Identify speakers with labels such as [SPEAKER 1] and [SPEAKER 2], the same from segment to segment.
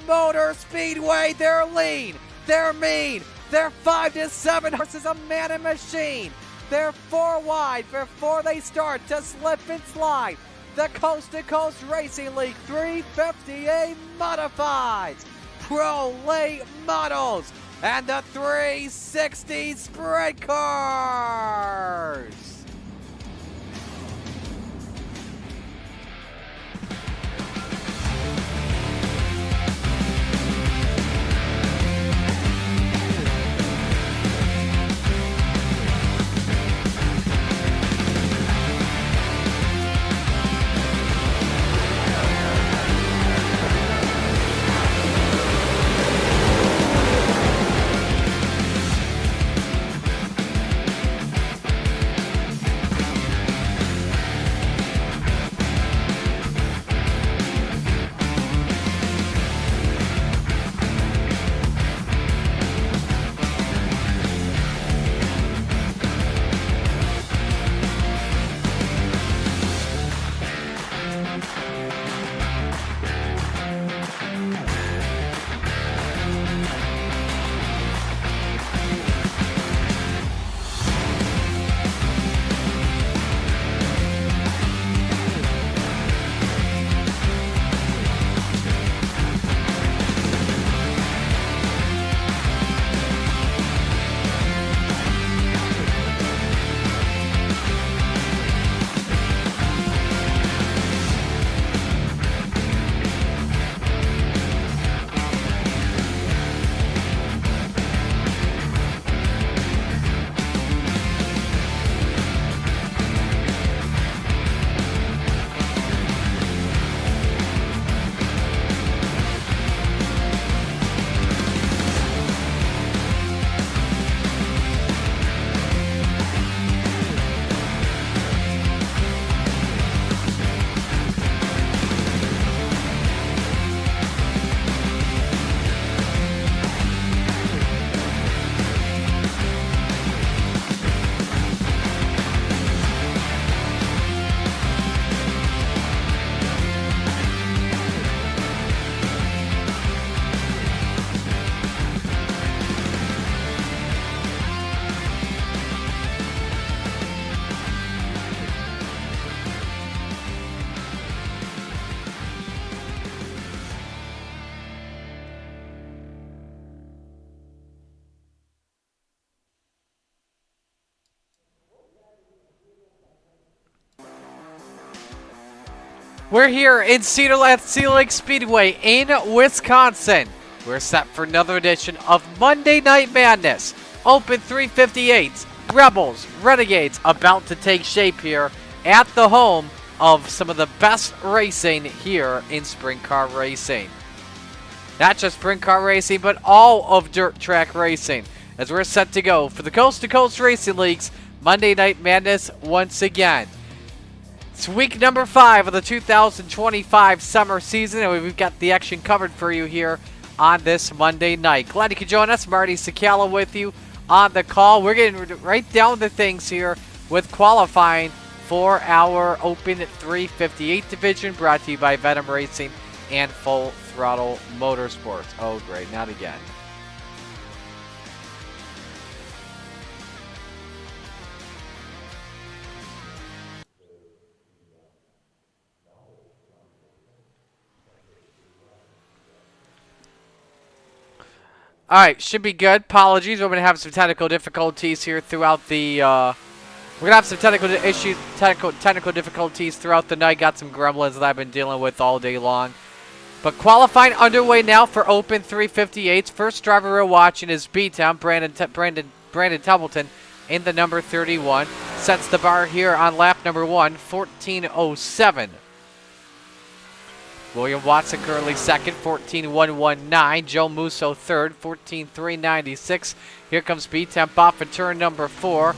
[SPEAKER 1] Motor Speedway. They're lean. They're mean. They're 5 to 7 horses, a man and machine. They're 4 wide before they start to slip and slide. The Coast to Coast Racing League 350A Modifieds, Pro Late Models, and the 360 Sprint Cars. We're here in Cedar Lake Speedway in Wisconsin. We're set for another edition of Monday Night Madness. Open 358s, Rebels, Renegades about to take shape here at the home of some of the best racing here in sprint car racing. Not just sprint car racing, but all of dirt track racing, as we're set to go for the Coast to Coast Racing League's Monday Night Madness once again. It's week number 5 of the 2025 summer season, and we've got the action covered for you here on this Monday night. Glad you could join us. Marty Sakala with you on the call. We're getting right down to things here with qualifying for our Open 358 division, brought to you by Venom Racing and Full Throttle Motorsports. Oh, great. Not again. All right, should be good. Apologies, we're going to have some technical difficulties here throughout the. We're going to have some technical difficulties throughout the night. Got some gremlins that I've been dealing with all day long. But qualifying underway now for Open 358s. First driver we're watching is B-Town, Brandon Templeton in the number 31. Sets the bar here on lap number 1, 14:07. William Watson currently second, 14:119. Joe Musso third, 14:396. Here comes B-Temp off of turn number 4.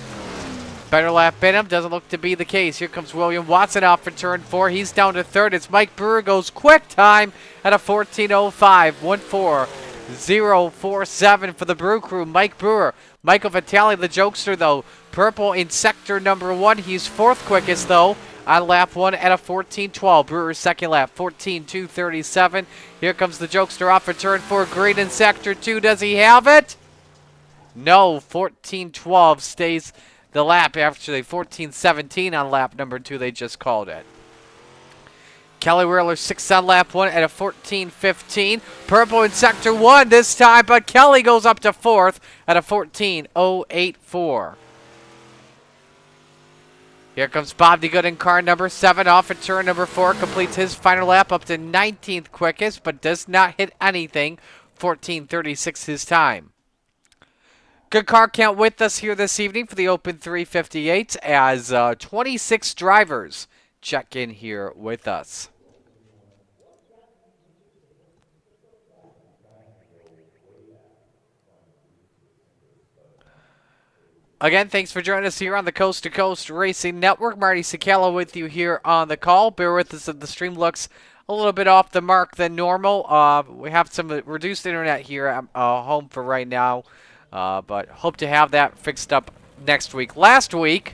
[SPEAKER 1] Better lap in him, doesn't look to be the case. Here comes William Watson off of turn 4. He's down to third. It's Mike Brewer, goes quick time at a 14:05. 1-4 0.47 for the Brew Crew. Mike Brewer. Michael Vitale, the jokester, though. Purple in sector number 1. He's 4th quickest, though, on lap 1 at a 14.12. Brewer's second lap, 14.237. Here comes the jokester off of turn 4. Green in sector 2. Does he have it? No. 14.12 stays the lap after the 14.17 on lap number 2. They just called it. Kelly Wheeler 6th on lap 1 at a 14.15. Purple in sector 1 this time, but Kelly goes up to 4th at a 14.084. Here comes Bob DeGood in car number 7 off at turn number 4. Completes his final lap up to 19th quickest, but does not hit anything. 14.36 his time. Good car count with us here this evening for the Open 358 as 26 drivers check in here with us. Again, thanks for joining us here on the Coast to Coast Racing Network. Marty Cicala with you here on the call. Bear with us if the stream looks a little bit off the mark than normal. We have some reduced internet here at home for right now, but hope to have that fixed up next week. Last week,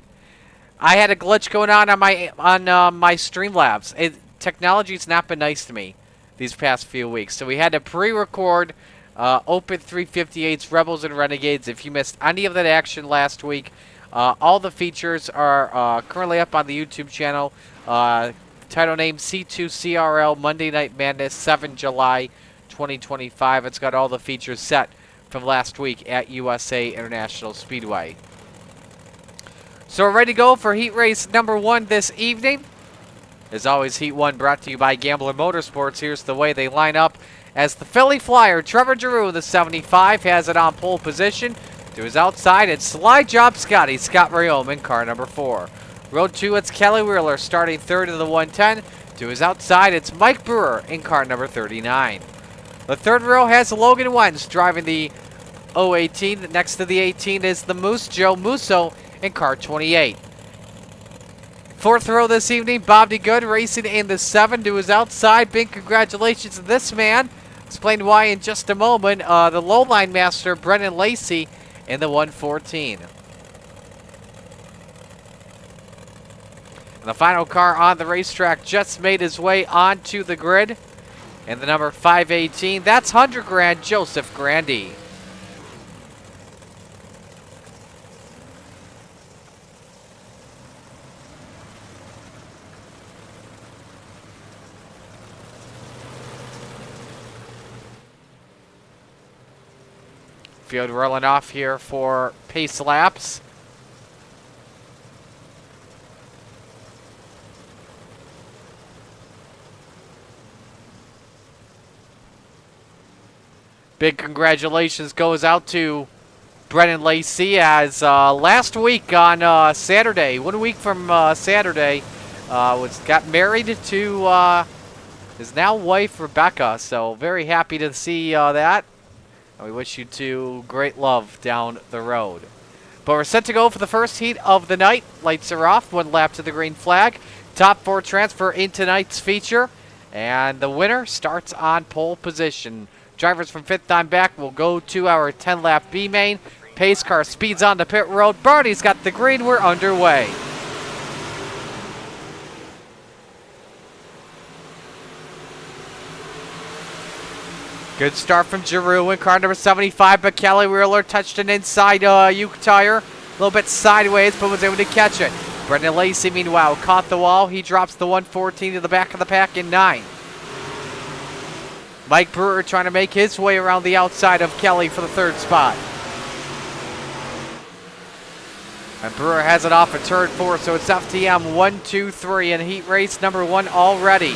[SPEAKER 1] I had a glitch going on my Streamlabs. Technology's not been nice to me these past few weeks, so we had to pre-record Open 358's Rebels and Renegades. If you missed any of that action last week, all the features are currently up on the YouTube channel. Title name C2CRL Monday Night Madness 7 July 2025. It's got all the features set from last week at USA International Speedway. So we're ready to go for heat race number 1 this evening. As always, heat 1 brought to you by Gambler Motorsports. Here's the way they line up. As the Philly Flyer, Trevor Giroux, the 75, has it on pole position. To his outside, it's Slide Job Scotty, Scott Rayome in car number 4. Road 2, it's Kelly Wheeler starting 3rd in the 110. To his outside, it's Mike Brewer in car number 39. The 3rd row has Logan Wentz driving the 018. Next to the 18 is the Moose, Joe Musso, in car 28. 4th row this evening, Bob DeGood racing in the 7 to his outside. Big congratulations to this man. Explain why in just a moment. The lowline master, Brennan Lacey, in the 114. And the final car on the racetrack just made his way onto the grid. And the number 518, that's 100 grand, Joseph Grandy. Field rolling off here for pace laps. Big congratulations goes out to Brennan Lacey as last week on Saturday, 1 week from Saturday, got married to his now wife Rebecca. So very happy to see that. We wish you two great love down the road. But we're set to go for the first heat of the night. Lights are off, 1 lap to the green flag. Top 4 transfer in tonight's feature. And the winner starts on pole position. Drivers from 5th on back will go to our 10-lap B main. Pace car speeds on the pit road. Barney's got the green. We're underway. Good start from Giroux in car number 75, but Kelly Wheeler touched an inside Uke tire. A little bit sideways, but was able to catch it. Brendan Lacey, meanwhile, caught the wall. He drops the 114 to the back of the pack in 9. Mike Brewer trying to make his way around the outside of Kelly for the 3rd spot. And Brewer has it off at turn 4, so it's FTM 1, 2, 3 in heat race number 1 already.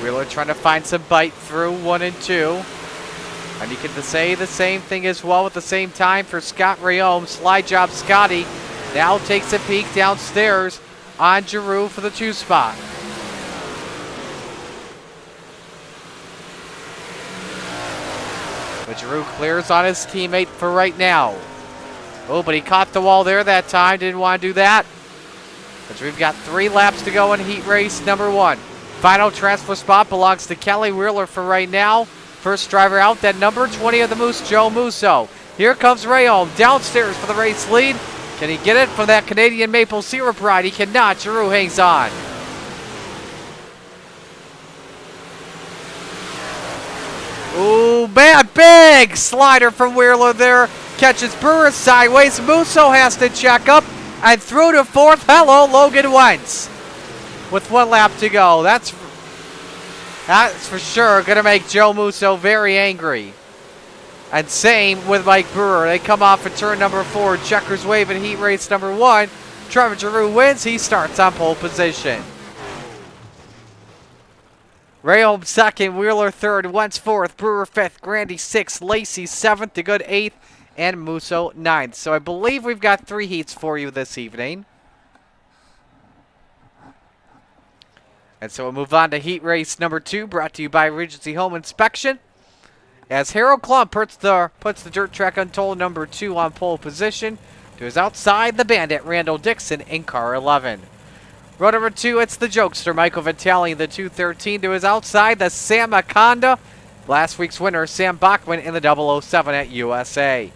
[SPEAKER 1] Wheeler trying to find some bite through 1 and 2. And you can say the same thing as well at the same time for Scott Rayome. Slide Job Scotty now takes a peek downstairs on Giroux for the 2 spot. But Giroux clears on his teammate for right now. Oh, but he caught the wall there that time. Didn't want to do that. But we've got 3 laps to go in heat race number 1. Final transfer spot belongs to Kelly Wheeler for right now. First driver out, that number 20 of the Moose, Joe Musso. Here comes Ray Holm downstairs for the race lead. Can he get it from that Canadian maple syrup ride? He cannot. Giroux hangs on. Ooh, man, big slider from Wheeler there. Catches Brewer sideways. Musso has to check up. And through to 4th. Hello, Logan Wentz. With 1 lap to go. That's for sure going to make Joe Musso very angry. And same with Mike Brewer. They come off at turn number 4. Checkers wave in heat race number 1. Trevor Giroux wins. He starts on pole position. Ray Holm 2nd, Wheeler 3rd, Wentz 4th, Brewer 5th, Grandy 6th, Lacey 7th, the good 8th, and Musso 9th. So I believe we've got 3 heats for you this evening. And so we'll move on to heat race number 2, brought to you by Regency Home Inspection. As Harold Klump puts the dirt track untold number 2 on pole position to his outside, the bandit Randall Dixon in car 11. Row number 2, it's the jokester Michael Vitale in the 213 to his outside, the Sam Akonda. Last week's winner, Sam Bachman in the 007 at USA.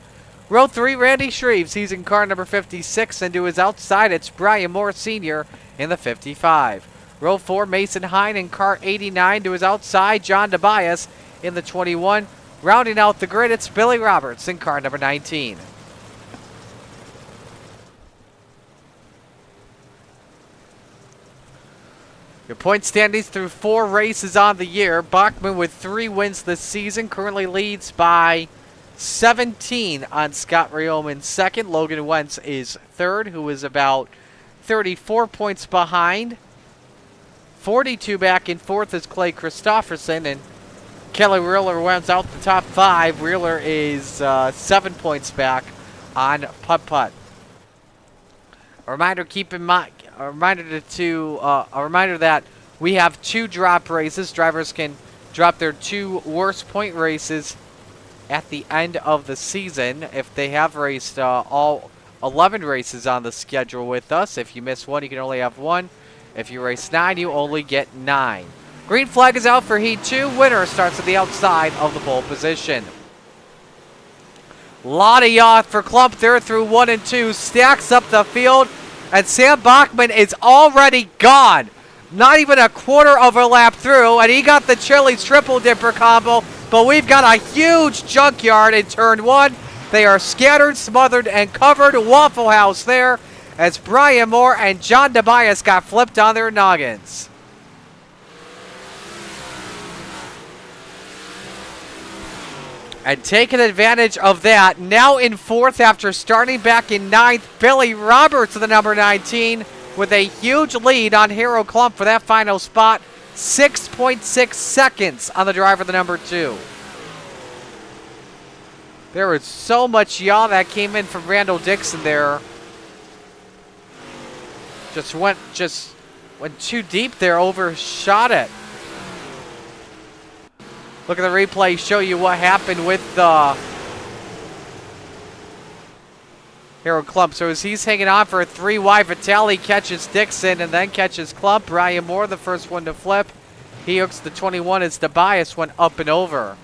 [SPEAKER 1] Row 3, Randy Shreves. He's in car number 56, and to his outside, it's Brian Moore Sr. in the 55. Row 4, Mason Hine in car 89 to his outside, John DeBias in the 21. Rounding out the grid, it's Billy Roberts in car number 19. Your point standings through 4 races on the year. Bachman with 3 wins this season currently leads by 17 on Scott Rayom in 2nd. Logan Wentz is 3rd, who is about 34 points behind. 42 back in 4th is Clay Christofferson, and Kelly Wheeler rounds out the top 5. Wheeler is 7 points back on putt-putt. A reminder, keep in mind, a reminder that we have 2 drop races. Drivers can drop their 2 worst point races at the end of the season if they have raced all 11 races on the schedule with us. If you miss one, you can only have 1. If you race 9, you only get 9. Green flag is out for Heat 2. Winner starts at the outside of the pole position. Lot of yaw for Klump there through 1 and 2. Stacks up the field. And Sam Bachman is already gone. Not even a quarter of a lap through. And he got the Chili's triple dipper combo. But we've got a huge junkyard in turn 1. They are scattered, smothered, and covered. Waffle House there as Brian Moore and John DeBias got flipped on their noggins. And taking advantage of that, now in 4th after starting back in 9th, Billy Roberts, the number 19, with a huge lead on Harold Klump for that final spot. 6.6 seconds on the driver, the number 2. There was so much yaw that came in from Randall Dixon there. Just went too deep there, overshot it. Look at the replay, show you what happened with Harold Klump. So as he's hanging on for a 3 wide, Vitale catches Dixon and then catches Klump. Brian Moore, the first one to flip. He hooks the 21 as DeBias went up and over.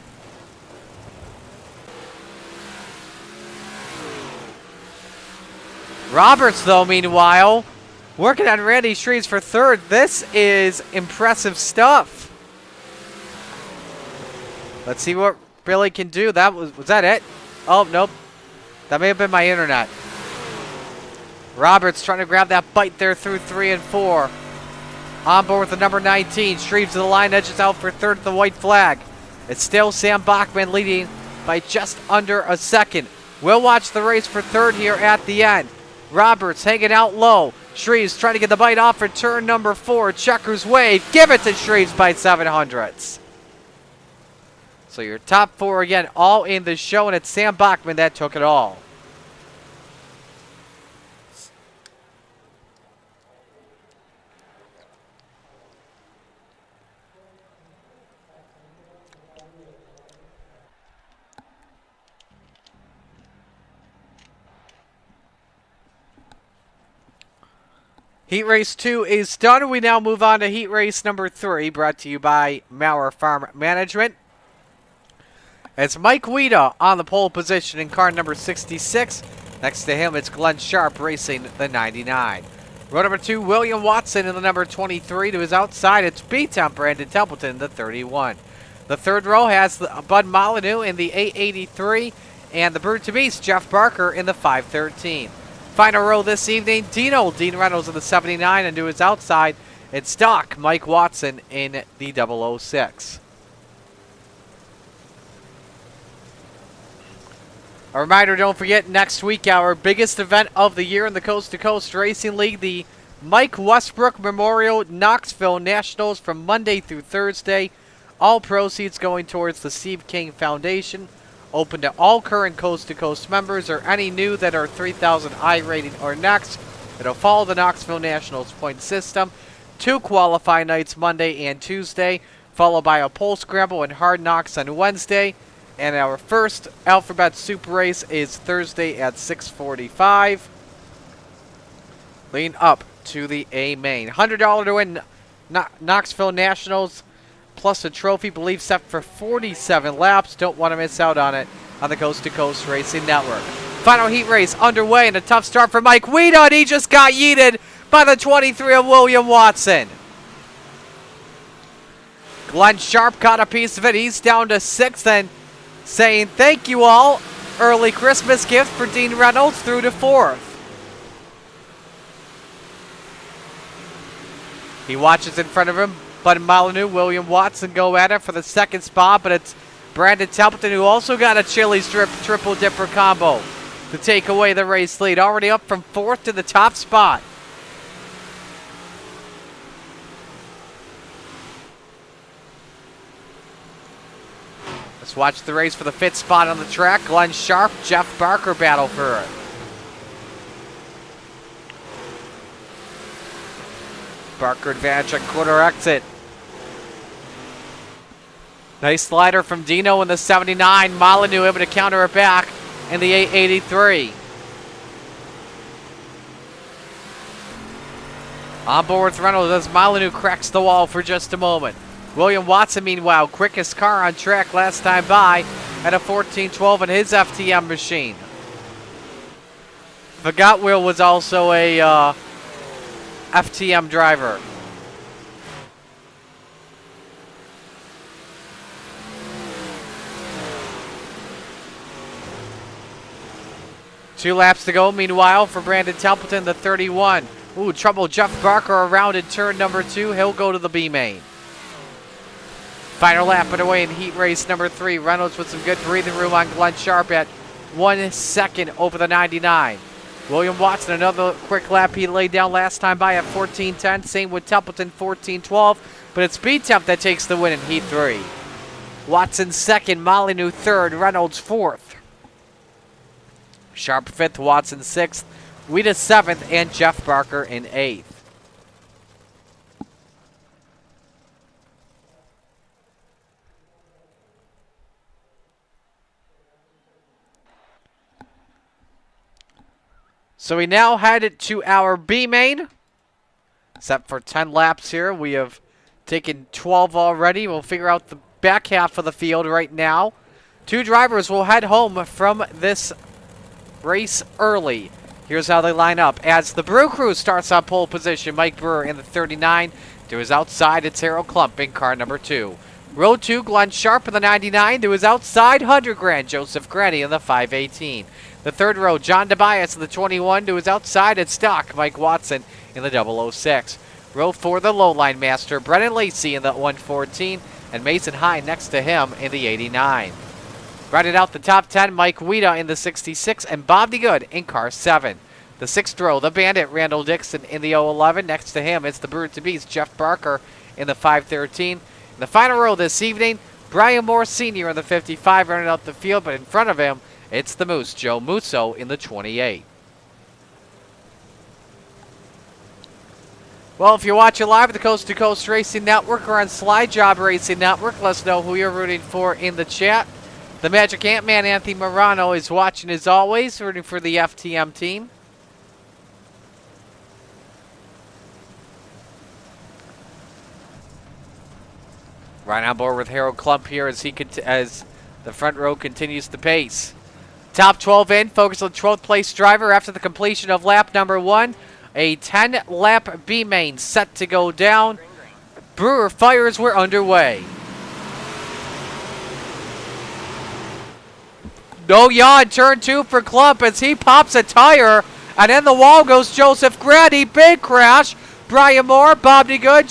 [SPEAKER 1] Roberts, though, meanwhile, working on Randy Shreves for 3rd. This is impressive stuff. Let's see what Billy can do. Was that it? Oh, nope. That may have been my internet. Roberts trying to grab that bite there through 3 and 4. On board with the number 19. Shreves to the line, edges out for 3rd at the white flag. It's still Sam Bachman leading by just under a second. We'll watch the race for 3rd here at the end. Roberts hanging out low. Shreves trying to get the bite off for turn number 4. Checkers wave. Give it to Shreves by 700ths. So your top 4 again, all in the show, and it's Sam Bachman that took it all. Heat race 2 is done. We now move on to heat race number 3, brought to you by Maurer Farm Management. It's Mike Weeda on the pole position in car number 66. Next to him, it's Glenn Sharp racing the 99. Row number 2, William Watson in the number 23. To his outside, it's B-Temp Brandon Templeton, the 31. The third row has Bud Molyneux in the 883 and the Brute to Beast, Jeff Barker, in the 513. Final row this evening, Dean Reynolds in the 79, and to his outside, it's Doc Mike Watson in the 006. A reminder, don't forget, next week, our biggest event of the year in the Coast to Coast Racing League, the Mike Westbrook Memorial Knoxville Nationals from Monday through Thursday. All proceeds going towards the Steve King Foundation. Open to all current Coast to Coast members or any new that are 3,000 I rating or next. It'll follow the Knoxville Nationals point system. 2 qualify nights, Monday and Tuesday, followed by a pole scramble and hard knocks on Wednesday. And our first Alphabet Super Race is Thursday at 6:45. Leading up to the A main. $100 to win Knoxville Nationals, plus a trophy, believe set for 47 laps. Don't want to miss out on it on the Coast to Coast Racing Network. Final heat race underway, and a tough start for Mike Weeda, and he just got yeeted by the 23 of William Watson. Glenn Sharp caught a piece of it. He's down to 6th and saying thank you all. Early Christmas gift for Dean Reynolds through to 4th. He watches in front of him. Bud Molyneux, William Watson go at it for the second spot, but it's Brandon Templeton, who also got a chili strip triple dipper combo to take away the race lead. Already up from 4th to the top spot. Let's watch the race for the 5th spot on the track. Glenn Sharp, Jeff Barker battle for it. Barker advantage on quarter exit. Nice slider from Dino in the 79. Molyneux able to counter it back in the 883. On board with Reynolds as Molyneux cracks the wall for just a moment. William Watson, meanwhile, quickest car on track last time by at a 14:12 in his FTM machine. Forgot Will was also a FTM driver. Two laps to go, meanwhile, for Brandon Templeton, the 31. Ooh, trouble Jeff Barker around in turn number 2. He'll go to the B main. Final lap underway in heat race number 3. Reynolds with some good breathing room on Glenn Sharp at 1 second over the 99. William Watson, another quick lap he laid down last time by at 14:10. Same with Templeton, 14:12. But it's B-Temp that takes the win in heat 3. Watson 2nd, Molyneux 3rd, Reynolds 4th. Sharp 5th, Watson 6th, Weeda 7th, and Jeff Barker in 8th. So we now head to our B main. Set for 10 laps here. We have taken 12 already. We'll figure out the back half of the field right now. 2 drivers will head home from this race early. Here's how they line up. As the Brew Crew starts on pole position, Mike Brewer in the 39. To his outside, it's Harold Klump in car number 2. Row 2, Glenn Sharp in the 99. To his outside, 100 grand, Joseph Granny in the 518. The third row, John Tobias in the 21. To his outside, it's Doc Mike Watson in the 006. Row 4, the Lowline Master, Brennan Lacey in the 114. And Mason Hine next to him in the 89. Rounding out the top 10, Mike Weeda in the 66 and Bob DeGood in car 7. The 6th row, the Bandit, Randall Dixon in the 011. Next to him, it's the Brute to Beast, Jeff Barker in the 513. In the final row this evening, Brian Moore Sr. in the 55 running out the field, but in front of him, it's the Moose, Joe Musso in the 28. Well, if you're watching live at the Coast to Coast Racing Network or on Slide Job Racing Network, let us know who you're rooting for in the chat. The Magic Ant-Man, Anthony Morano, is watching as always, rooting for the FTM team. Right on board with Harold Klump here as the front row continues to pace. Top 12 in, focus on 12th place driver after the completion of lap number 1. A 10-lap B main set to go down. Brewer fires were underway. No yaw in turn 2 for Klump as he pops a tire. And in the wall goes Joseph Grady. Big crash. Brian Moore, Bob DeGood,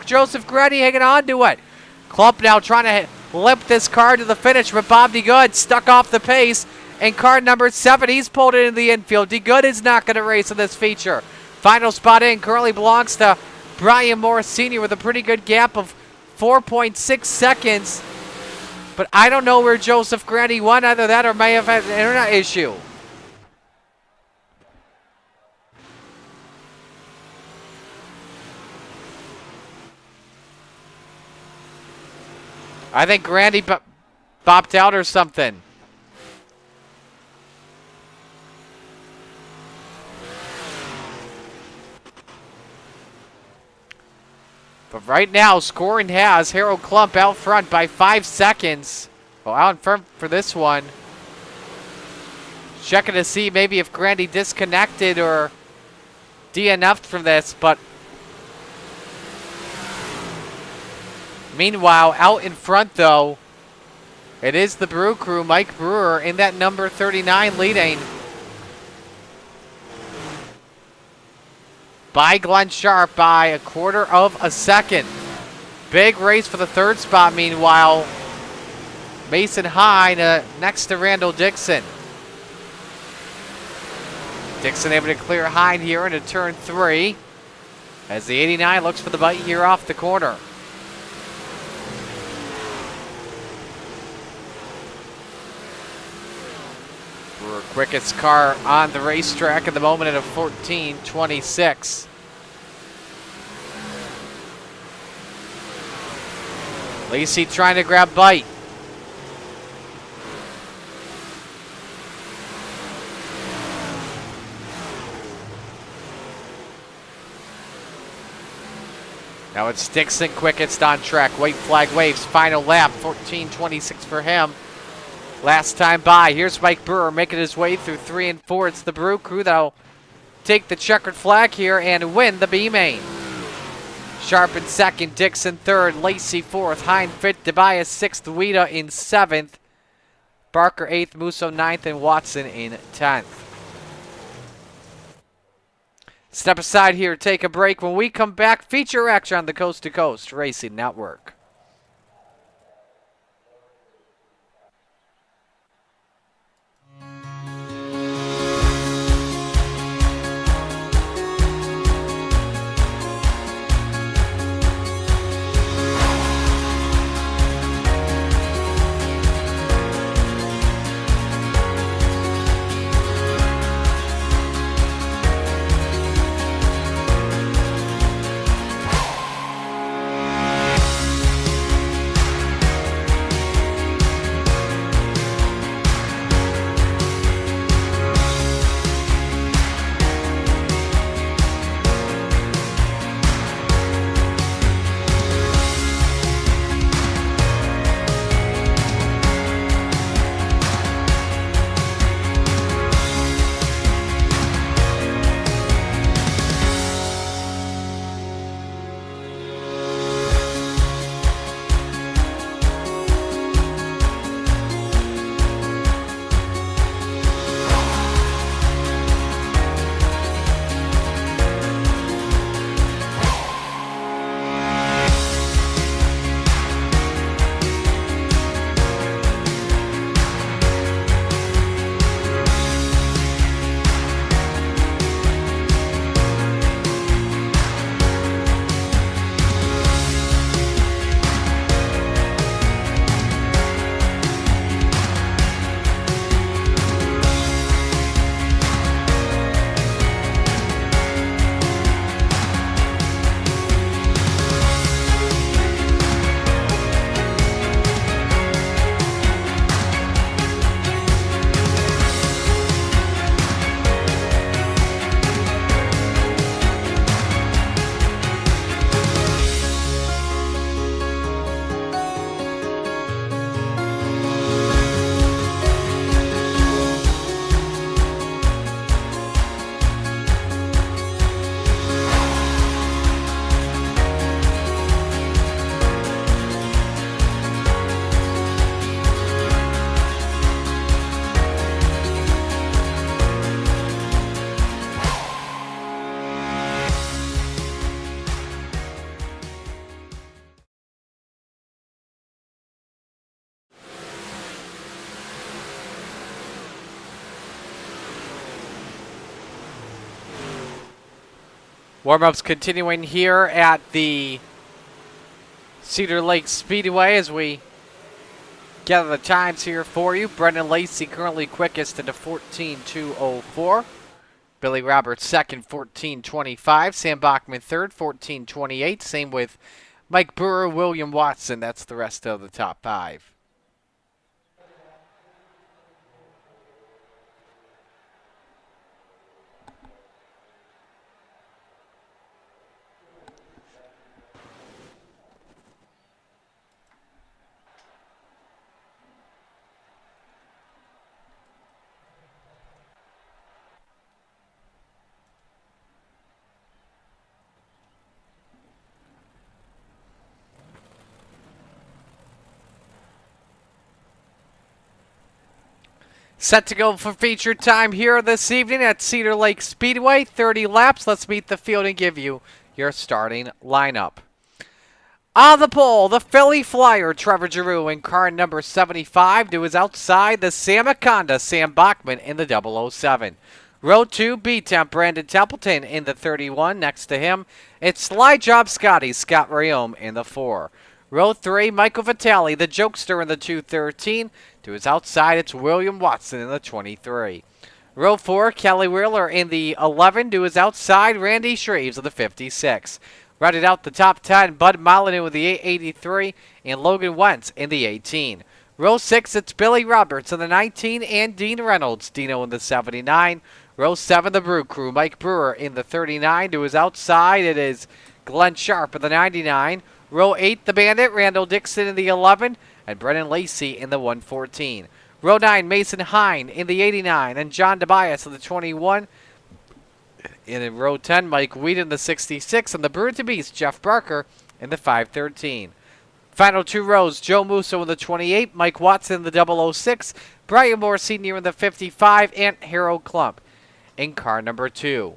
[SPEAKER 1] Joseph Grady hanging on to it. Klump now trying to limp this car to the finish, but Bob DeGood stuck off the pace. And car number 7, he's pulled it into the infield. DeGood is not going to race in this feature. Final spot in currently belongs to Brian Moore Sr. with a pretty good gap of 4.6 seconds. But I don't know where Joseph Grady went. Either that or may have had an internet issue. I think Grandy bopped out or something. But right now, scoring has Harold Klump out front by 5 seconds. Well, out in front for this one. Checking to see maybe if Grandy disconnected or DNF'd from this, but meanwhile, out in front though, it is the Brew Crew, Mike Brewer in that number 39 leading by Glenn Sharp by a quarter of a second. Big race for the third spot meanwhile. Mason Hine next to Randall Dixon. Dixon able to clear Hine here into turn 3 as the 89 looks for the bite here off the corner. Brewer quickest car on the racetrack at the moment at a 14:26. Lacey trying to grab bite. Now it's Dixon quickest on track. White flag waves. Final lap. 14:26 for him. Last time by. Here's Mike Brewer making his way through 3 and 4. It's the Brew Crew that'll take the checkered flag here and win the B main. Sharp in second. Dixon third. Lacey fourth. Hine fifth. Tobias sixth. Weeda in seventh. Barker eighth. Musso ninth. And Watson in 10th. Step aside here, take a break. When we come back, feature action on the Coast to Coast Racing Network. Warm-ups continuing here at the Cedar Lake Speedway as we gather the times here for you. Brendan Lacey currently quickest into 14:2:04. Billy Roberts second, 14:25. Sam Bachman third, 14:28. Same with Mike Brewer, William Watson. That's the rest of the top five. Set to go for feature time here this evening at Cedar Lake Speedway. 30 laps. Let's meet the field and give you your starting lineup. On the pole, the Philly Flyer, Trevor Giroux in car number 75 to his outside, the Sam Aconda, Sam Bachman in the 007. Row 2, B-Temp, Brandon Templeton in the 31. Next to him, it's Slide Job Scotty, Scott Rayome in the 4. Row 3, Michael Vitale, the Jokester in the 213. To his outside, it's William Watson in the 23. Row 4, Kelly Wheeler in the 11. To his outside, Randy Shreves in the 56. Rounded out the top 10, Bud Molyneux with the 883 and Logan Wentz in the 18. Row 6, it's Billy Roberts in the 19 and Dean Reynolds, Dino in the 79. Row 7, the Brew Crew, Mike Brewer in the 39. To his outside, it is Glenn Sharp in the 99. Row 8, the Bandit, Randall Dixon in the 11, and Brennan Lacey in the 114. Row 9, Mason Hine in the 89, and John Tobias in the 21. In row 10, Mike Weed in the 66, and the Bird to Beast, Jeff Barker in the 513. Final two rows, Joe Musso in the 28, Mike Watson in the 006, Brian Moore Sr. in the 55, and Harold Klump in car number 2.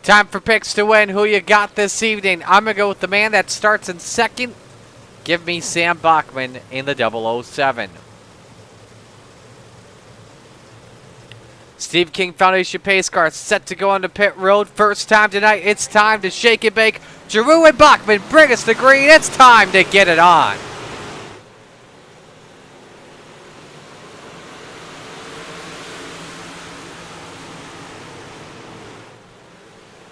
[SPEAKER 1] Time for picks to win. Who you got this evening? I'm going to go with the man that starts in second. Give me Sam Bachman in the 007. Steve King Foundation pace car set to go onto pit road. First time tonight. It's time to shake and bake. Giroux and Bachman bring us the green. It's time to get it on.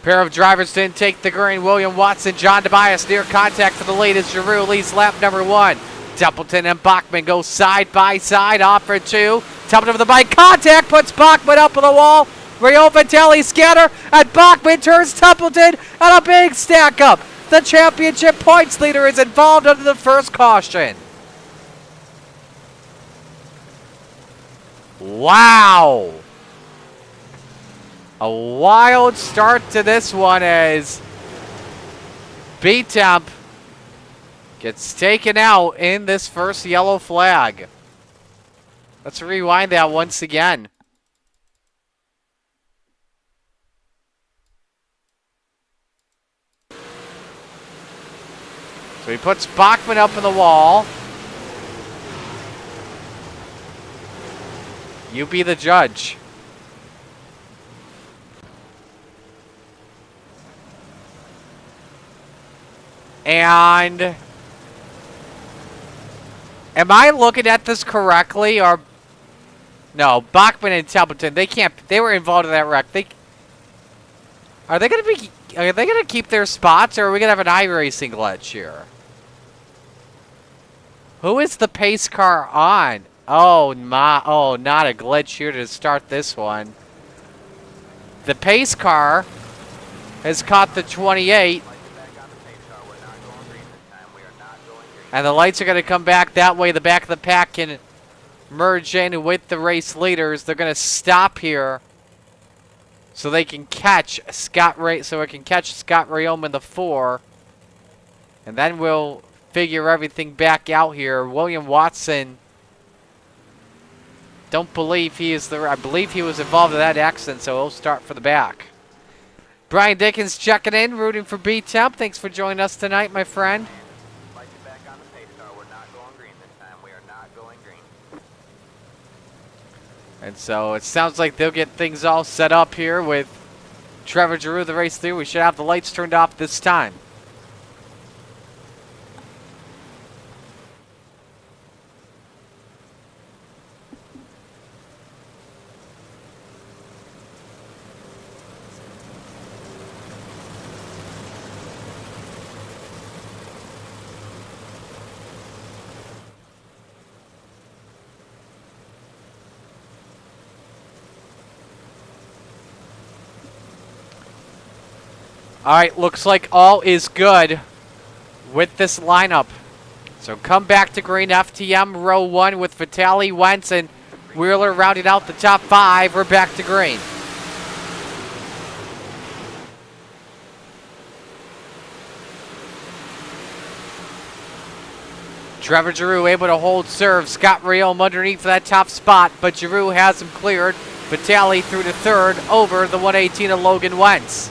[SPEAKER 1] Pair of drivers didn't take the green. William Watson, John Tobias near contact for the lead as Giroux leads lap number 1. Templeton and Bachman go side by side, off for 2. Templeton with the bike contact, puts Bachman up on the wall. Rio Vitale scatter, and Bachman turns Templeton, and a big stack up. The championship points leader is involved under the first caution. Wow. A wild start to this one as B-Temp gets taken out in this first yellow flag. Let's rewind that once again. So he puts Bachman up in the wall. You be the judge. And am I looking at this correctly, or no? Bachman and Templeton, they were involved in that wreck. Are they gonna keep their spots, or are we gonna have an iRacing glitch here? Who is the pace car on? Oh not a glitch here to start this one. The pace car has caught the 28. And the lights are going to come back that way. The back of the pack can merge in with the race leaders. They're going to stop here so they can catch Scott Rayome in the 4. And then we'll figure everything back out here. William Watson, don't believe he is I believe he was involved in that accident, so he'll start for the back. Brian Dickens checking in, rooting for B-Temp. Thanks for joining us tonight, my friend. And so it sounds like they'll get things all set up here with Trevor Giroux, the race leader. We should have the lights turned off this time. All right, looks like all is good with this lineup. So come back to green, FTM row 1 with Vitale, Wentz, and Wheeler rounding out the top 5. We're back to green. Trevor Giroux able to hold serve. Scott Riom underneath for that top spot, but Giroux has him cleared. Vitale through to third over the 118 of Logan Wentz.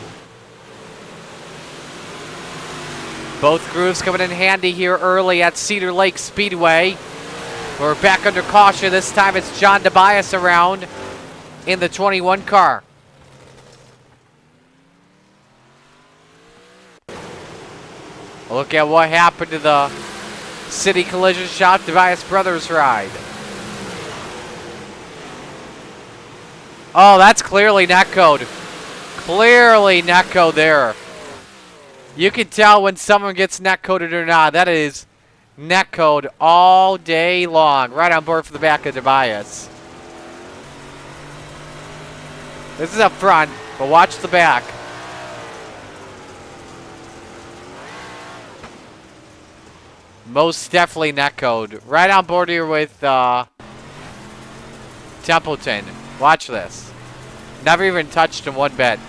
[SPEAKER 1] Both grooves coming in handy here early at Cedar Lake Speedway. We're back under caution. This time it's John Tobias around in the 21 car. Look at what happened to the City Collision Shop Tobias Brothers ride. Oh, that's clearly netcode. Clearly netcode there. You can tell when someone gets netcoded or not. That is netcode all day long. Right on board for the back of Tobias. This is up front, but watch the back. Most definitely netcode. Right on board here with Templeton. Watch this. Never even touched him one bit.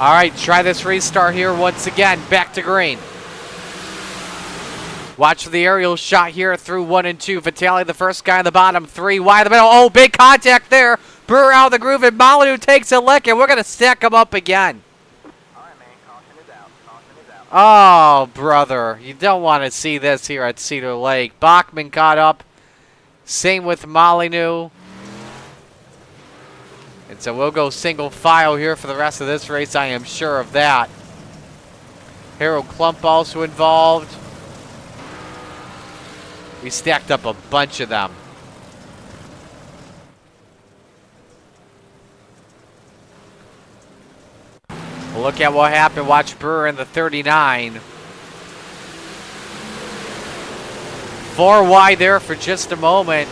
[SPEAKER 1] All right, try this restart here once again. Back to green. Watch the aerial shot here through 1 and 2. Vitale, the first guy on the bottom. 3 wide the middle. Oh, big contact there. Brewer out of the groove, and Molyneux takes a lick, and we're going to stack him up again.
[SPEAKER 2] All right, man. Caution is out. Caution is out.
[SPEAKER 1] Oh, brother. You don't want to see this here at Cedar Lake. Bachman caught up. Same with Molyneux. And so we'll go single file here for the rest of this race. I am sure of that. Harold Klump also involved. We stacked up a bunch of them. We'll look at what happened. Watch Brewer in the 39. 4 wide there for just a moment.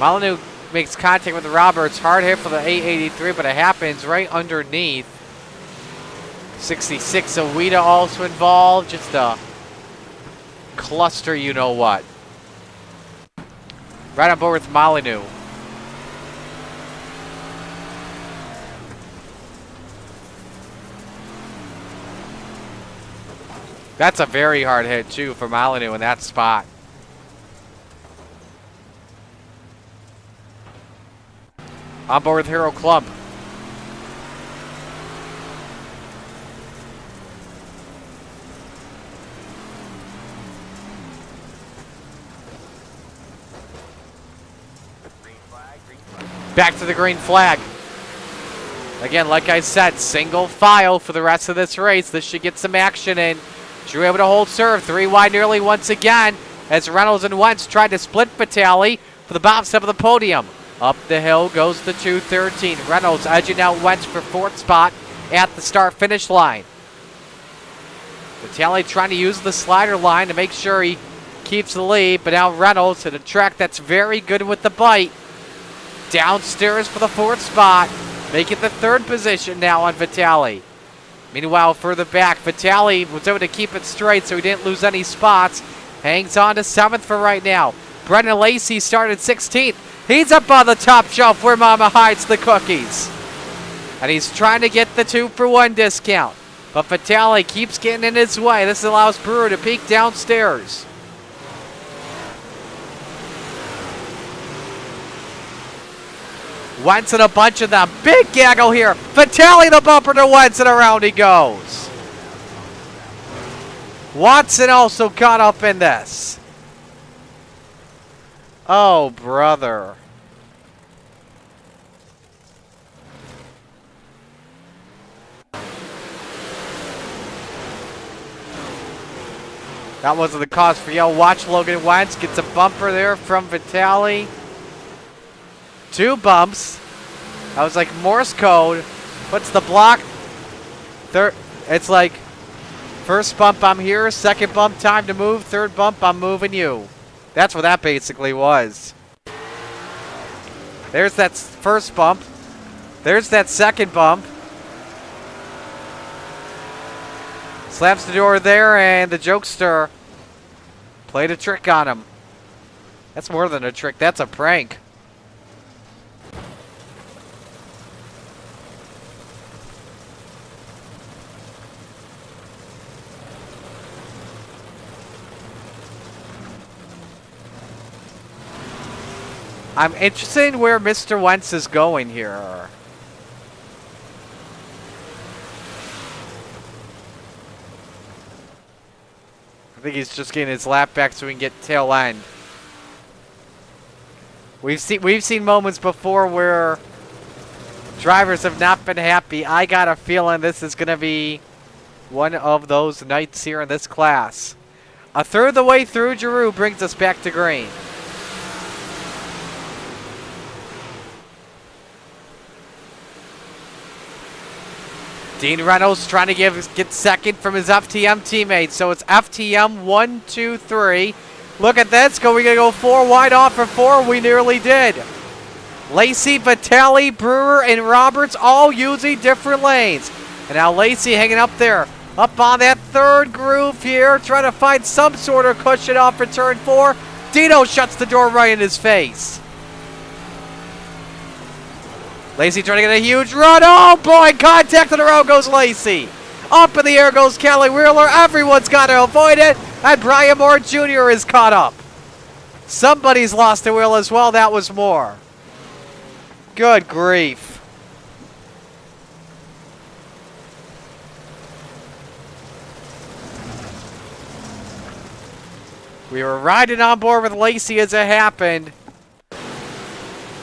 [SPEAKER 1] Molyneux makes contact with Roberts. Hard hit for the 883, but it happens right underneath. 66 Awita also involved. Just a cluster, you know what. Right on board with Molyneux. That's a very hard hit, too, for Molyneux in that spot. On board with Harold Klump.
[SPEAKER 2] Green flag, green flag.
[SPEAKER 1] Back to the green flag. Again, like I said, single file for the rest of this race. This should get some action in. Drew able to hold serve. 3 wide nearly once again as Reynolds and Wentz tried to split Vitale for the bottom step of the podium. Up the hill goes the 213. Reynolds edging out Wentz for 4th spot at the start-finish line. Vitale trying to use the slider line to make sure he keeps the lead, but now Reynolds at a track that's very good with the bite. Downstairs for the 4th spot, making the 3rd position now on Vitale. Meanwhile, further back, Vitale was able to keep it straight so he didn't lose any spots. Hangs on to 7th for right now. Brendan Lacey started 16th. He's up on the top shelf where Mama hides the cookies. And he's trying to get the 2-for-1 discount. But Vitale keeps getting in his way. This allows Brewer to peek downstairs. Wentz and a bunch of them. Big gaggle here. Vitale the bumper to Wentz and around he goes. Watson also caught up in this. Oh, brother. That wasn't the cause for yell. Watch Logan Wentz gets a bumper there from Vitale. 2 bumps. That was like Morse code. What's the block? Third. It's like first bump, I'm here. Second bump, time to move. Third bump, I'm moving you. That's what that basically was. There's that first bump. There's that second bump. Slams the door there, and the jokester played a trick on him. That's more than a trick. That's a prank. I'm interested in where Mr. Wentz is going here. I think he's just getting his lap back so he can get tail end. We've seen moments before where drivers have not been happy. I got a feeling this is going to be one of those nights here in this class. A third of the way through, Giroux brings us back to green. Dean Reynolds trying to get second from his FTM teammates. So it's FTM 1, 2, 3. Look at this. We gonna go 4 wide off for 4. We nearly did. Lacey, Vitale, Brewer, and Roberts all using different lanes. And now Lacey hanging up there. Up on that third groove here. Trying to find some sort of cushion off for turn 4. Dino shuts the door right in his face. Lacey trying to get a huge run. Oh boy, contact on the road goes Lacey. Up in the air goes Kelly Wheeler. Everyone's got to avoid it. And Brian Moore Jr. is caught up. Somebody's lost a wheel as well. That was Moore. Good grief. We were riding on board with Lacey as it happened.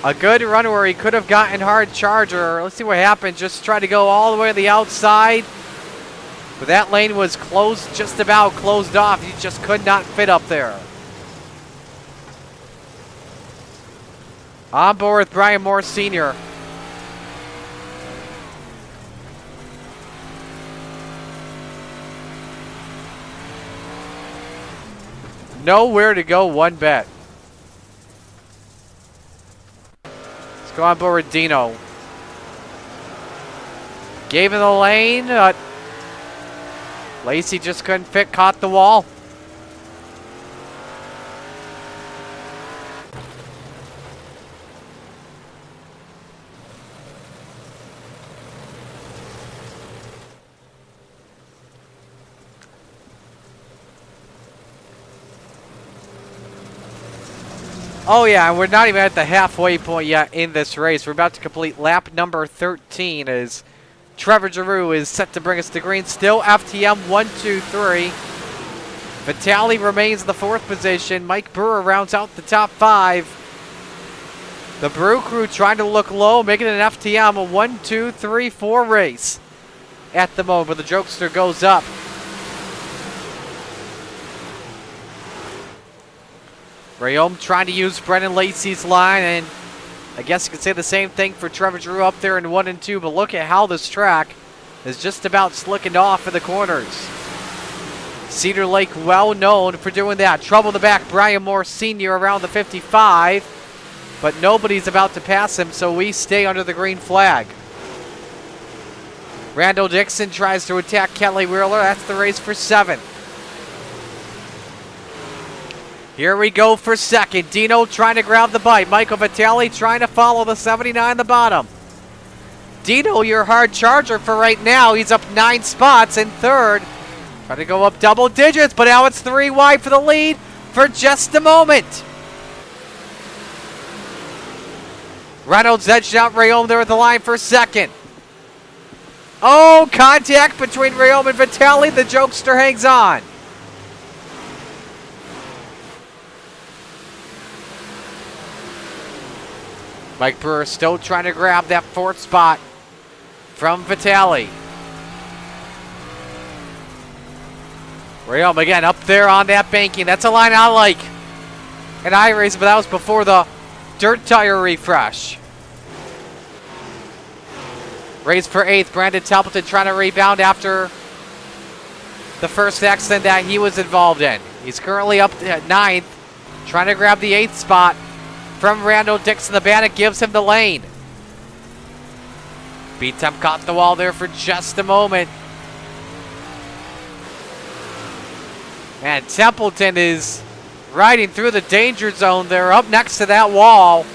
[SPEAKER 1] A good run where he could have gotten hard charger. Let's see what happened. Just tried to go all the way to the outside. But that lane was closed, just about closed off. He just could not fit up there. On board with Brian Moore Sr. Nowhere to go, one bet. Go on board with Dino. Gave him the lane. Lacey just couldn't fit, caught the wall. Oh yeah, and we're not even at the halfway point yet in this race. We're about to complete lap number 13 as Trevor Giroux is set to bring us to green. Still FTM 1, 2, 3. Vitale remains in the 4th position. Mike Brewer rounds out the top 5. The Brew crew trying to look low, making it an FTM, a 1, 2, 3, 4 race at the moment, but the jokester goes up. Rayom trying to use Brendan Lacey's line, and I guess you could say the same thing for Trevor Giroux up there in 1 and 2, but look at how this track is just about slicking off in the corners. Cedar Lake well known for doing that. Trouble in the back, Brian Moore Sr. around the 55, but nobody's about to pass him, so we stay under the green flag. Randall Dixon tries to attack Kelly Wheeler. That's the race for 7th. Here we go for second. Dino trying to grab the bite. Michael Vitale trying to follow the 79 in the bottom. Dino, your hard charger for right now. He's up 9 spots in third. Trying to go up double digits, but now it's 3 wide for the lead for just a moment. Reynolds edged out Rayom there at the line for second. Oh, contact between Rayom and Vitale. The jokester hangs on. Mike Brewer still trying to grab that 4th spot from Vitale. Rayom again up there on that banking. That's a line I like. And I raised, but that was before the dirt tire refresh. Race for 8th. Brandon Templeton trying to rebound after the first accident that he was involved in. He's currently up at 9th, trying to grab the 8th spot from Randall Dixon. The Bannock gives him the lane. B-Temp caught the wall there for just a moment. And Templeton is riding through the danger zone there, up next to that wall.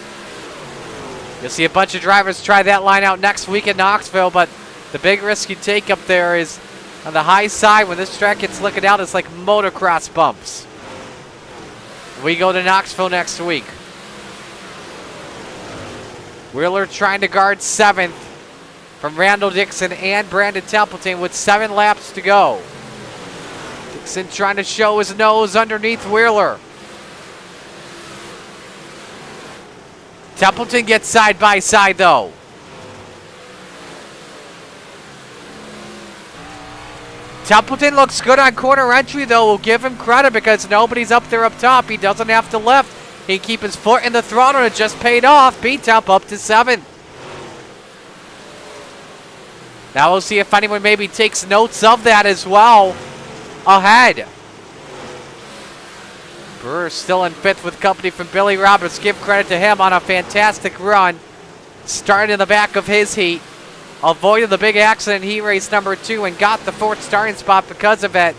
[SPEAKER 1] You'll see a bunch of drivers try that line out next week in Knoxville, but the big risk you take up there is on the high side. When this track gets looking out, it's like motocross bumps. We go to Knoxville next week. Wheeler trying to guard 7th from Randall Dixon and Brandon Templeton with 7 laps to go. Dixon trying to show his nose underneath Wheeler. Templeton gets side by side though. Templeton looks good on corner entry though. We'll give him credit because nobody's up there up top. He doesn't have to lift. He can keep his foot in the throttle and it just paid off. B-Temp up to 7th. Now we'll see if anyone maybe takes notes of that as well ahead. Brewer still in 5th with company from Billy Roberts. Give credit to him on a fantastic run. Started in the back of his heat. Avoided the big accident in heat race number 2 and got the 4th starting spot because of it.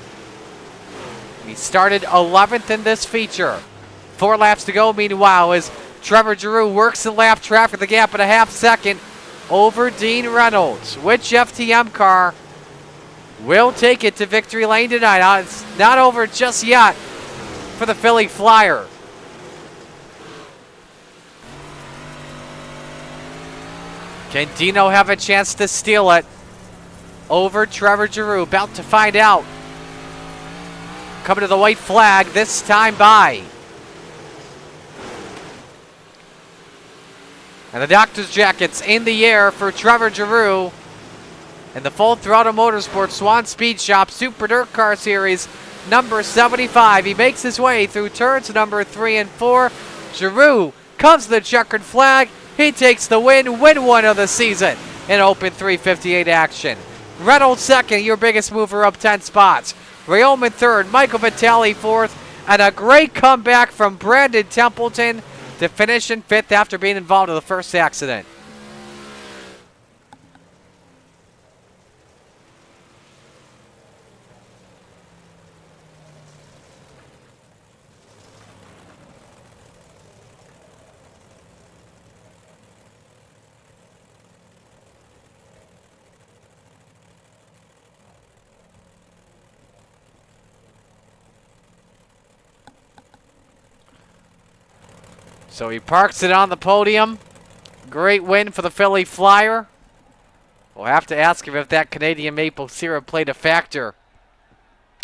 [SPEAKER 1] He started 11th in this feature. 4 laps to go meanwhile as Trevor Giroux works in lap traffic, the gap at a half second over Dean Reynolds. Which FTM car will take it to victory lane tonight? It's not over just yet for the Philly Flyer. Can Dino have a chance to steal it over Trevor Giroux? About to find out. Coming to the white flag, this time by. And the doctor's jacket's in the air for Trevor Giroux. And the Full Throttle Motorsports Swan Speed Shop Super Dirt Car Series number 75. He makes his way through turns number 3 and 4. Giroux comes to the checkered flag. He takes the win 1 of the season in open 358 action. Reynolds 2nd, your biggest mover, up 10 spots. Rayom in 3rd, Michael Vitale 4th, and a great comeback from Brandon Templeton to finish in 5th after being involved in the first accident. So he parks it on the podium. Great win for the Philly Flyer. We'll have to ask him if that Canadian maple syrup played a factor.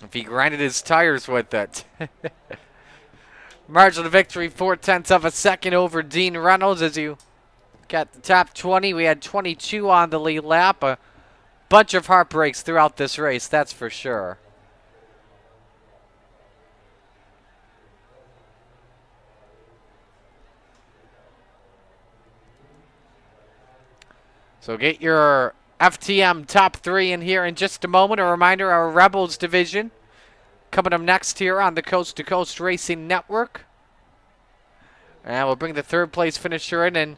[SPEAKER 1] If he grinded his tires with it. Margin of victory, 0.4 of a second over Dean Reynolds. As you got the top 20, we had 22 on the lead lap. A bunch of heartbreaks throughout this race, that's for sure. So get your FTM top 3 in here in just a moment. A reminder, our Rebels division coming up next here on the Coast to Coast Racing Network. And we'll bring the 3rd place finisher in. And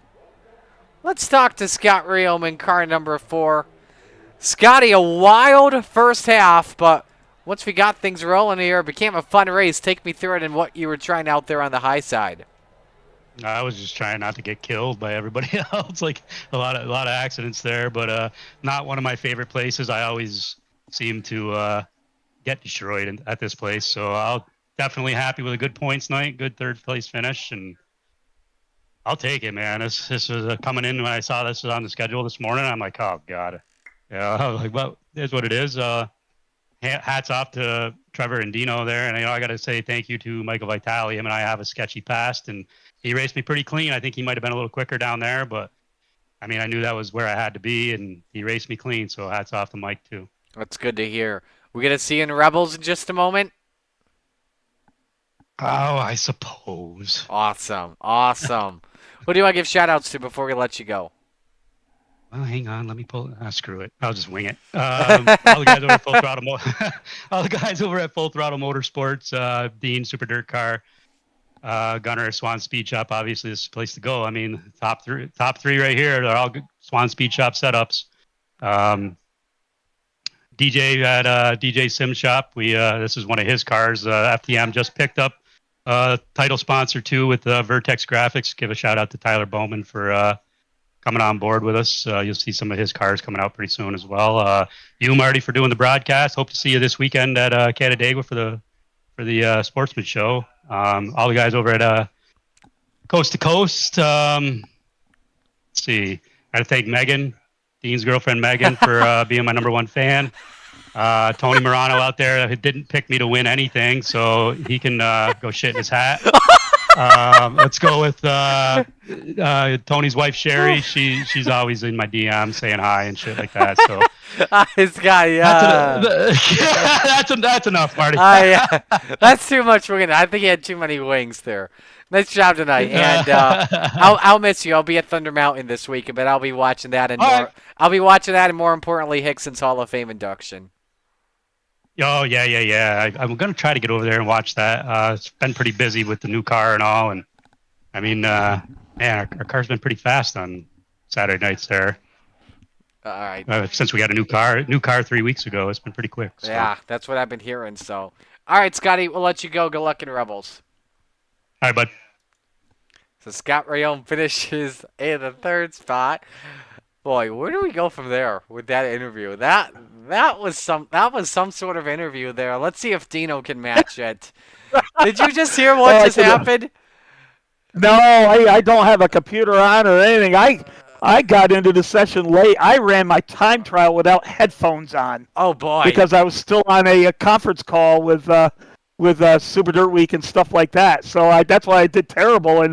[SPEAKER 1] let's talk to Scott Rayom in car number 4. Scotty, a wild first half, but once we got things rolling here, it became a fun race. Take me through it and what you were trying out there on the high side.
[SPEAKER 3] I was just trying not to get killed by everybody else. Like a lot of accidents there, but not one of my favorite places. I always seem to get destroyed at this place. So I'll definitely happy with a good points night, good third place finish, and I'll take it, man. This was coming in when I saw this was on the schedule this morning. I'm like, oh god, yeah. I was like, well, here's what it is. Hats off to Trevor and Dino there, and I got to say thank you to Michael Vitale. Him and I have a sketchy past, and he raced me pretty clean. I think he might have been a little quicker down there, but I mean, I knew that was where I had to be, and he raced me clean. So hats off to Mike too.
[SPEAKER 1] That's good to hear. We're gonna see you in Rebels in just a moment.
[SPEAKER 3] Oh, I suppose.
[SPEAKER 1] Awesome. What do you want to give shout-outs to before we let you go?
[SPEAKER 3] Well, hang on. Let me pull. Screw it. I'll just wing it. All the guys over at Full Throttle, all the guys over at Full Throttle Motorsports, Dean Super Dirt Car, Gunner, Swan Speed Shop. Obviously, this is the place to go. I mean, top three right here. They're all good Swan Speed Shop setups. DJ at DJ Sim Shop. This is one of his cars. FTM just picked up title sponsor too with Vertex Graphics. Give a shout out to Tyler Bowman for coming on board with us. You'll see some of his cars coming out pretty soon as well. You, Marty, for doing the broadcast. Hope to see you this weekend at Canandaigua for the Sportsman Show. All the guys over at Coast to Coast. Let's see. I got to thank Megan, Dean's girlfriend Megan, for being my number one fan. Tony Morano out there didn't pick me to win anything, so he can go shit in his hat. Let's go with Tony's wife Sherry. She's always in my DM saying hi and shit like that. So
[SPEAKER 1] This guy, yeah.
[SPEAKER 3] That's enough, Marty.
[SPEAKER 1] That's too much winging. I think he had too many wings there. Nice job tonight, and I'll miss you. I'll be at Thunder Mountain this week, but I'll be watching that and I'll be watching that, and more importantly, Hickson's Hall of Fame induction.
[SPEAKER 3] Oh yeah. I'm gonna try to get over there and watch that. It's been pretty busy with the new car and all, and I mean, man, our car's been pretty fast on Saturday nights there.
[SPEAKER 1] All right.
[SPEAKER 3] Since we got a new car 3 weeks ago, it's been pretty quick. So.
[SPEAKER 1] Yeah, that's what I've been hearing. So, all right, Scotty, we'll let you go. Good luck in Rebels.
[SPEAKER 3] All right, bud.
[SPEAKER 1] So Scott Rayone finishes in the third spot. Boy, where do we go from there with that interview? That was some sort of interview there. Let's see if Dino can match it. Did you just hear what just happened?
[SPEAKER 4] No, I don't have a computer on or anything. I got into the session late. I ran my time trial without headphones on.
[SPEAKER 1] Oh boy!
[SPEAKER 4] Because I was still on a conference call with Super Dirt Week and stuff like that. So that's why I did terrible.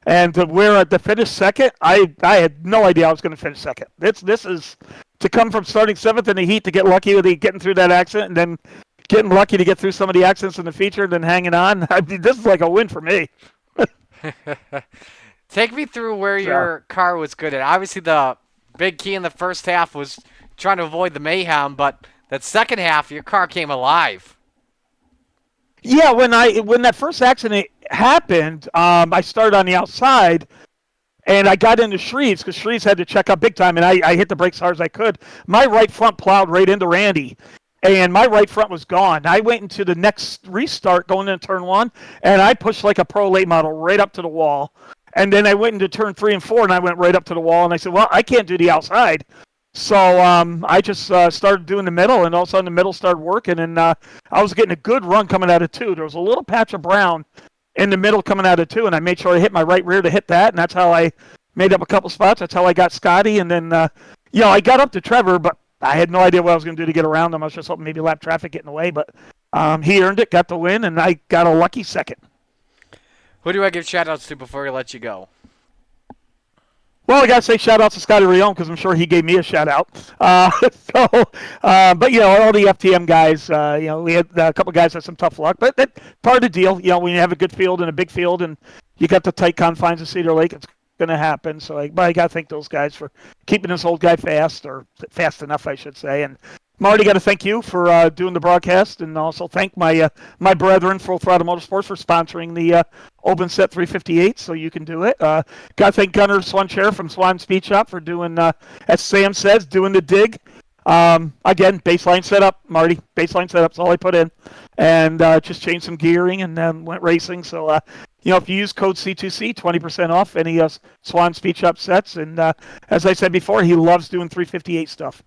[SPEAKER 4] And to where at the finish second, I had no idea I was going to finish second. This is to come from starting seventh in the heat to get lucky with getting through that accident and then getting lucky to get through some of the accidents in the feature and then hanging on. I mean, this is like a win for me.
[SPEAKER 1] Take me through where your car was good at. Obviously, the big key in the first half was trying to avoid the mayhem, but that second half, your car came alive.
[SPEAKER 4] Yeah, when that first accident happened, I started on the outside, and I got into Shreves because Shreves had to check up big time, and I hit the brakes as hard as I could. My right front plowed right into Randy, and my right front was gone. I went into the next restart going into turn one, and I pushed like a pro late model right up to the wall. And then I went into turn 3 and 4, and I went right up to the wall, and I said, well, I can't do the outside. So I just started doing the middle, and all of a sudden the middle started working, and I was getting a good run coming out of 2. There was a little patch of brown in the middle coming out of 2, and I made sure I hit my right rear to hit that, and that's how I made up a couple spots. That's how I got Scotty, and then, I got up to Trevor, but I had no idea what I was going to do to get around him. I was just hoping maybe lap traffic get in the way, but he earned it, got the win, and I got a lucky second.
[SPEAKER 1] Who do I give shout-outs to before we let you go?
[SPEAKER 4] Well, I got to say shout-out to Scotty Rayone because I'm sure he gave me a shout-out. But, all the FTM guys, we had a couple guys had some tough luck. But that's part of the deal. When you have a good field and a big field and you got the tight confines of Cedar Lake, it's going to happen. So I got to thank those guys for keeping this old guy fast, or fast enough, I should say. And Marty, got to thank you for doing the broadcast, and also thank my brethren, Full Throttle Motorsports, for sponsoring the Open Set 358, so you can do it. Got to thank Gunnar Swanchair from Swan Speed Shop for doing, as Sam says, doing the dig. Again, baseline setup, Marty. Baseline setup's all I put in, and just changed some gearing and then went racing. So, if you use code C2C, 20% off any Swan Speed Shop sets. And as I said before, he loves doing 358 stuff.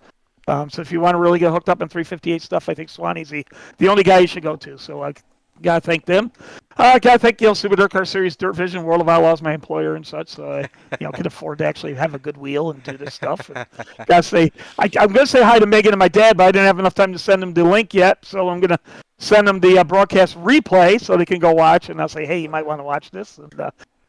[SPEAKER 4] So if you want to really get hooked up in 358 stuff, I think Swanee's the only guy you should go to. So I gotta thank them. I gotta thank Super Dirt Car Series, Dirt Vision, World of Outlaws, my employer and such. So I can afford to actually have a good wheel and do this stuff. And gotta say, I'm gonna say hi to Megan and my dad, but I didn't have enough time to send them the link yet. So I'm gonna send them the broadcast replay so they can go watch. And I'll say, hey, you might want to watch this.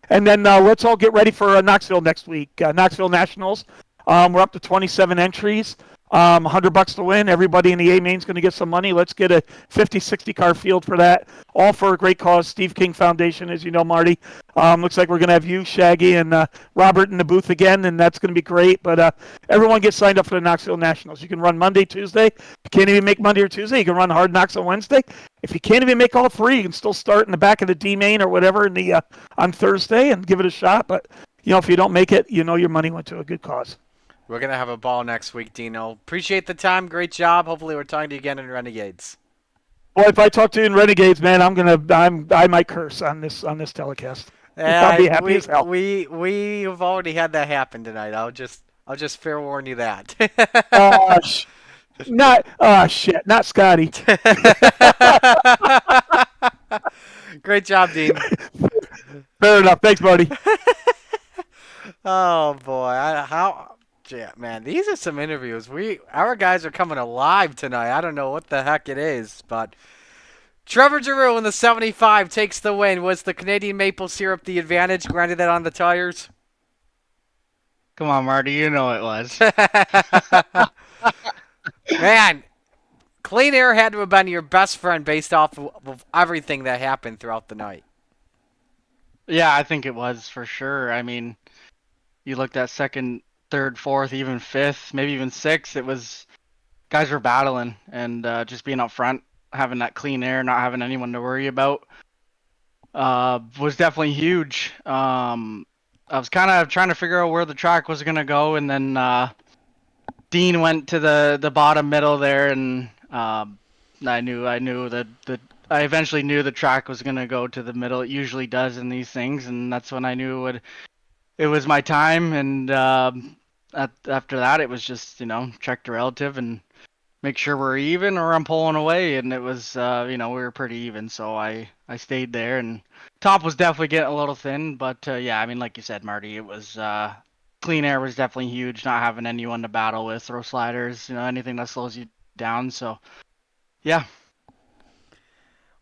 [SPEAKER 4] And then let's all get ready for Knoxville next week. Knoxville Nationals. We're up to 27 entries. $100 to win. Everybody in the A main's going to get some money. Let's get a 50, 60 car field for that. All for a great cause. Steve King Foundation, as you know, Marty. Looks like we're going to have you, Shaggy, and Robert in the booth again, and that's going to be great. But everyone gets signed up for the Knoxville Nationals. You can run Monday, Tuesday. If you can't even make Monday or Tuesday, you can run Hard Knocks on Wednesday. If you can't even make all three, you can still start in the back of the D main or whatever on Thursday and give it a shot. But if you don't make it, your money went to a good cause.
[SPEAKER 1] We're going to have a ball next week, Dino. Appreciate the time. Great job. Hopefully we're talking to you again in Renegades.
[SPEAKER 4] Well, if I talk to you in Renegades, man, I might curse on this telecast. I'll be happy as hell.
[SPEAKER 1] We have already had that happen tonight. I'll just fair warn you that.
[SPEAKER 4] Shit, not Scotty.
[SPEAKER 1] Great job, Dean.
[SPEAKER 4] Fair enough. Thanks, buddy.
[SPEAKER 1] Oh boy, yeah, man, these are some interviews. Our guys are coming alive tonight. I don't know what the heck it is, but Trevor Giroux in the 75 takes the win. Was the Canadian maple syrup the advantage? Granted that on the tires.
[SPEAKER 5] Come on, Marty, you know it was.
[SPEAKER 1] Man, clean air had to have been your best friend based off of everything that happened throughout the night.
[SPEAKER 5] Yeah, I think it was for sure. I mean, you looked at second, third, fourth, even fifth, maybe even sixth. It was guys were battling, and just being up front, having that clean air, not having anyone to worry about, was definitely huge. I was kind of trying to figure out where the track was gonna go, and then Dean went to the bottom middle there, and I eventually knew the track was gonna go to the middle. It usually does in these things, and that's when I knew it was my time. And after that, it was just check the relative and make sure we're even, or I'm pulling away. And it was we were pretty even, so I stayed there. And top was definitely getting a little thin, but yeah, I mean, like you said, Marty, it was clean air was definitely huge. Not having anyone to battle with, throw sliders, anything that slows you down. So yeah.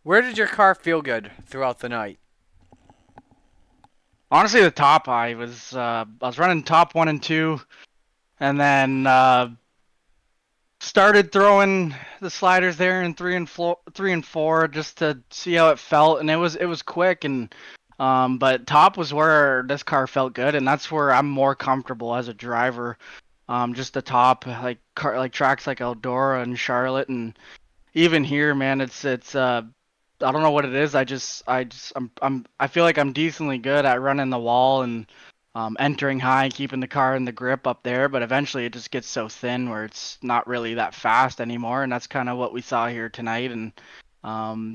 [SPEAKER 1] Where did your car feel good throughout the night?
[SPEAKER 5] Honestly, the top, I was running top 1 and 2, and then started throwing the sliders there in 3 and 4 just to see how it felt, and it was quick, and but top was where this car felt good, and that's where I'm more comfortable as a driver. Just the top, like tracks like Eldora and Charlotte, and even here, man, it's I don't know what it is. I feel like I'm decently good at running the wall and entering high and keeping the car in the grip up there, but eventually it just gets so thin where it's not really that fast anymore, and that's kind of what we saw here tonight. And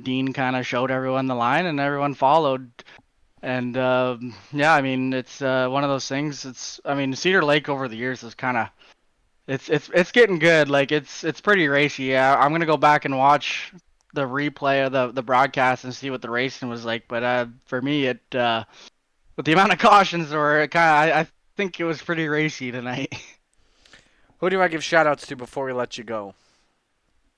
[SPEAKER 5] Dean kind of showed everyone the line, and everyone followed. And yeah, I mean, it's one of those things. Cedar Lake over the years is kind of it's getting good. Like it's pretty racy. Yeah, I'm gonna go back and watch the replay of the broadcast and see what the racing was like. But for me, with the amount of cautions, I think it was pretty racy tonight.
[SPEAKER 1] Who do I give shout outs to before we let you go?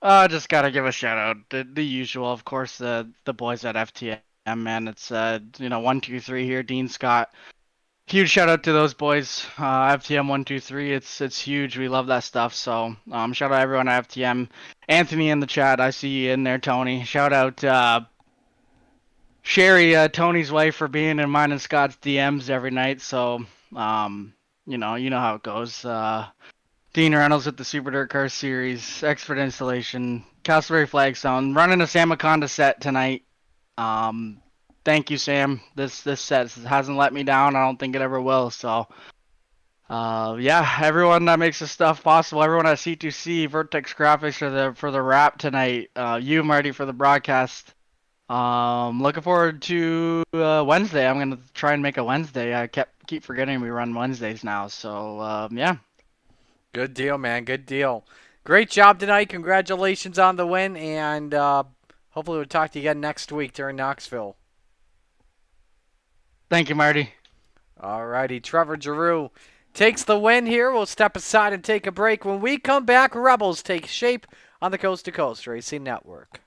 [SPEAKER 5] Just gotta give a shout out the usual, of course, the boys at FTM, man. It's 1, 2, 3 here. Dean, Scott, huge shout out to those boys. FTM 1, 2, 3. It's huge. We love that stuff. So shout out everyone at FTM. Anthony in the chat, I see you in there, Tony. Shout out Sherry, Tony's wife, for being in mine and Scott's DMs every night. So you know how it goes. Dean Reynolds with the Super Dirt Car Series, Expert Installation, Castleberry Flagstone, running a Sam Maconda set tonight. Thank you, Sam. This set hasn't let me down. I don't think it ever will. So Yeah, everyone that makes this stuff possible. Everyone at C2C, Vertex Graphics for the wrap tonight. You, Marty, for the broadcast. Looking forward to Wednesday. I'm gonna try and make a Wednesday. I keep forgetting we run Wednesdays now. So yeah.
[SPEAKER 1] Good deal, man. Good deal. Great job tonight. Congratulations on the win, and hopefully we'll talk to you again next week during Knoxville.
[SPEAKER 5] Thank you, Marty.
[SPEAKER 1] Alrighty, Trevor Giroux takes the win here. We'll step aside and take a break. When we come back, Rebels take shape on the Coast to Coast Racing Network.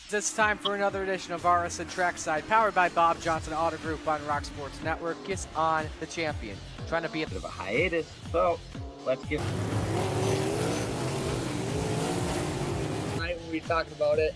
[SPEAKER 1] It's time for another edition of RSN Trackside, powered by Bob Johnson Auto Group on Rock Sports Network. Gets on the champion, trying to be a
[SPEAKER 2] Bit of a hiatus, so let's get.
[SPEAKER 6] Tonight we'll be talking about it.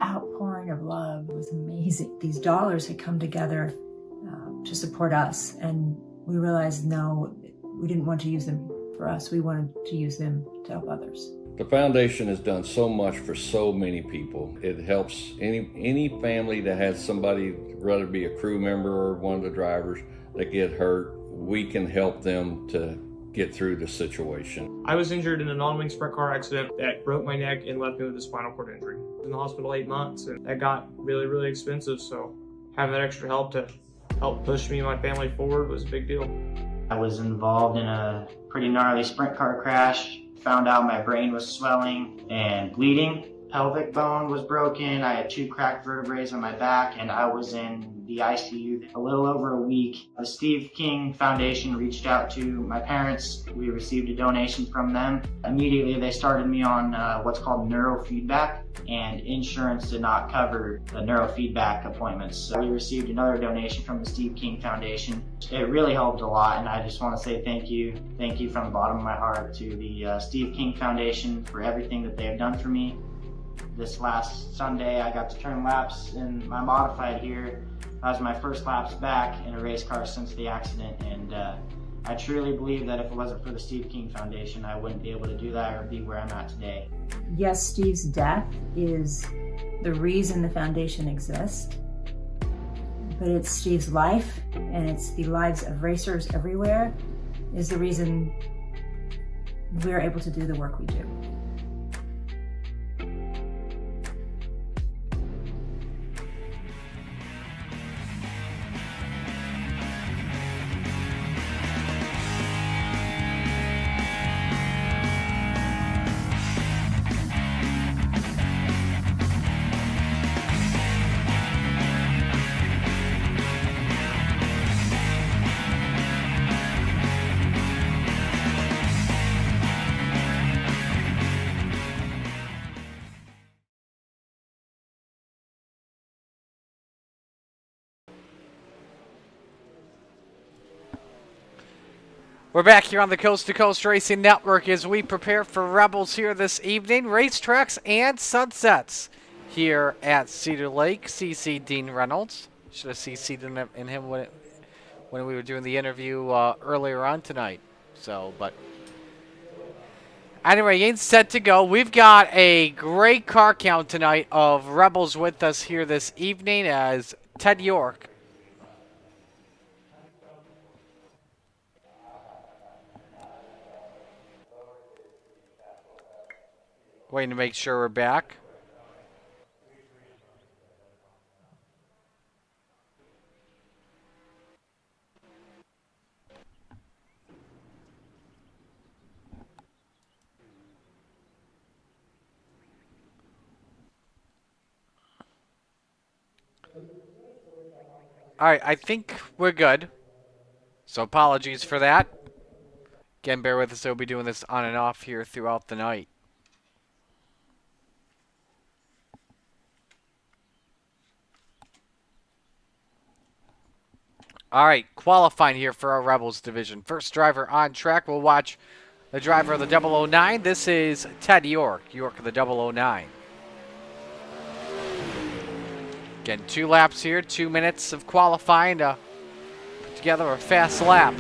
[SPEAKER 7] outpouring of love. It was amazing. These dollars had come together to support us, and we realized no, we didn't want to use them for us. We wanted to use them to help others.
[SPEAKER 8] The foundation has done so much for so many people. It helps any family that has somebody, whether it be a crew member or one of the drivers, that get hurt. We can help them to get through the situation.
[SPEAKER 6] I was injured in an on-wing sprint car accident that broke my neck and left me with a spinal cord injury. I was in the hospital 8 months, and that got really, really expensive. So having that extra help to help push me and my family forward was a big deal.
[SPEAKER 9] I was involved in a pretty gnarly sprint car crash. Found out my brain was swelling and bleeding. Pelvic bone was broken. I had 2 cracked vertebrae on my back, and I was in the ICU a little over a week. The Steve King Foundation reached out to my parents. We received a donation from them. Immediately, they started me on what's called neurofeedback, and insurance did not cover the neurofeedback appointments. So we received another donation from the Steve King Foundation. It really helped a lot, and I just want to say thank you. Thank you from the bottom of my heart to the Steve King Foundation for everything that they have done for me. This last Sunday, I got to turn laps in my modified here. That was my first laps back in a race car since the accident, and I truly believe that if it wasn't for the Steve King Foundation, I wouldn't be able to do that or be where I'm at today.
[SPEAKER 7] Yes, Steve's death is the reason the foundation exists, but it's Steve's life, and it's the lives of racers everywhere, is the reason we're able to do the work we do.
[SPEAKER 1] We're back here on the Coast to Coast Racing Network as we prepare for Rebels here this evening. Racetracks and sunsets here at Cedar Lake. CC Dean Reynolds. Should have CC'd in him when we were doing the interview earlier on tonight. So, but anyway, game's set to go. We've got a great car count tonight of Rebels with us here this evening as Ted York. Waiting to make sure we're back. All right, I think we're good. So apologies for that. Again, bear with us. We'll be doing this on and off here throughout the night. All right, qualifying here for our Rebels division. First driver on track. We'll watch the driver of the 009. This is Ted York. York of the 009. Again, 2 laps here. 2 minutes of qualifying to put together a fast lap.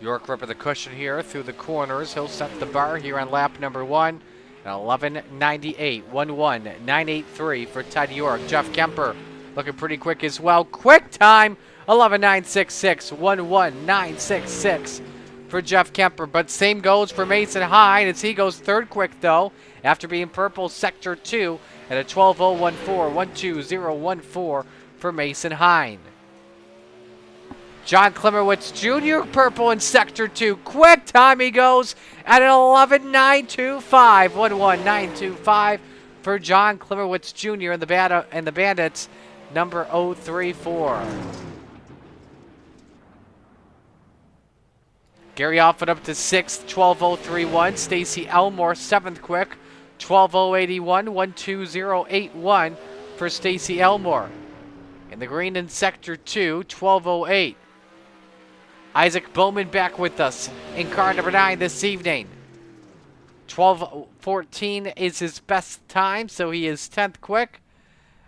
[SPEAKER 1] York ripping the cushion here through the corners. He'll set the bar here on lap number 1. At 11:98, 1:1983 for Ted York. Jeff Kemper looking pretty quick as well. Quick time, 11:966, 1:1966 for Jeff Kemper. But same goes for Mason Hine as he goes third quick though, after being purple sector 2 at a 12:014, 1:2014 for Mason Hine. John Klimowitz Jr. purple in sector 2. Quick time he goes at an 11:925, 1:1925 for John Klimowitz Jr. and the Bandits number 034. Gary Offit up to 6th, 12:031. Stacy Elmore 7th quick, 12:081, 1:2081 for Stacy Elmore. In the green in sector 2, 12:08. Isaac Bowman back with us in car number 9 this evening. 12:14 is his best time, so he is 10th quick.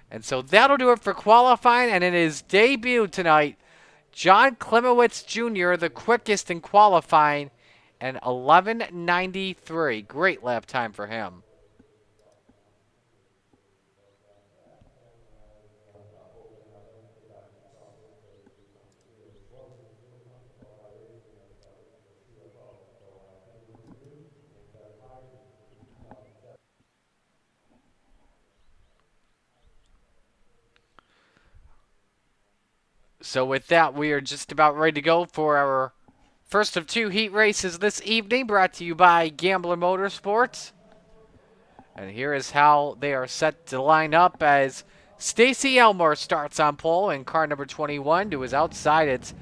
[SPEAKER 1] And so that'll do it for qualifying. And in his debut tonight, John Klimowitz Jr., the quickest in qualifying, and 11:93. Great lap time for him. So with that, we are just about ready to go for our first of 2 heat races this evening, brought to you by Gambler Motorsports. And here is how they are set to line up as Stacy Elmore starts on pole in car number 21. To his outside, it's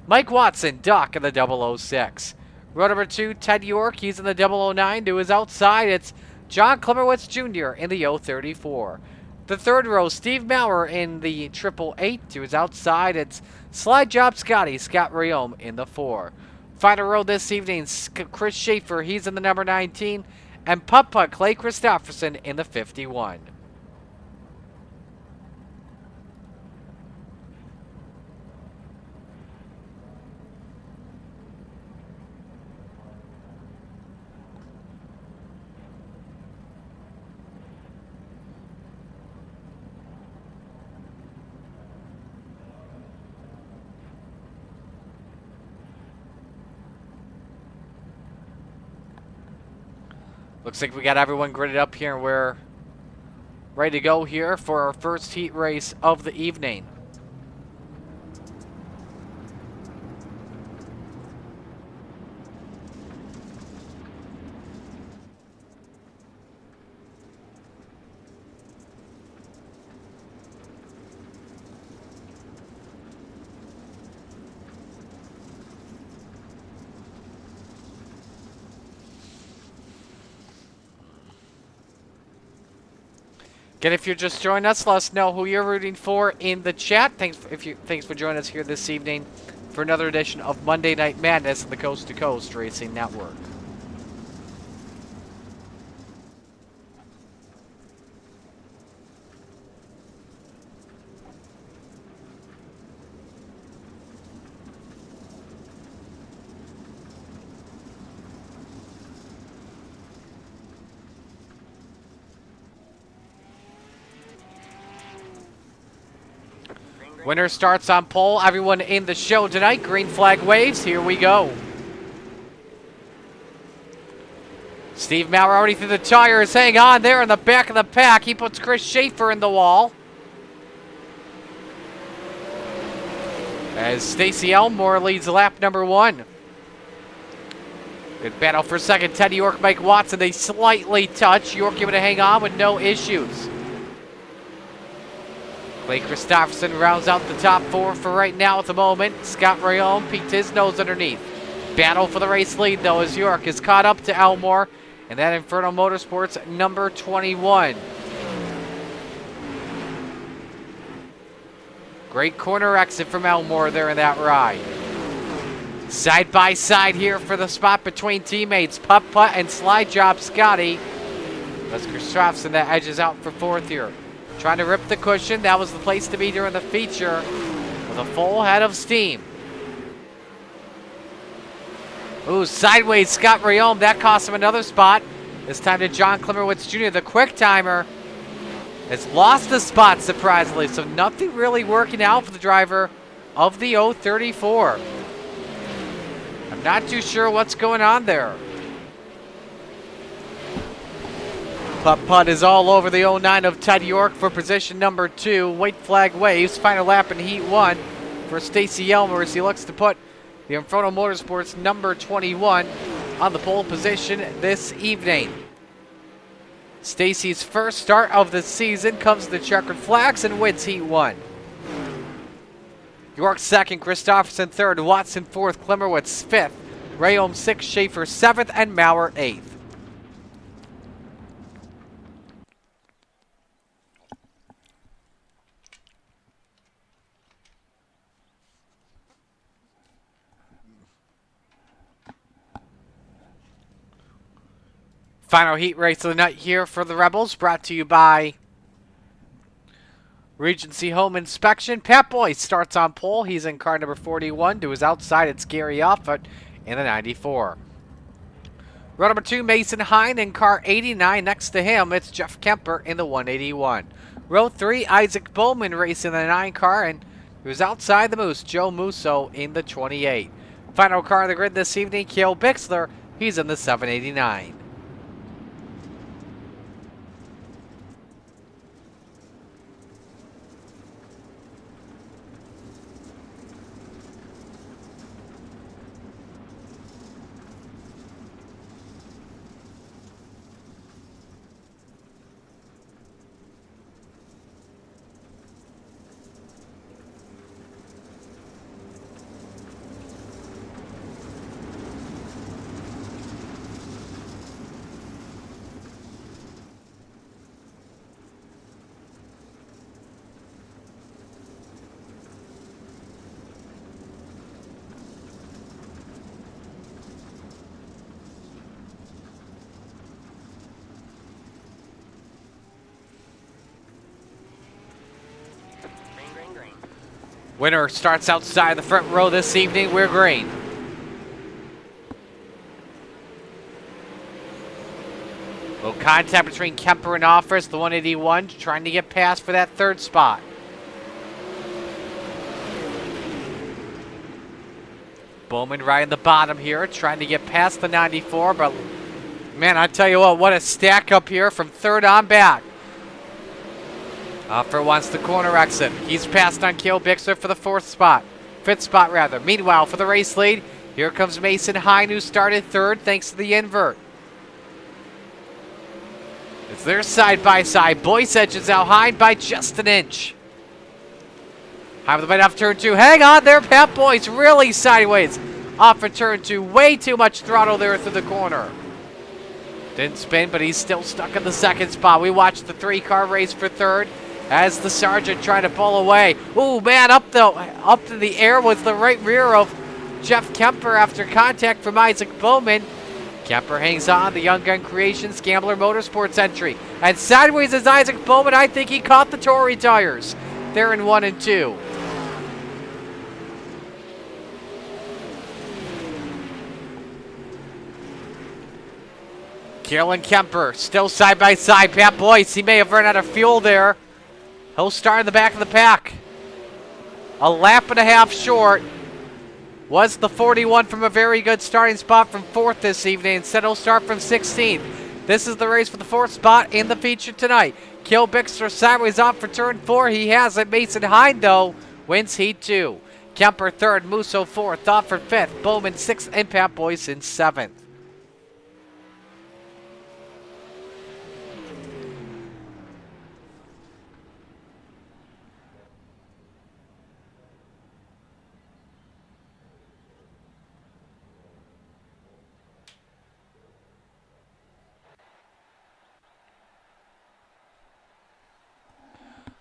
[SPEAKER 1] Mike Watson, Doc in the 006. Row number 2, Ted York, he's in the 009. To his outside, it's John Klimmerwitz Jr. in the 034. The third row, Steve Maurer in the 888. To his outside, it's Slide Job Scotty, Scott Riome in the 4. Final row this evening, Chris Schaefer, he's in the number 19. And Putt-Putt Clay Christopherson in the 51. Looks like we got everyone gridded up here and we're ready to go here for our first heat race of the evening. Again, if you're just joining us, let us know who you're rooting for in the chat. Thanks for joining us here this evening for another edition of Monday Night Madness on the Coast to Coast Racing Network. Winner starts on pole. Everyone in the show tonight. Green flag waves. Here we go. Steve Maurer already through the tires. Hang on there in the back of the pack. He puts Chris Schaefer in the wall. As Stacy Elmore leads lap number 1. Good battle for second. Teddy York, Mike Watson. They slightly touch. York able to hang on with no issues. Clay Christopherson rounds out the top 4 for right now at the moment. Scott Riome peeked his nose underneath. Battle for the race lead, though, as York is caught up to Elmore. And that Inferno Motorsports number 21. Great corner exit from Elmore there in that ride. Side by side here for the spot between teammates. Putt-Putt and Slide Job Scotty. That's Christopherson that edges out for 4th here. Trying to rip the cushion. That was the place to be during the feature with a full head of steam. Ooh, sideways Scott Riome. That cost him another spot. This time to John Klimmerwitz Jr. The quick timer has lost the spot, surprisingly. So nothing really working out for the driver of the 034. I'm not too sure what's going on there. Putt-Putt is all over the 09 of Ted York for position number 2. White flag waves. Final lap in heat 1 for Stacy Elmore as he looks to put the Inferno Motorsports number 21 on the pole position this evening. Stacy's first start of the season comes to the checkered flags and wins heat 1. York 2nd, Christopherson 3rd, Watson 4th, Klimmerwitz 5th, Riome 6th, Schaefer 7th, and Maurer 8th. Final heat race of the night here for the Rebels, brought to you by Regency Home Inspection. Pat Boyce starts on pole. He's in car number 41. To his outside, it's Gary Offutt in the 94. Row number 2, Mason Hine in car 89. Next to him, it's Jeff Kemper in the 181. Row 3, Isaac Bowman racing the 9 car, and to his outside, the Moose, Joe Musso in the 28. Final car of the grid this evening, Kale Bixler. He's in the 789. Winner starts outside the front row this evening. We're green. Little contact between Kemper and Offers, the 181, trying to get past for that third spot. Bowman right in the bottom here, trying to get past the 94, but man, I tell you what a stack up here from third on back. Offer wants the corner exit. He's passed on Kale Bixler for the fifth spot rather. Meanwhile, for the race lead, here comes Mason Hine, who started third thanks to the invert. It's their side by side. Boyce edges out Hine by just an inch. High with the bite off turn 2. Hang on there, Pat Boyce really sideways. Off for turn 2. Way too much throttle there through the corner. Didn't spin, but he's still stuck in the second spot. We watched the 3-car race for third as the Sergeant tried to pull away. Ooh, man, up to the air was the right rear of Jeff Kemper after contact from Isaac Bowman. Kemper hangs on, the Young Gun Creations Gambler Motorsports entry. And sideways is Isaac Bowman. I think he caught the Tory tires. They're in 1 and 2. Kale and Kemper still side by side. Pat Boyce, he may have run out of fuel there. He'll start in the back of the pack. A lap and a half short. Was the 41 from a very good starting spot from 4th this evening. Instead, he'll start from 16th. This is the race for the 4th spot in the feature tonight. Kale Bixler sideways off for turn 4. He has it. Mason Hine, though, wins heat 2. Kemper 3rd, Musso 4th, Thofford 5th, Bowman 6th, and Pat Boyce in 7th.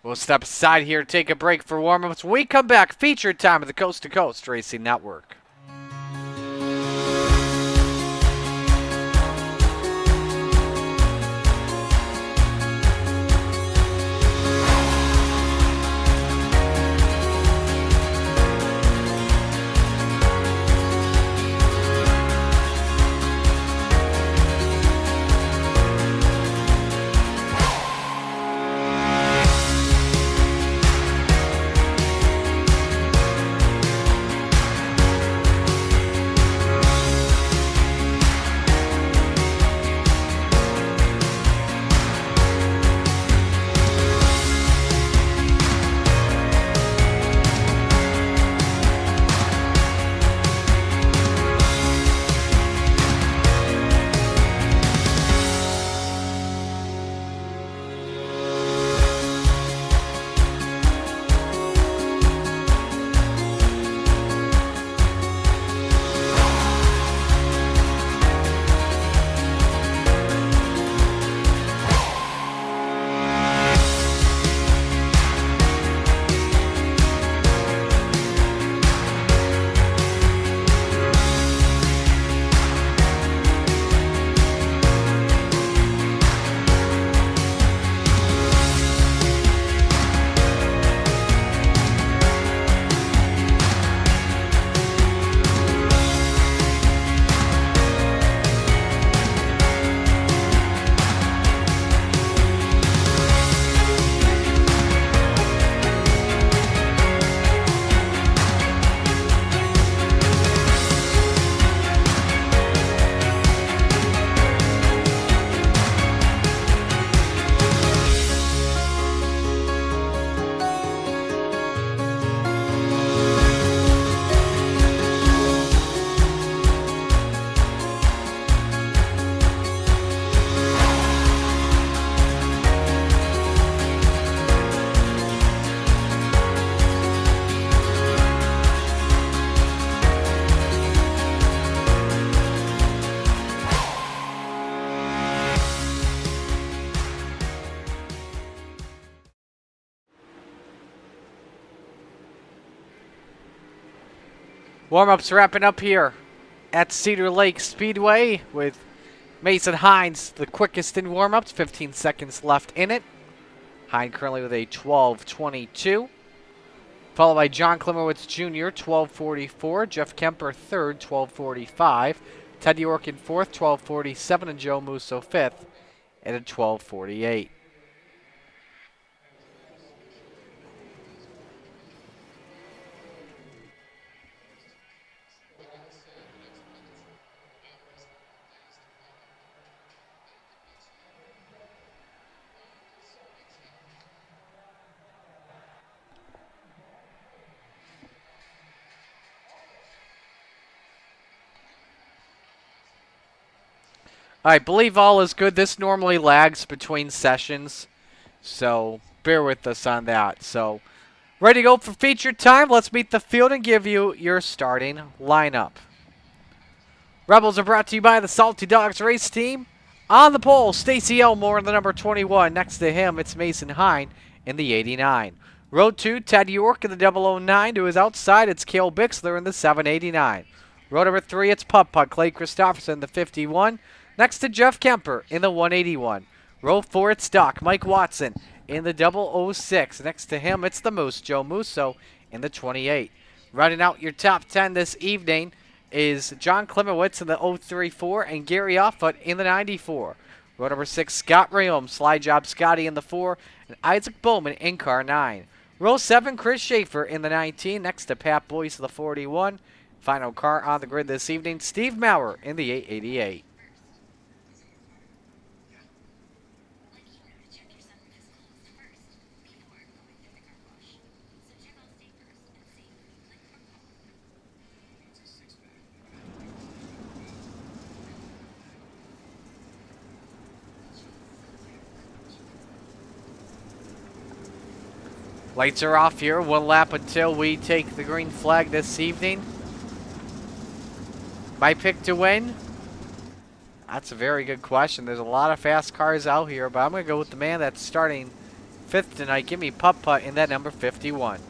[SPEAKER 1] We'll step aside here, take a break for warm-ups. When we come back, featured time of the Coast to Coast Racing Network. Warm-ups wrapping up here at Cedar Lake Speedway with Mason Hines, the quickest in warm-ups, 15 seconds left in it. Hine currently with a 12:22. Followed by John Klimowitz Jr., 12:44. Jeff Kemper, third, 12:45. Ted York in fourth, 12:47. And Joe Musso, fifth, at a 12:48. I believe all is good. This normally lags between sessions, so bear with us on that. So, ready to go for feature time? Let's meet the field and give you your starting lineup. Rebels are brought to you by the Salty Dogs race team. On the pole, Stacy Elmore in the number 21. Next to him, it's Mason Hine in the 89. Row 2, Ted York in the 009. To his outside, it's Cale Bixler in the 789. Row number 3, it's Putt Putt, Clay Christopherson in the 51. Next to Jeff Kemper in the 181. Row 4, it's Doc, Mike Watson in the 006. Next to him, it's the Moose, Joe Musso in the 28. Running out your top 10 this evening is John Klimowitz in the 034 and Gary Offut in the 94. Row number 6, Scott Rayom, Slide Job Scotty in the 4, and Isaac Bowman in car 9. Row 7, Chris Schaefer in the 19, next to Pat Boyce in the 41. Final car on the grid this evening, Steve Maurer in the 888. Lights are off here. One lap until we take the green flag this evening. My pick to win? That's a very good question. There's a lot of fast cars out here, but I'm going to go with the man that's starting 5th tonight. Give me Putt Putt in that number 51.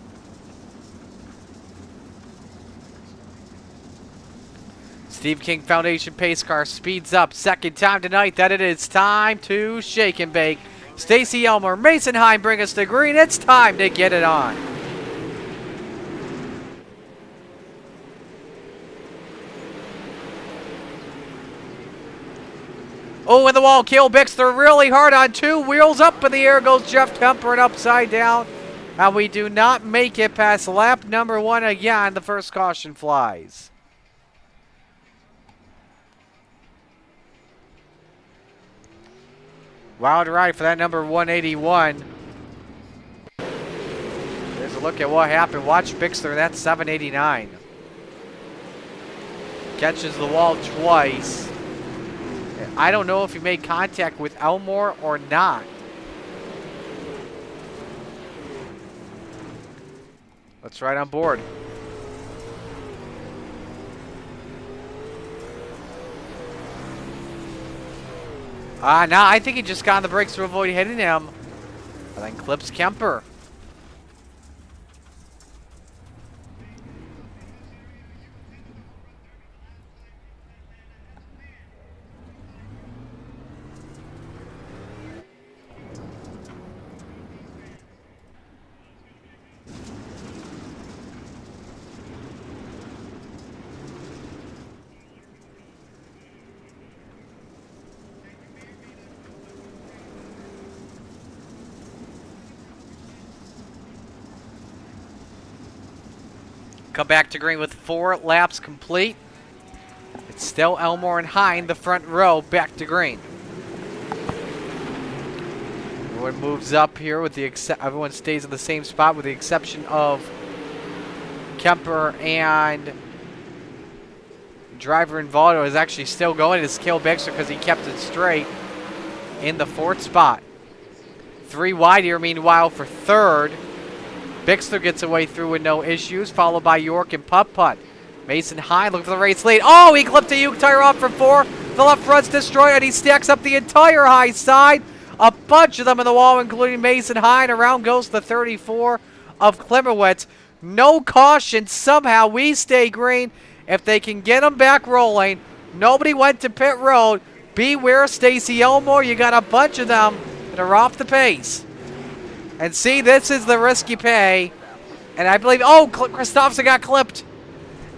[SPEAKER 1] Steve King Foundation pace car speeds up. Second time tonight that it is time to shake and bake. Stacy Elmer, Mason Hine bring us to green. It's time to get it on. Oh, in the wall, Cale Bixler really hard on 2. Wheels up in the air goes Jeff Kemper and upside down. And we do not make it past lap number 1 again. The first caution flies. Wild ride for that number 181. There's a look at what happened. Watch Bixler, that's 789. Catches the wall twice. I don't know if he made contact with Elmore or not. Let's ride on board. Now I think he just got on the brakes to avoid hitting him. And then clips Kemper. Come back to green with 4 laps complete. It's still Elmore and Hine, the front row, back to green. Everyone moves up here with everyone stays in the same spot with the exception of Kemper and driver involved is actually still going. It's Cale Bixler because he kept it straight in the 4th spot. 3 wide here, meanwhile, for 3rd. Bixler gets away through with no issues, followed by York and Putt Putt. Mason Hine looking for the race lead. Oh, he clipped a Uke tire off for 4. The left front's destroyed, and he stacks up the entire high side. A bunch of them in the wall, including Mason Hine. Around goes the 34 of Klimowitz. No caution. Somehow we stay green. If they can get them back rolling. Nobody went to pit road. Beware Stacy Elmore. You got a bunch of them that are off the pace. And see, this is the risk you pay And I believe, oh, Christopherson got clipped.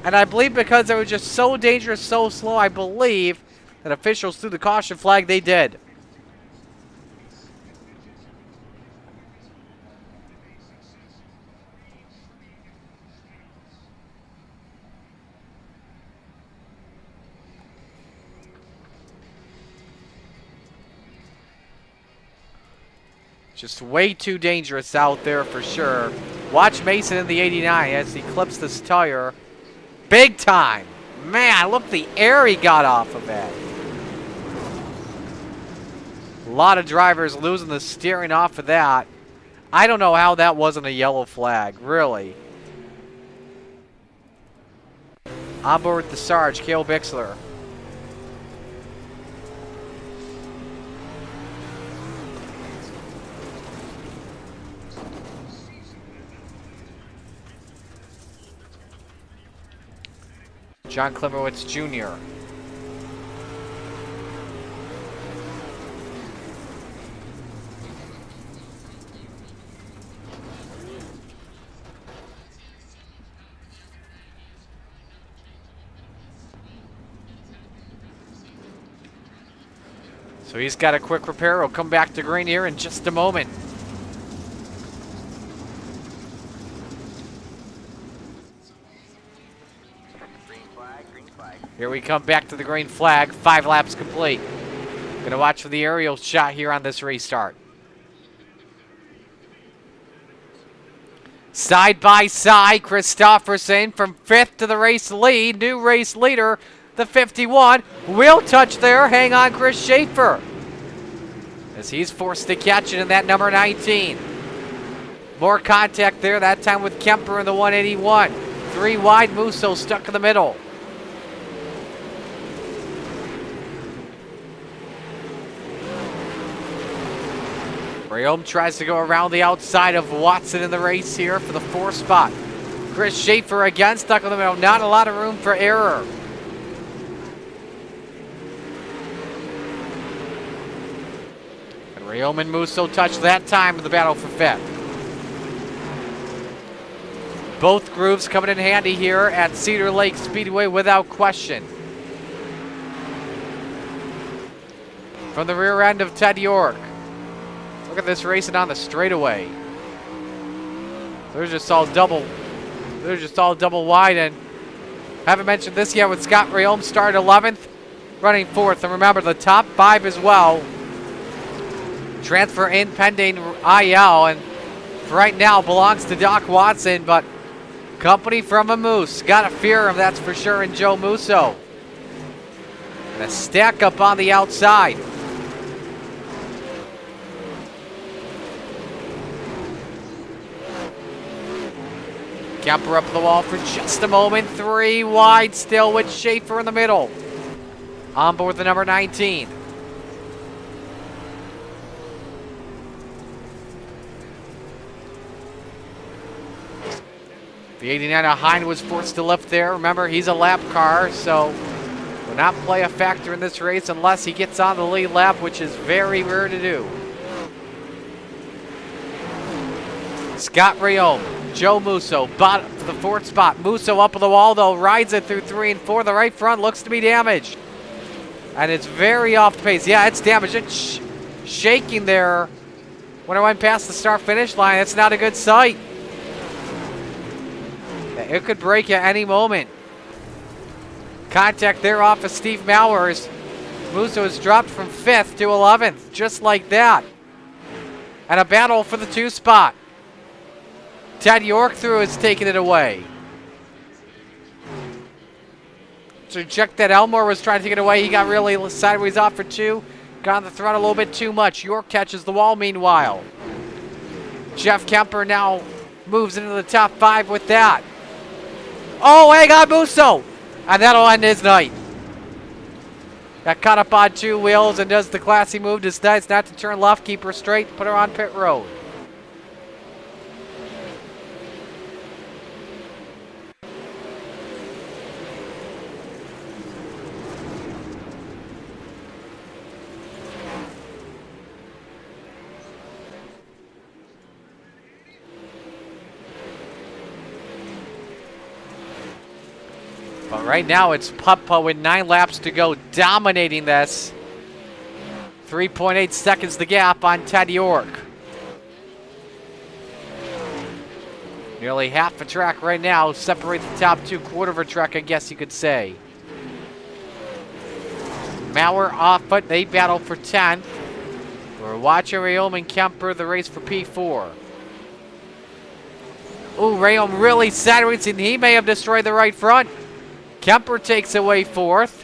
[SPEAKER 1] And I believe because it was just so dangerous, so slow, I believe that officials threw the caution flag. They did. Just way too dangerous out there for sure. Watch Mason in the 89 as he clips this tire. Big time. Man, look the air he got off of that. A lot of drivers losing the steering off of that. I don't know how that wasn't a yellow flag, really. On board with the Sarge, Cale Bixler. John Klimowitz Jr. So he's got a quick repair. He'll come back to green here in just a moment. Here we come back to the green flag. 5 laps complete. Gonna watch for the aerial shot here on this restart. Side by side, Christopherson from 5th to the race lead. New race leader, the 51. Wheel touch there. Hang on, Chris Schaefer. As he's forced to catch it in that number 19. More contact there, that time with Kemper in the 181. 3 wide, Musso stuck in the middle. Rayom tries to go around the outside of Watson in the race here for the 4th spot. Chris Schaefer again stuck in the middle. Not a lot of room for error. And Rayom and Musso touched that time in the battle for 5th. Both grooves coming in handy here at Cedar Lake Speedway without question. From the rear end of Ted York. Look at this racing on the straightaway. They're just all double wide, and haven't mentioned this yet with Scott Rayom started 11th, running 4th. And remember, the top 5 as well transfer in pending IL, and for right now belongs to Doc Watson, but company from a Moose. Gotta fear him, that's for sure, in Joe Musso. And a stack up on the outside. Kemper up the wall for just a moment. 3 wide still with Schaefer in the middle. On board the number 19. The 89 of Hine was forced to lift there. Remember, he's a lap car, so will not play a factor in this race unless he gets on the lead lap, which is very rare to do. Scott Rayom. Joe Musso, bottom for the 4th spot. Musso up on the wall, though, rides it through 3 and 4. The right front looks to be damaged. And it's very off the pace. Yeah, it's damaged. It's shaking there when it went past the start-finish line. It's not a good sight. It could break at any moment. Contact there off of Steve Mowers. Musso is dropped from 5th to 11th, just like that. And a battle for the 2 spot. Ted York through is taking it away. So check that Elmore was trying to take it away. He got really sideways off for 2. Got on the throttle a little bit too much. York catches the wall meanwhile. Jeff Kemper now moves into the top 5 with that. Oh, hang on, Musso! And that'll end his night. Got caught up on 2 wheels and does the classy move. Decides not to turn left, keep her straight, put her on pit road. But right now it's Puppa with 9 laps to go, dominating this. 3.8 seconds the gap on Ted York. Nearly half a track right now, separate the top 2, quarter of a track, I guess you could say. Maurer off foot, they battle for 10th. We're watching Rayom and Kemper, the race for P4. Ooh, Rayom really sideways, and he may have destroyed the right front. Kemper takes away 4th.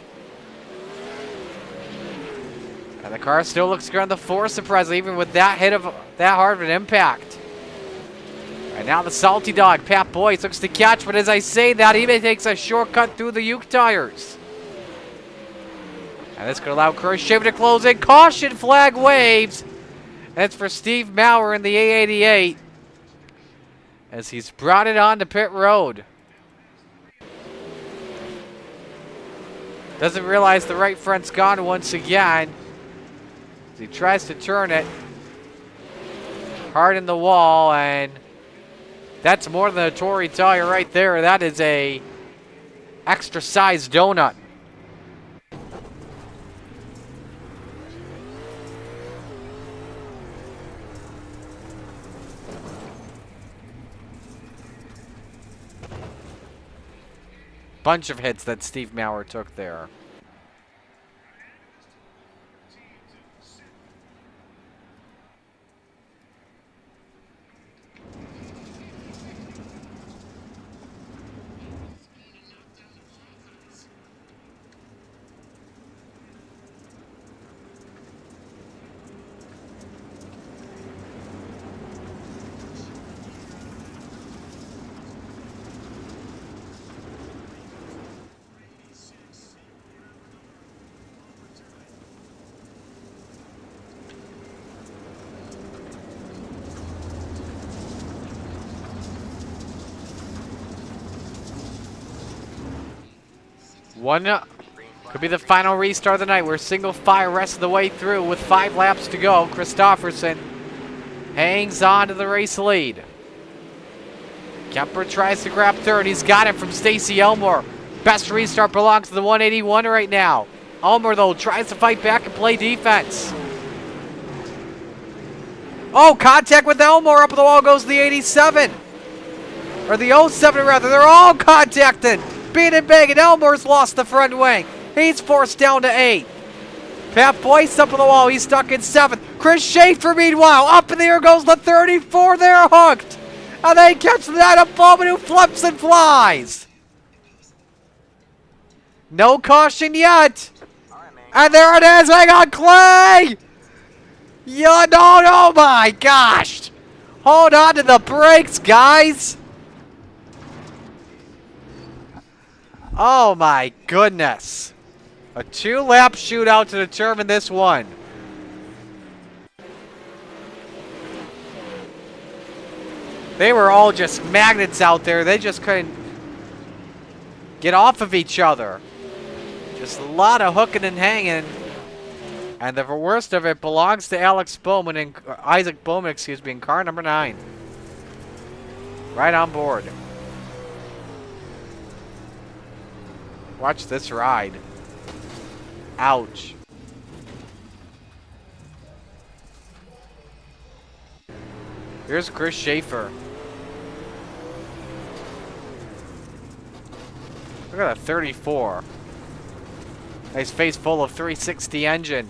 [SPEAKER 1] And the car still looks good on the 4th, surprisingly, even with that hit of that hard of an impact. And now the salty dog, Pat Boyce, looks to catch, but as I say that, he takes a shortcut through the Uke tires. And this could allow Chris Shaver to close in. Caution flag waves. And it's for Steve Maurer in the A88 as he's brought it on to pit road. Doesn't realize the right front's gone once again. As he tries to turn it hard in the wall, and that's more than a Tory tire right there. That is a extra sized donut. Bunch of hits that Steve Maurer took there. One could be the final restart of the night. We're single file rest of the way through with 5 laps to go. Christofferson hangs on to the race lead. Kemper tries to grab 3rd. He's got it from Stacy Elmore. Best restart belongs to the 181 right now. Elmore, though, tries to fight back and play defense. Oh, contact with Elmore. Up the wall goes the 87. Or the 07, rather. They're all contacting. Being and banging. Elmore's lost the front wing. He's forced down to 8. Pat Boyce up on the wall. He's stuck in 7th. Chris Schaefer, meanwhile, up in the air goes the 34. They're hooked. And they catch that up Bowman, who flips and flies. No caution yet. And there it is. Hang on, Clay. Yeah, no, oh my gosh. Hold on to the brakes, guys. Oh my goodness. A 2-lap shootout to determine this one. They were all just magnets out there. They just couldn't get off of each other. Just a lot of hooking and hanging. And the worst of it belongs to Isaac Bowman, in car number 9. Right on board. Watch this ride. Ouch. Here's Chris Schaefer. Look at that 34. Nice face full of 360 engine.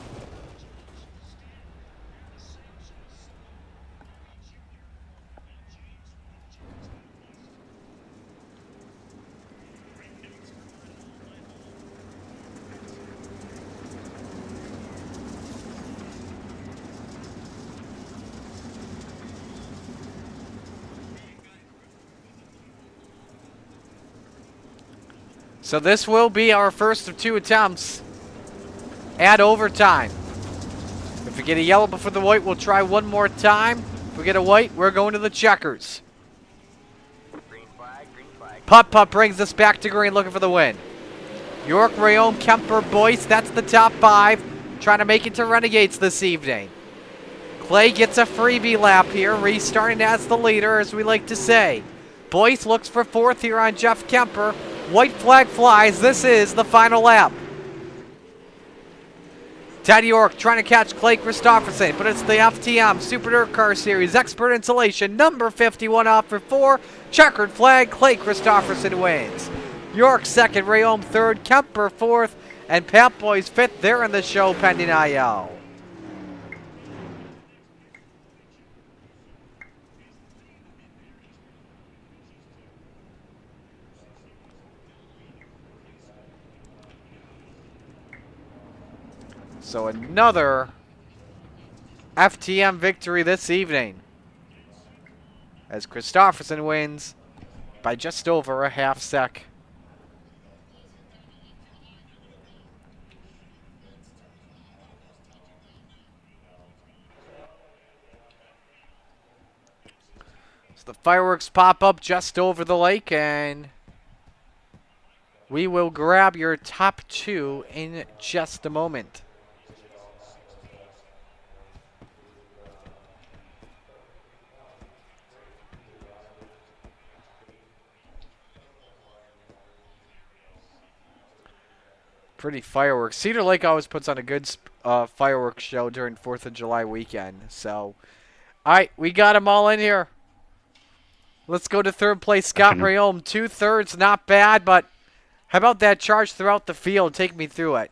[SPEAKER 1] So this will be our first of 2 attempts at overtime. If we get a yellow before the white, we'll try one more time. If we get a white, we're going to the checkers.
[SPEAKER 2] Green flag, green flag.
[SPEAKER 1] Putt brings us back to green, looking for the win. York, Rayom, Kemper, Boyce, that's the top 5. Trying to make it to Renegades this evening. Clay gets a freebie lap here, restarting as the leader, as we like to say. Boyce looks for 4th here on Jeff Kemper. White flag flies. This is the final lap. Ted York trying to catch Clay Christopherson, but it's the FTM Super Dirt Car Series Expert Insulation number 51 off for 4. Checkered flag, Clay Christopherson wins. York second, Rayom third, Kemper fourth, and Pat Boys fifth. They're in the show pending IL. So another FTM victory this evening as Christopherson wins by just over a half sec. So the fireworks pop up just over the lake, and we will grab your top 2 in just a moment. Pretty fireworks. Cedar Lake always puts on a good fireworks show during 4th of July weekend. So, all right, we got them all in here. Let's go to third place. Scott Rayom, 2/3, not bad, but how about that charge throughout the field? Take me through it.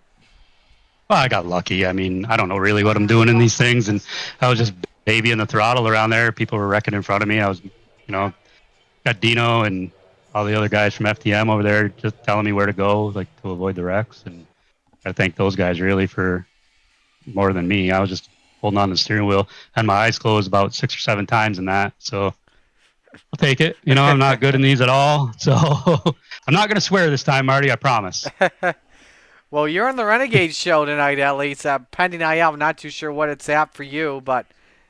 [SPEAKER 3] Well, I got lucky. I mean, I don't know really what I'm doing in these things, and I was just babying the throttle around there. People were wrecking in front of me. I was, got Dino and all the other guys from FTM over there just telling me where to go, like to avoid the wrecks. And I thank those guys really for more than me. I was just holding on to the steering wheel, had my eyes closed about 6 or 7 times in that. So I'll take it. I'm not good in these at all. So I'm not going to swear this time, Marty. I promise.
[SPEAKER 1] Well, you're on the Renegade show tonight, at least. Pending IL, I'm not too sure what it's at for you, but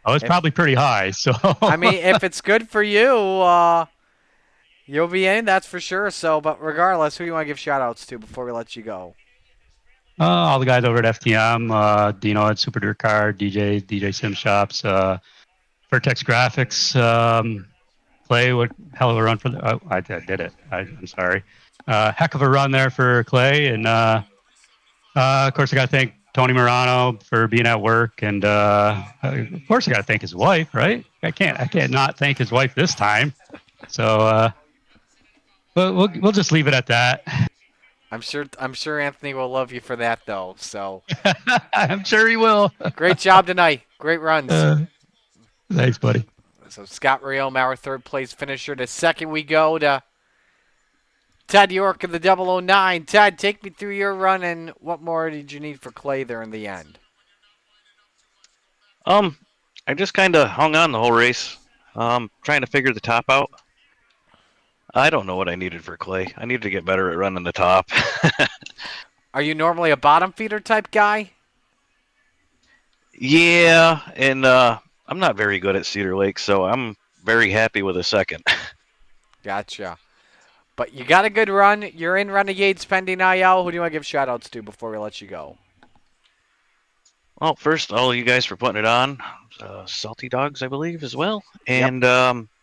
[SPEAKER 3] it's probably pretty high. So
[SPEAKER 1] I mean, if it's good for you, you'll be in, that's for sure. So, but regardless, who do you want to give shout-outs to before we let you go?
[SPEAKER 3] All the guys over at FTM, Dino at Super Dirt Car, DJ Sim Shops, Vertex Graphics, Clay, what hell of a run for the... Oh, I did it. I'm sorry. Heck of a run there for Clay. And, of course, I got to thank Tony Morano for being at work. And, of course, I got to thank his wife, right? I can't not thank his wife this time. So, but we'll just leave it at that.
[SPEAKER 1] I'm sure Anthony will love you for that, though. So
[SPEAKER 3] I'm sure he will.
[SPEAKER 1] Great job tonight. Great runs.
[SPEAKER 3] Thanks, buddy.
[SPEAKER 1] So Scott Rayom, our third place finisher. To second, we go to Ted York of the 009. Ted, take me through your run, and what more did you need for Clay there in the end?
[SPEAKER 10] I just kind of hung on the whole race, trying to figure the top out. I don't know what I needed for Clay. I needed to get better at running the top.
[SPEAKER 1] Are you normally a bottom feeder type guy?
[SPEAKER 10] Yeah, and I'm not very good at Cedar Lake, so I'm very happy with a second.
[SPEAKER 1] Gotcha. But you got a good run. You're in Renegades pending IL. Who do you want to give shout-outs to before we let you go?
[SPEAKER 10] Well, first, all you guys for putting it on. Salty Dogs, I believe, as well. And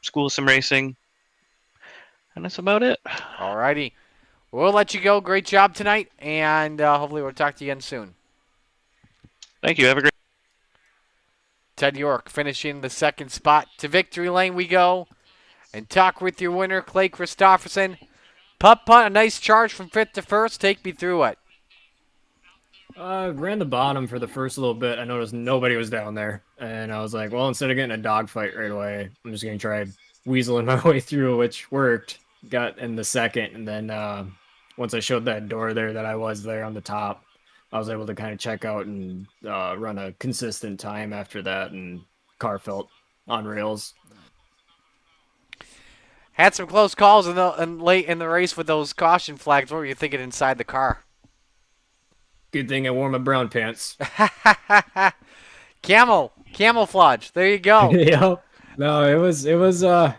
[SPEAKER 10] School of Sim Racing. And that's about it.
[SPEAKER 1] All righty. We'll let you go. Great job tonight, and hopefully we'll talk to you again soon.
[SPEAKER 10] Thank you. Have a great...
[SPEAKER 1] Ted York finishing the second spot. To victory lane we go. And talk with your winner, Clay Christopherson. Putt, a nice charge from 5th to 1st. Take me through it.
[SPEAKER 11] Ran the bottom for the first little bit. I noticed nobody was down there. And I was like, well, instead of getting a dogfight right away, I'm just going to try weaseling my way through, which worked. Got in the second, and then once I showed that door there that I was there on the top, I was able to kind of check out and run a consistent time after that, and car felt on rails.
[SPEAKER 1] Had some close calls late in the race with those caution flags. What were you thinking inside the car?
[SPEAKER 11] Good thing I wore my brown pants.
[SPEAKER 1] Camouflage. There you go.
[SPEAKER 11] Yeah. No, it was a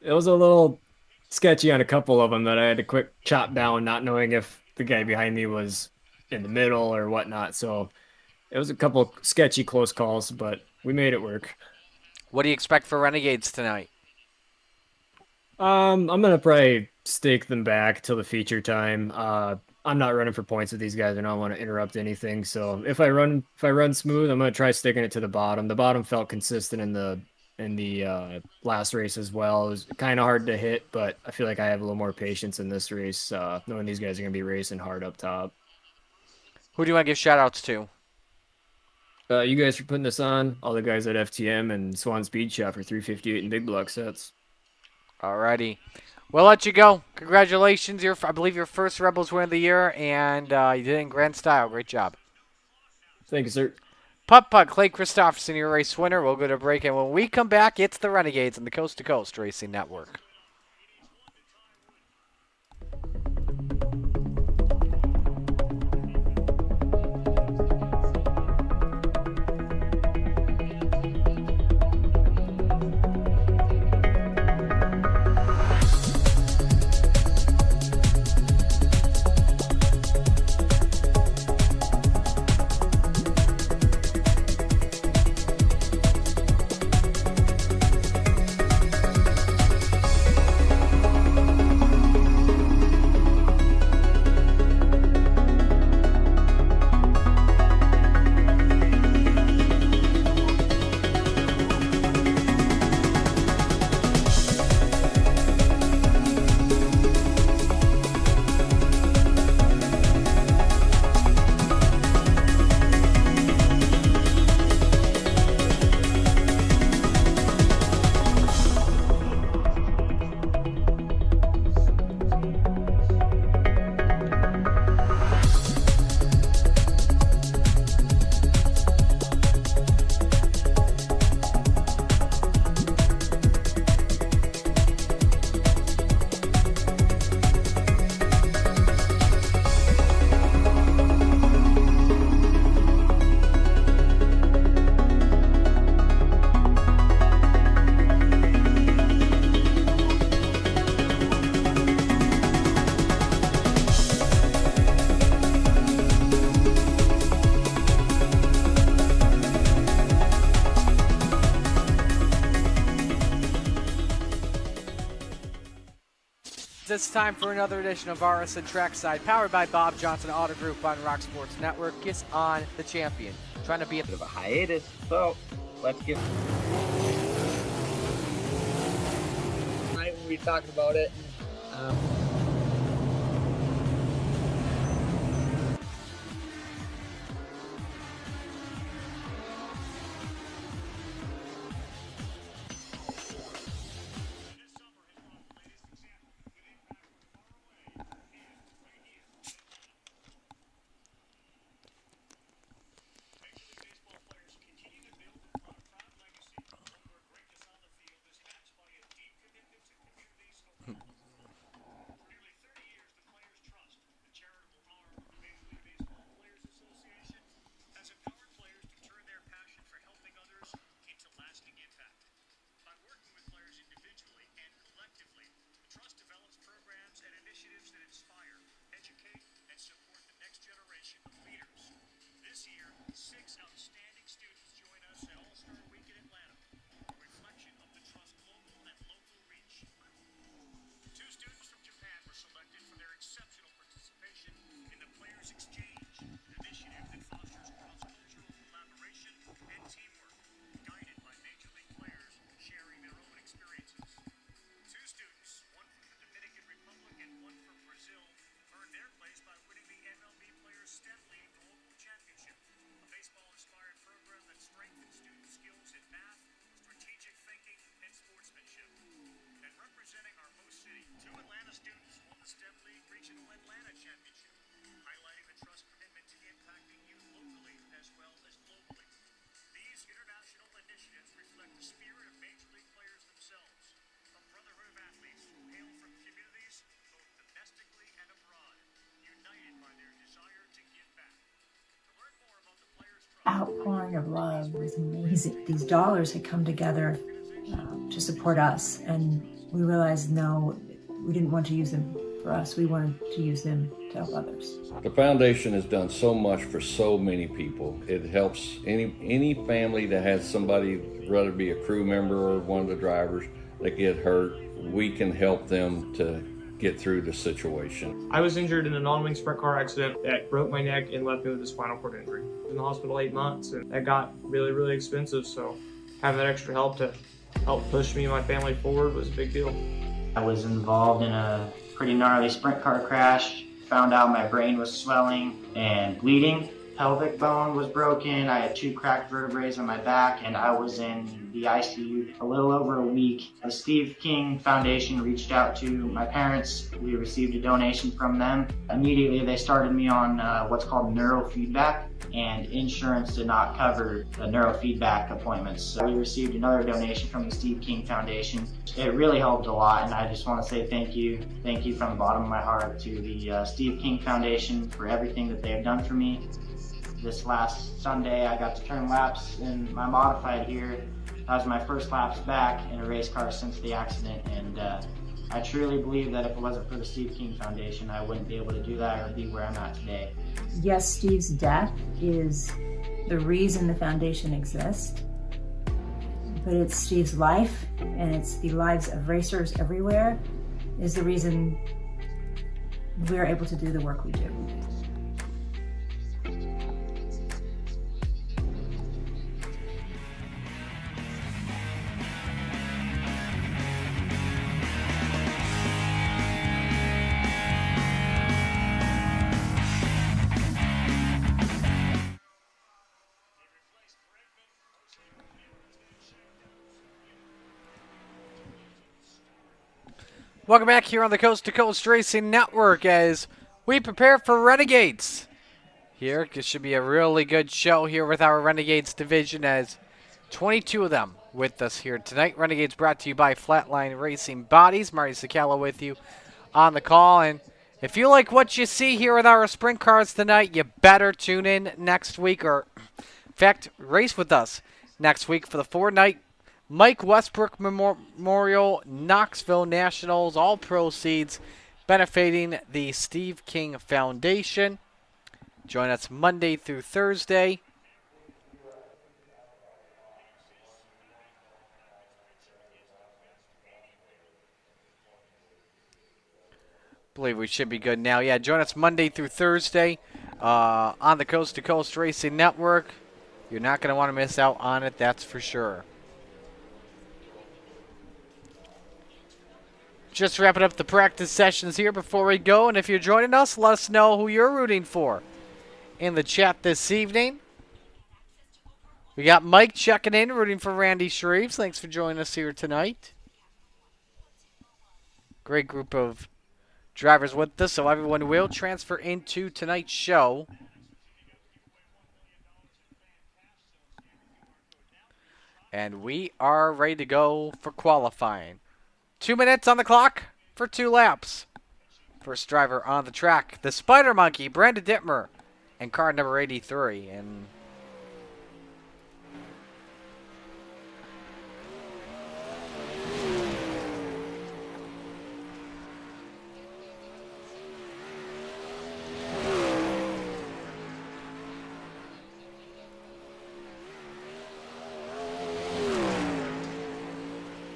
[SPEAKER 11] little sketchy on a couple of them that I had to quick chop down, not knowing if the guy behind me was in the middle or whatnot. So it was a couple sketchy close calls, but we made it work.
[SPEAKER 1] What do you expect for Renegades tonight?
[SPEAKER 11] I'm gonna probably stake them back till the feature time. I'm not running for points with these guys. I don't want to interrupt anything. So if I run smooth, I'm gonna try sticking it to the bottom. The bottom felt consistent in the last race as well. It was kind of hard to hit, but I feel like I have a little more patience in this race, knowing these guys are gonna be racing hard up top.
[SPEAKER 1] Who do you want to give shout outs to?
[SPEAKER 11] You guys for putting this on. All the guys at FTM and Swan Speed Shop for 358 and big block sets.
[SPEAKER 1] Alrighty. We'll let you go. Congratulations. I believe your first Rebels win of the year, and you did it in grand style. Great job.
[SPEAKER 11] Thank you, sir.
[SPEAKER 1] Putt, Clay Christopherson, your race winner. We'll go to break, and when we come back, it's the Renegades on the Coast to Coast Racing Network. It's time for another edition of RSN Trackside, powered by Bob Johnson Auto Group on Rock Sports Network. Gets on the champion, trying to be a bit of a hiatus. So let's get.
[SPEAKER 12] Tonight we'll be talking about it. Outpouring of love was amazing. These dollars had come together to support us, and we realized no, we didn't want to use them for us. We wanted to use them to help others.
[SPEAKER 8] The foundation has done so much for so many people. It helps any family that has somebody, whether it be a crew member or one of the drivers, that get hurt. We can help them to get through the situation.
[SPEAKER 6] I was injured in an on-wing sprint car accident that broke my neck and left me with a spinal cord injury. I was in the hospital 8 months, and that got really, really expensive, so having that extra help to help push me and my family forward was a big deal.
[SPEAKER 9] I was involved in a pretty gnarly sprint car crash. Found out my brain was swelling and bleeding. Pelvic bone was broken. I had 2 cracked vertebrae on my back, and I was in the ICU a little over a week. The Steve King Foundation reached out to my parents. We received a donation from them. Immediately, they started me on what's called neurofeedback, and insurance did not cover the neurofeedback appointments. So we received another donation from the Steve King Foundation. It really helped a lot, and I just want to say thank you. Thank you from the bottom of my heart to the Steve King Foundation for everything that they have done for me. This last Sunday, I got to turn laps in my modified here. That was my first laps back in a race car since the accident, and I truly believe that if it wasn't for the Steve King Foundation, I wouldn't be able to do that or be where I'm at today.
[SPEAKER 7] Yes, Steve's death is the reason the foundation exists, but it's Steve's life, and it's the lives of racers everywhere, is the reason we're able to do the work we do.
[SPEAKER 1] Welcome back here on the Coast to Coast Racing Network as we prepare for Renegades. Here, this should be a really good show here with our Renegades division as 22 of them with us here tonight. Renegades brought to you by Flatline Racing Bodies. Marty Sakala with you on the call. And if you like what you see here with our sprint cars tonight, you better tune in next week, or in fact, race with us next week for the 4-night Mike Westbrook Memorial Knoxville Nationals. All proceeds benefiting the Steve King Foundation. Join us Monday through Thursday. Believe we should be good now. Yeah, join us Monday through Thursday on the Coast to Coast Racing Network. You're not going to want to miss out on it, that's for sure. Just wrapping up the practice sessions here before we go. And if you're joining us, let us know who you're rooting for in the chat this evening. We got Mike checking in, rooting for Randy Shreves. Thanks for joining us here tonight. Great group of drivers with us, so everyone will transfer into tonight's show. And we are ready to go for qualifying. 2 minutes on the clock for 2 laps. First driver on the track, the Spider Monkey, Brandon Dittmer, and car number 83. And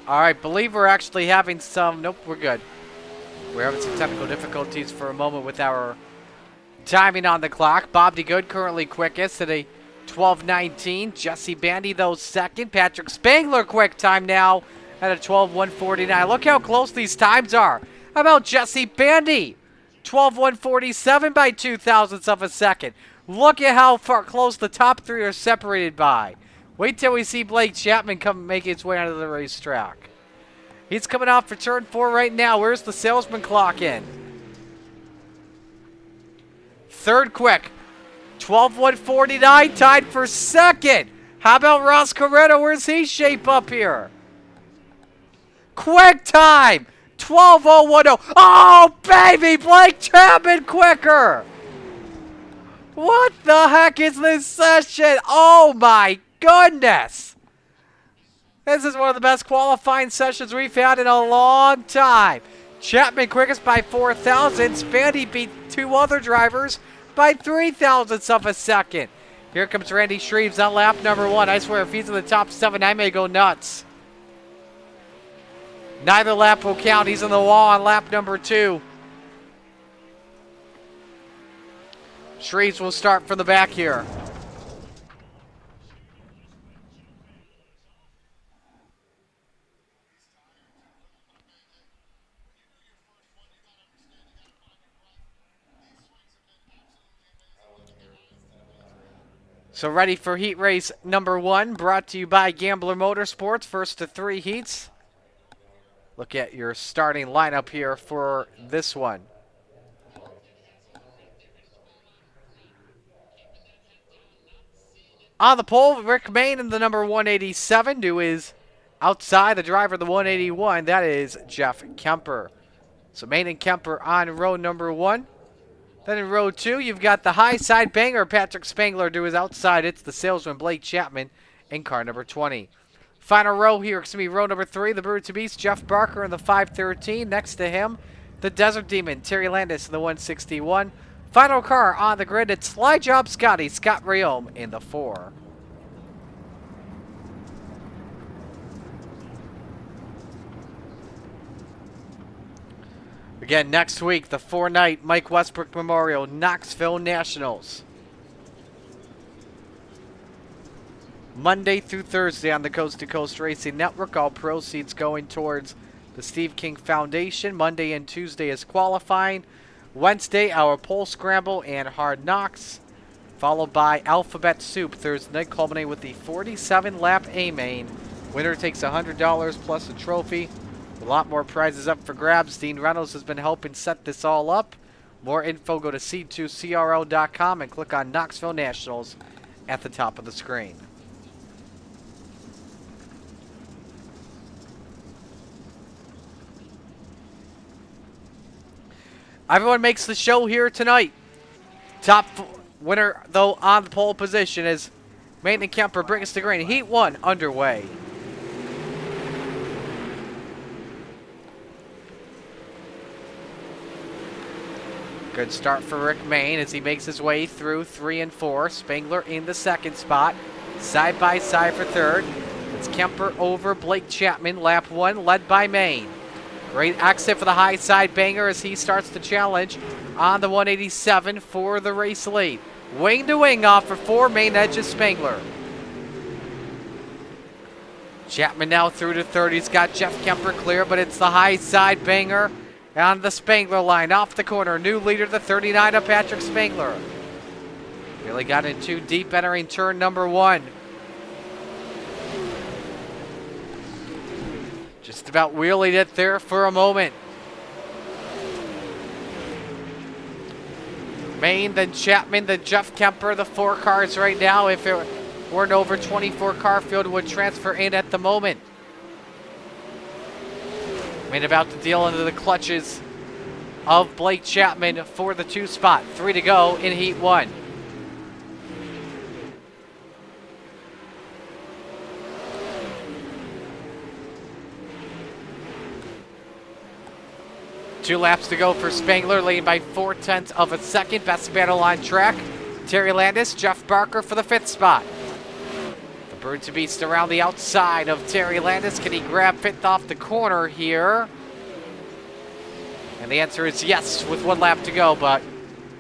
[SPEAKER 1] all right, believe we're actually having some... Nope, we're good. We're having some technical difficulties for a moment with our timing on the clock. Bob DeGood currently quickest at a 12:19. Jesse Bandy, though, second. Patrick Spangler quick time now at a 12:149. Look how close these times are. How about Jesse Bandy? 12:147 by 2 thousandths of a second. Look at how far close the top 3 are separated by. Wait till we see Blake Chapman come make his way onto the racetrack. He's coming off for turn 4 right now. Where's the salesman clock in? Third quick. 12:149, tied for second. How about Ross Corretto? Where's he shape up here? Quick time. 12:010. Oh, baby, Blake Chapman quicker. What the heck is this session? Oh, my goodness. This is one of the best qualifying sessions we've had in a long time. Chapman quickest by 4 thousandths. Bandy beat 2 other drivers by 3 thousandths of a second. Here comes Randy Shreves on lap number 1. I swear, if he's in the top 7, I may go nuts. Neither lap will count. He's on the wall on lap number 2. Shreves will start from the back here. So ready for heat race number 1, brought to you by Gambler Motorsports. First to 3 heats. Look at your starting lineup here for this one. On the pole, Rick Main in the number 187, who is outside the driver of the 181. That is Jeff Kemper. So Main and Kemper on row number 1. Then in row 2, you've got the high side banger, Patrick Spangler, to his outside. It's the salesman, Blake Chapman, in car number 20. Final row here, it's going to be row number 3, the Brute to Beast, Jeff Barker in the 513. Next to him, the Desert Demon, Terry Landis in the 161. Final car on the grid, it's Slide Job Scotty, Scott Rayome in the 4. Again, next week, the 4-night Mike Westbrook Memorial Knoxville Nationals. Monday through Thursday on the Coast to Coast Racing Network. All proceeds going towards the Steve King Foundation. Monday and Tuesday is qualifying. Wednesday, our pole scramble and hard knocks. Followed by Alphabet Soup Thursday night, culminating with the 47-lap A-Main. Winner takes $100 plus a trophy. A lot more prizes up for grabs. Dean Reynolds has been helping set this all up. More info, go to C2CRL.com and click on Knoxville Nationals at the top of the screen. Everyone makes the show here tonight. Top winner, though, on the pole position is Main and Kemper brings to green. Heat 1 underway. Good start for Rick Main as he makes his way through 3 and 4. Spangler in the 2nd spot. Side by side for 3rd. It's Kemper over Blake Chapman. Lap 1 led by Main. Great exit for the high side banger as he starts to challenge on the 187 for the race lead. Wing to wing off for 4. Main edges Spangler. Chapman now through to 3rd. He's got Jeff Kemper clear, but it's the high side banger on the Spangler line, off the corner. New leader, the 39 of Patrick Spangler. Really got in too deep entering turn number 1. Just about wheelied it there for a moment. Main, then Chapman, then Jeff Kemper, the 4 cars right now. If it were an over 24 car field, would transfer in at the moment. Main about to deal into the clutches of Blake Chapman for the 2 spot. 3 to go in Heat 1. Two laps to go for Spangler, leading by 0.4 of a second. Best battle on track. Terry Landis, Jeff Barker for the 5th spot. The Bird to Beast around the outside of Terry Landis. Can he grab 5th off the corner here? And the answer is yes with 1 lap to go, but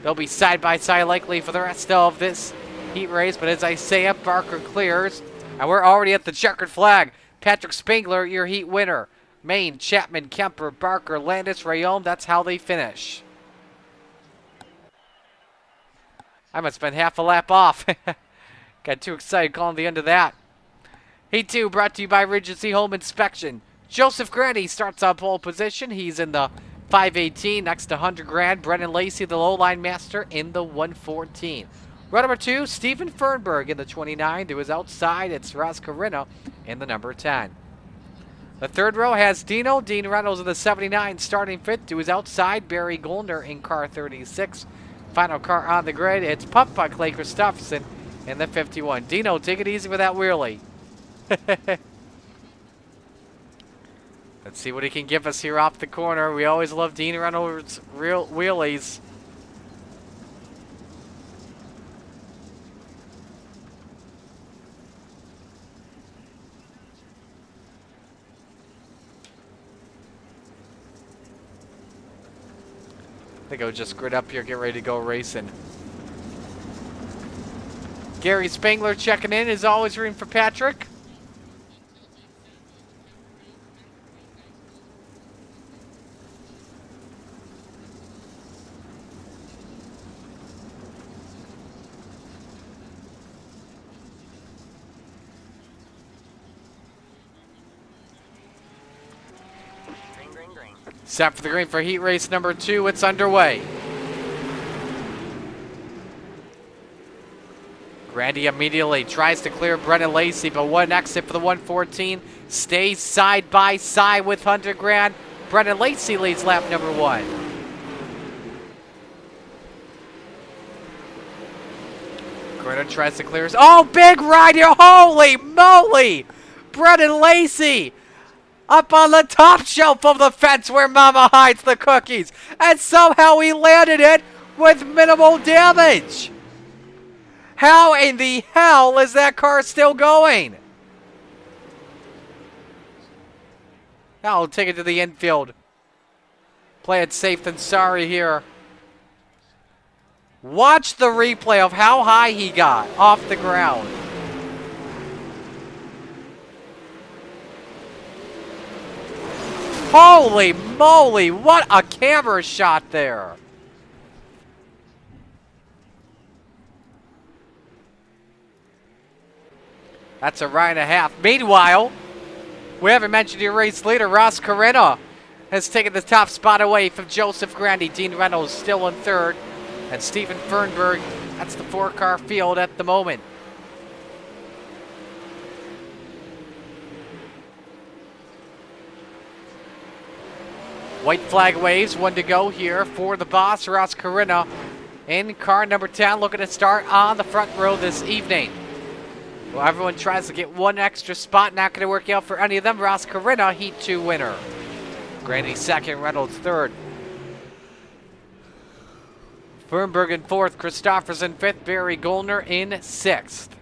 [SPEAKER 1] they'll be side by side likely for the rest of this heat race. But as I say it, Barker clears. And we're already at the checkered flag. Patrick Spangler, your heat winner. Main, Chapman, Kemper, Barker, Landis, Rayome. That's how they finish. I must have been half a lap off. Got too excited calling the end of that. Heat 2 brought to you by Regency Home Inspection. Joseph Grandy starts on pole position. He's in the 518 next to 100 grand. Brennan Lacey, the low line master, in the 114. Row number 2, Stephen Fernberg in the 29. To his outside, it's Raz Carino in the number 10. The 3rd row has Dean Reynolds in the 79 starting 5th. To his outside, Barry Goldner in car 36. Final car on the grid, it's pumped by Clay Christopherson in the 51. Dino, take it easy with that wheelie. Let's see what he can give us here off the corner. We always love Dean Reynolds' real wheelies. think I'll just grid up here, get ready to go racing. Gary Spangler checking in, as always, rooting for Patrick. Set for the green for heat race number 2. It's underway. Grandy immediately tries to clear Brennan Lacey, but one exit for the 114. Stays side by side with Hunter Grant. Brennan Lacey leads lap number 1. Greta tries to clear. Oh, big ride here. Holy moly! Brennan Lacey up on the top shelf of the fence where Mama hides the cookies. And somehow he landed it with minimal damage. How in the hell is that car still going? Now I'll take it to the infield. Play it safe than sorry here. Watch the replay of how high he got off the ground. Holy moly, what a camera shot there. That's a ride and a half. Meanwhile, we haven't mentioned your race leader, Ross Carrera, has taken the top spot away from Joseph Grandy. Dean Reynolds still in third. And Stephen Fernberg, that's the 4-car field at the moment. White flag waves, 1 to go here for the boss, Ross Carrera, in car number 10, looking to start on the front row this evening. Well, everyone tries to get one extra spot, not going to work out for any of them. Ross Carrera, Heat 2 winner. Grandy second, Reynolds third. Fernberg in fourth, Christofferson fifth, Barry Goldner in sixth.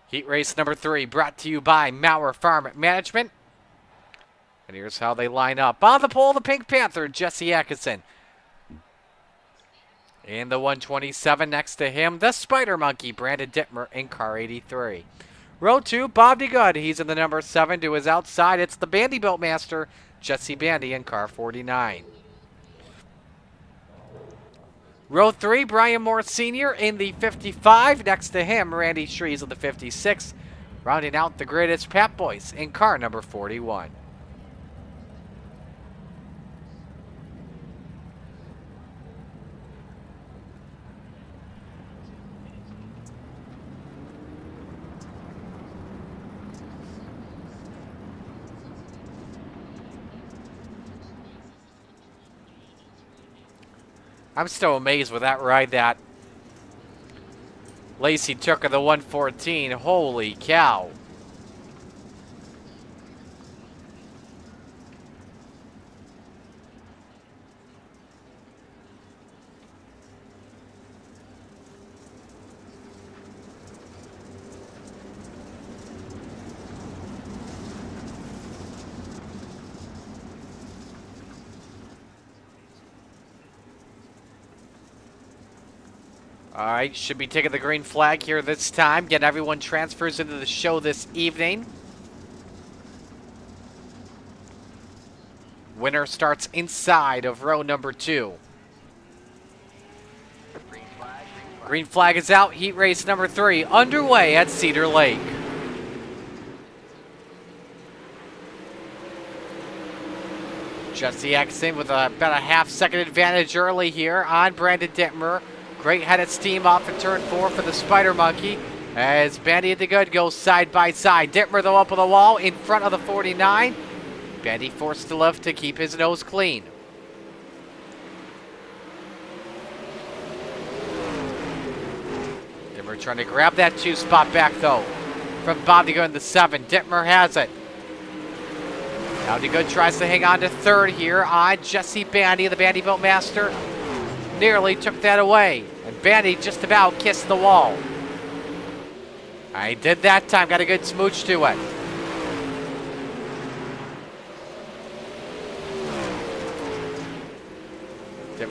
[SPEAKER 1] Heat race number 3 brought to you by Maurer Farm Management. And here's how they line up. On the pole, the Pink Panther, Jesse Atkinson. In the 127 next to him, the Spider Monkey, Brandon Dittmer in car 83. Row 2, Bob DeGood. He's in the number 7 to his outside. It's the Bandybuilt Master, Jesse Bandy in car 49. Row 3, Brian Moore Sr. in the 55. Next to him, Randy Shrees in the 56. Rounding out the grid is Pat Boyce in car number 41. I'm still amazed with that ride that Lacey took of the 114. Holy cow. All right, should be taking the green flag here this time. Get everyone transfers into the show this evening. Winner starts inside of row number 2. Green flag is out. Heat race number 3 underway at Cedar Lake. Jesse Exon with about a half-second advantage early here on Brandon Dittmer. Great head of steam off in turn 4 for the Spider Monkey as Bandy and the Good go side by side. Dittmer though up on the wall in front of the 49. Bandy forced to lift to keep his nose clean. Dittmer trying to grab that 2 spot back though from Bob DeGood in the 7. Dittmer has it. Now DeGood tries to hang on to third here on Jesse Bandy, the Bandybuilt Master. Nearly took that away, and Bandy just about kissed the wall. I did that time. Got a good smooch to it.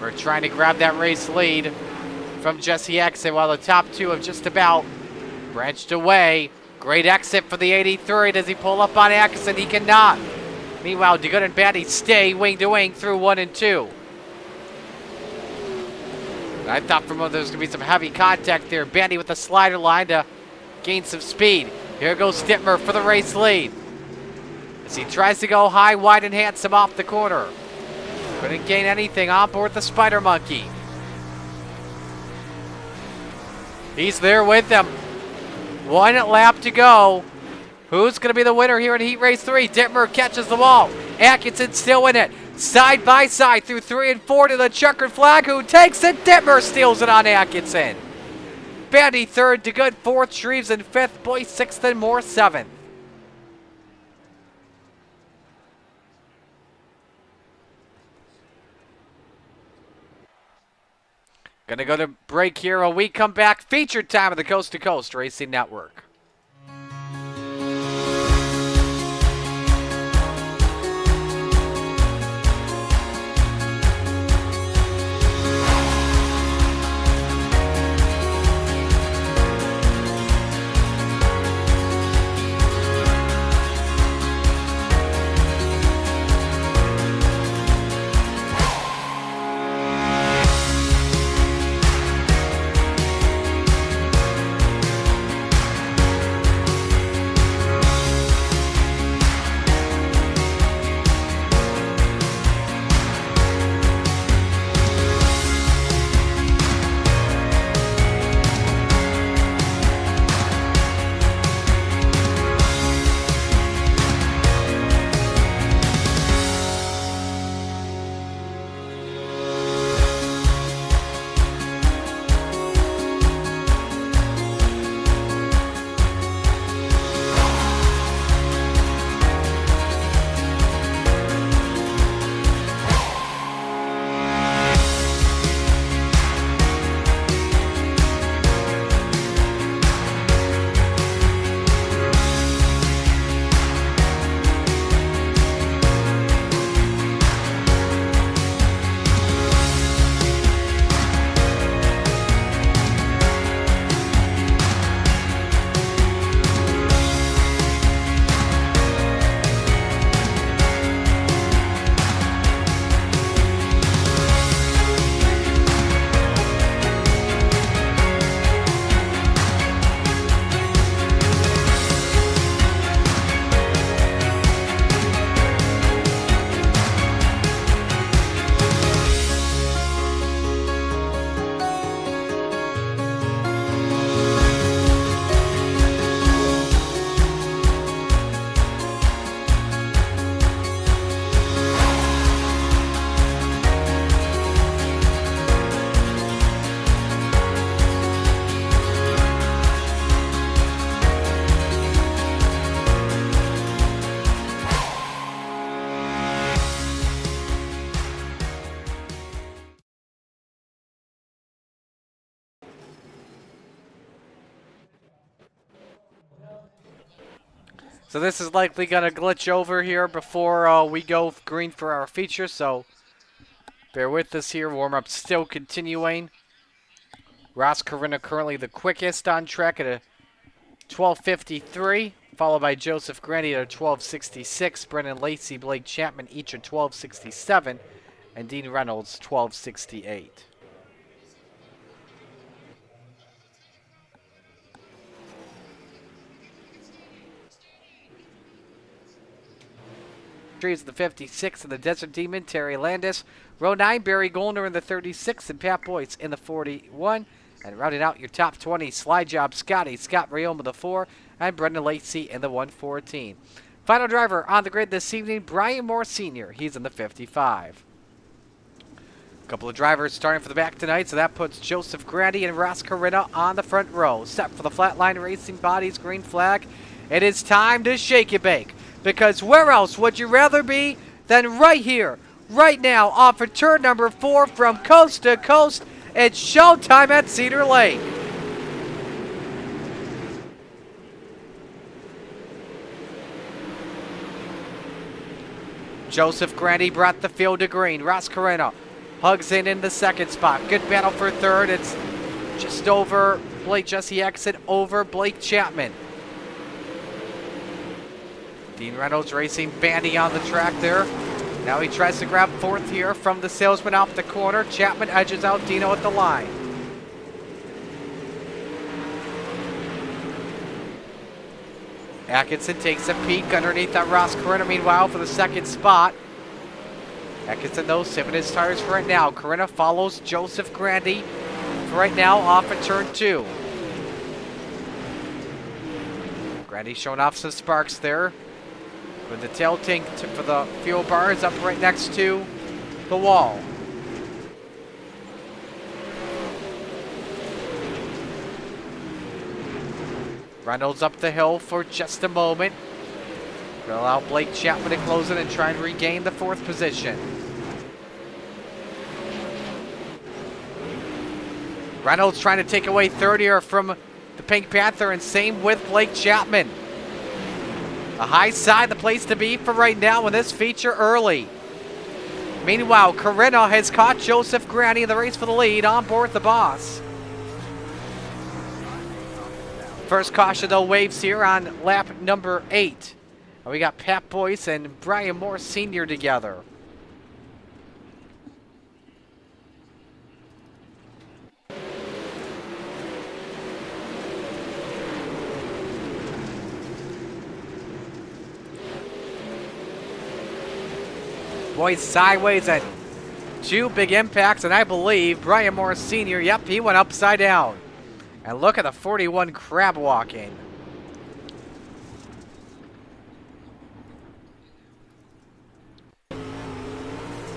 [SPEAKER 1] We're trying to grab that race lead from Jesse Exit while the top two have just about branched away. Great exit for the 83. Does he pull up on Atkinson? He cannot. Meanwhile, DeGood and Bandy stay wing to wing through 1 and 2. I thought for a moment there was going to be some heavy contact there. Bandy with the slider line to gain some speed. Here goes Stittmer for the race lead. As he tries to go high, wide, and handsome off the corner. Couldn't gain anything on board the Spider Monkey. He's there with them. 1 lap to go. Who's going to be the winner here in Heat Race 3? Dittmer catches the ball. Atkinson still in it. Side by side through 3 and 4 to the checkered flag. Who takes it? Dittmer steals it on Atkinson. Bandy 3rd, DeGood 4th, Shreves in 5th, Boyce 6th, and Moore 7th. Gonna go to break here. When we come back, featured time of the Coast to Coast Racing Network. So this is likely going to glitch over here before we go green for our feature, so bear with us here. Warm-up still continuing. Ross Corinna currently the quickest on track at a 12:53, followed by Joseph Grandy at a 12:66, Brendan Lacey, Blake Chapman each at 12:67, and Dean Reynolds 12:68. Trees the 56 and the Desert Demon, Terry Landis. Row 9, Barry Goldner in the 36 and Pat Boyce in the 41. And rounding out your top 20, Slide Job Scotty, Scott Rayoma the 4, and Brendan Lacey in the 114. Final driver on the grid this evening, Brian Moore Sr. He's in the 55. A couple of drivers starting for the back tonight, so that puts Joseph Grady and Ross Corinna on the front row. Set for the Flatline Racing Bodies green flag. It is time to shake it bake. Because where else would you rather be than right here, right now, off of turn number 4 from coast to coast? It's showtime at Cedar Lake. Joseph Grandy brought the field to green. Ross Carreno hugs in the second spot. Good battle for third. It's just over Blake. Jesse exit over Blake Chapman. Dean Reynolds racing Bandy on the track there. Now he tries to grab fourth here from the salesman off the corner. Chapman edges out Dino at the line. Atkinson takes a peek underneath that Ross Carreno meanwhile for the second spot. Atkinson though sipping his tires for right now. Carreno follows Joseph Grandy for right now off at turn 2. Grandy showing off some sparks there. With the tail tank for the fuel bars up right next to the wall. Reynolds up the hill for just a moment. Gonna allow Blake Chapman to close it and try and regain the 4th position. Reynolds trying to take away 3rd here from the Pink Panther, and same with Blake Chapman. A high side, the place to be for right now in this feature early. Meanwhile, Carreno has caught Joseph Grandy in the race for the lead on board the boss. First caution though waves here on lap number 8. And we got Pat Boyce and Brian Moore Sr. together. Boyce sideways and 2 big impacts, and I believe Brian Moore Sr., yep, he went upside down. And look at the 41 crab walking.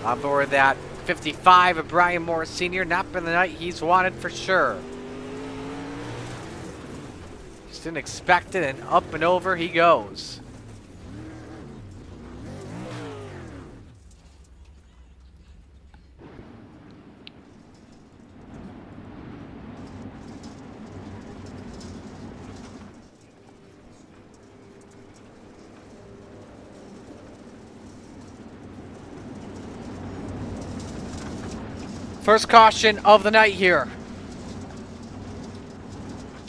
[SPEAKER 1] On board that 55 of Brian Moore Sr., not been the night he's wanted for sure. Just didn't expect it, and up and over he goes. First caution of the night here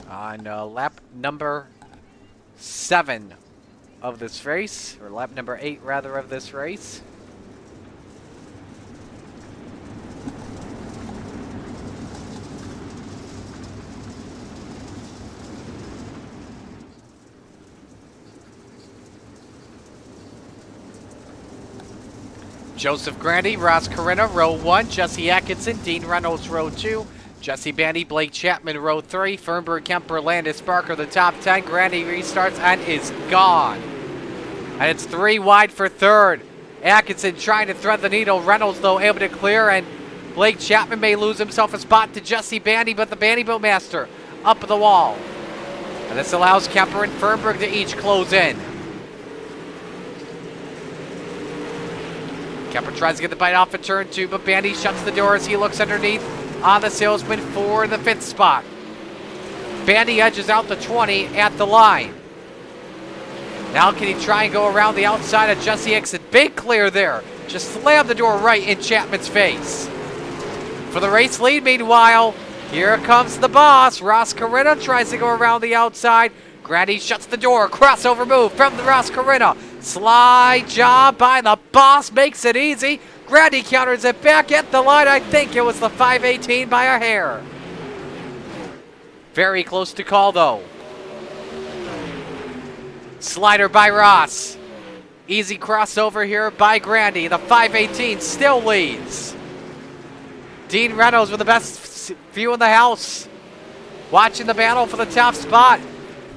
[SPEAKER 1] on lap number 7 of this race, or lap number 8 rather of this race. Joseph Grandy, Ross Carreno, row 1. Jesse Atkinson, Dean Reynolds, row 2. Jesse Bandy, Blake Chapman, row 3. Fernberg, Kemper, Landis, Barker, the top 10. Grandy restarts and is gone. And it's 3 wide for 3rd. Atkinson trying to thread the needle. Reynolds, though, able to clear, and Blake Chapman may lose himself a spot to Jesse Bandy, but the Bandy Boatmaster up the wall. And this allows Kemper and Fernberg to each close in. Kemper tries to get the bite off at turn 2, but Bandy shuts the door as he looks underneath on the salesman for the 5th spot. Bandy edges out the 20 at the line. Now can he try and go around the outside of Jesse Exit? Big clear there. Just slammed the door right in Chapman's face. For the race lead, meanwhile, here comes the boss. Ross Carreno tries to go around the outside. Grandy shuts the door. Crossover move from the Ross Carreno. Slide job by the boss. Makes it easy. Grandy counters it back at the line. I think it was the 518 by a hair. Very close to call, though. Slider by Ross. Easy crossover here by Grandy. The 518 still leads. Dean Reynolds with the best view in the house. Watching the battle for the top spot.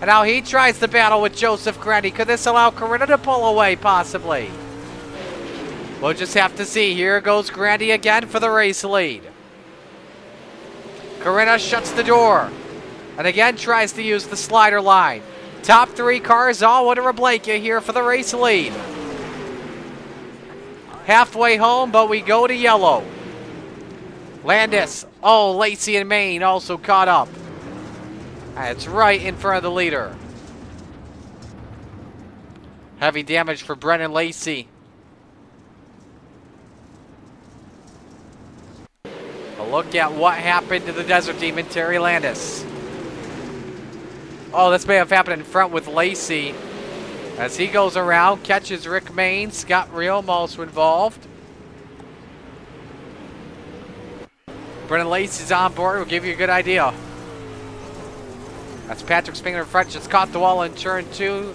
[SPEAKER 1] And now he tries to battle with Joseph Grandy. Could this allow Carreno to pull away, possibly? We'll just have to see. Here goes Grandy again for the race lead. Carreno shuts the door. And again tries to use the slider line. Top 3 cars all under a blanket here for the race lead. Halfway home, but we go to yellow. Landis, Lacey and Maine also caught up. It's right in front of the leader. Heavy damage for Brennan Lacey. look at what happened to the Desert Demon, Terry Landis. Oh, this may have happened in front with Lacey. As he goes around, catches Rick Main. Scott Riom also involved. Brennan Lacey's on board. We'll give you a good idea. That's Patrick Spangler in front. Just caught the wall in turn 2.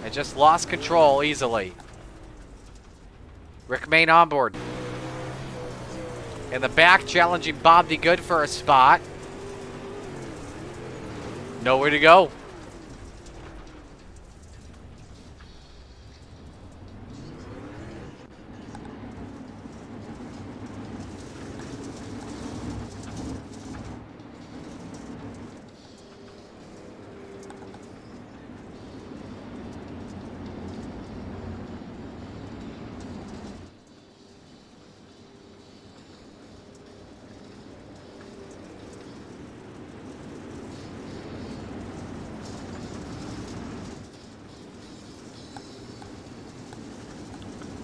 [SPEAKER 1] And just lost control easily. Rick Main on board. In the back, challenging Bob D. Good for a spot. Nowhere to go.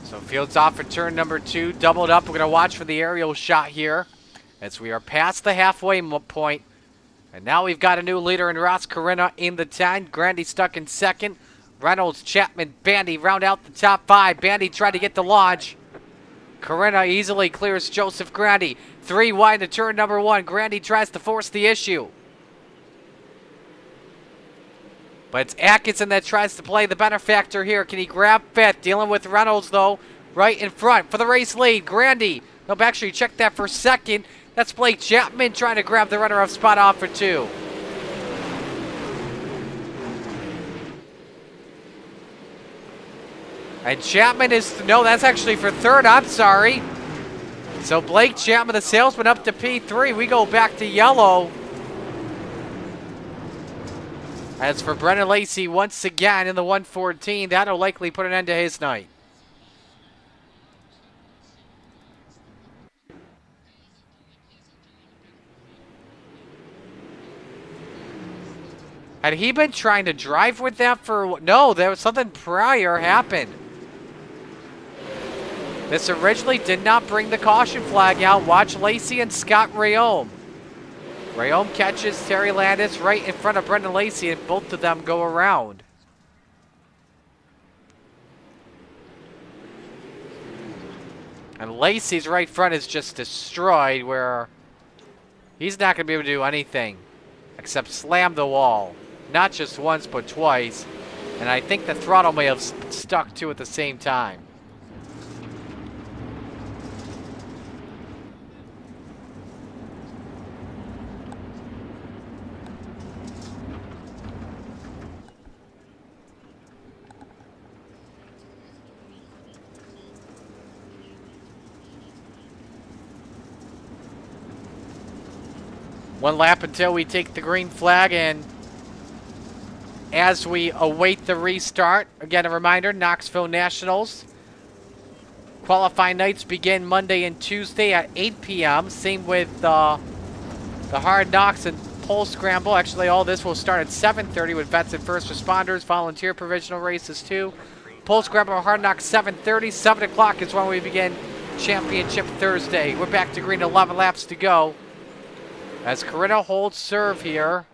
[SPEAKER 1] So Fields off for turn number 2, doubled up. We're going to watch for the aerial shot here as we are past the halfway point. And now we've got a new leader in Ross Corinna in the 10. Grandy stuck in second. Reynolds, Chapman, Bandy round out the top 5. Bandy tried to get the launch. Corinna easily clears Joseph Grandy. 3 wide to turn number 1. Grandy tries to force the issue. But it's Atkinson that tries to play the benefactor here. Can he grab 5th? Dealing with Reynolds, though, right in front for the race lead. Grandy. No, actually, check that for 2nd. That's Blake Chapman trying to grab the runner-up spot off for 2. And Chapman is, no, that's actually for 3rd. I'm sorry. So Blake Chapman, the salesman, up to P3. We go back to yellow. As for Brennan Lacey, once again in the 114, that'll likely put an end to his night. Had he been trying to drive with that for... No, there was something prior happened. This originally did not bring the caution flag out. Watch Lacey and Scott Rayome. Rayome catches Terry Landis right in front of Brendan Lacey, and both of them go around. And Lacey's right front is just destroyed, where he's not going to be able to do anything except slam the wall. Not just once, but twice. And I think the throttle may have stuck too at the same time. One lap until we take the green flag, and as we await the restart, again a reminder, Knoxville Nationals. Qualifying nights begin Monday and Tuesday at 8 p.m. Same with the Hard Knocks and Pole Scramble. Actually, all this will start at 7:30 with vets and first responders, volunteer provisional races too. Pole Scramble and Hard Knocks 7:30. 7 o'clock is when we begin Championship Thursday. We're back to green, 11 laps to go. As Corinna holds serve here.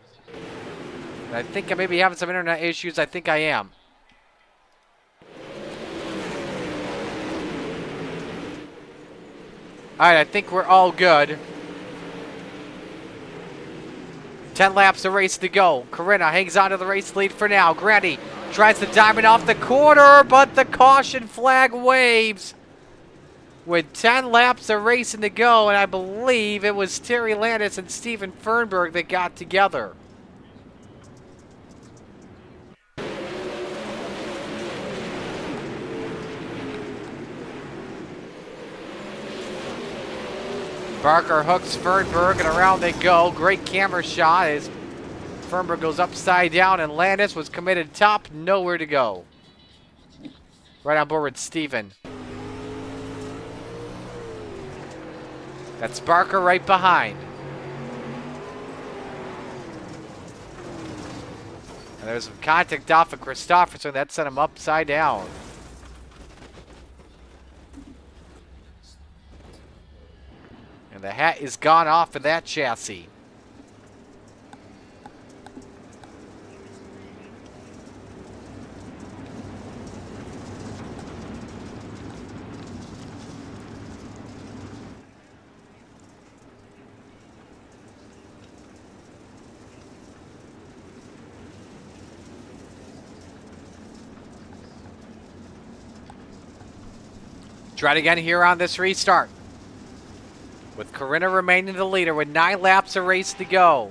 [SPEAKER 1] I think I may be having some internet issues. I think I am. All right, I think we're all good. 10 laps of race to go. Corinna hangs on to the race lead for now. Grandy tries to diamond off the corner, but the caution flag waves. With 10 laps of racing to go, and I believe it was Terry Landis and Steven Fernberg that got together. Barker hooks Fernberg, and around they go. Great camera shot as Fernberg goes upside down, and Landis was committed top, nowhere to go. Right on board with Steven. That's Barker right behind. And there's some contact off of Christopherson. That sent him upside down. And the hat is gone off of that chassis. Try it again here on this restart. With Corinna remaining the leader with 9 laps of race to go.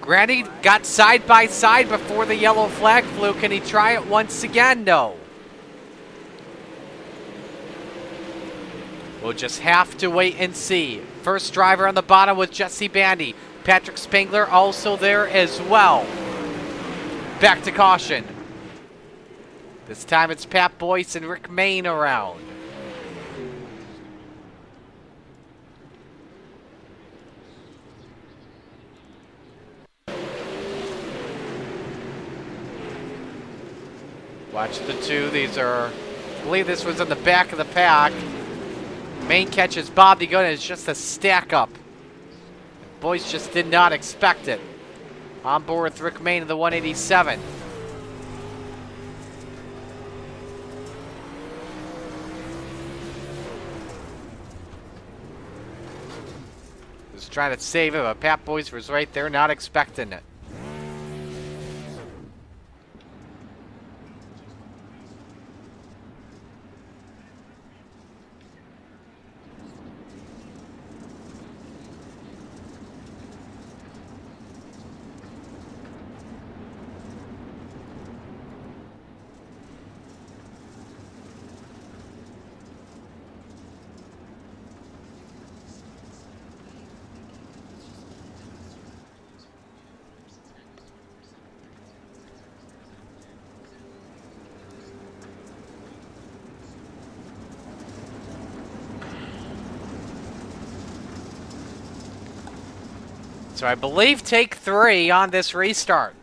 [SPEAKER 1] Granny got side by side before the yellow flag flew. Can he try it once again? No. We'll just have to wait and see. First driver on the bottom with Jesse Bandy. Patrick Spangler also there as well. Back to caution. This time it's Pat Boyce and Rick Main around. Watch the two. These are, I believe this was in the back of the pack. Main catches Bob to go, and it's just a stack up. Boys just did not expect it. On board with Rick Main in the 187. Was trying to save it, but Pat Boyce was right there, not expecting it. So I believe take 3 on this restart.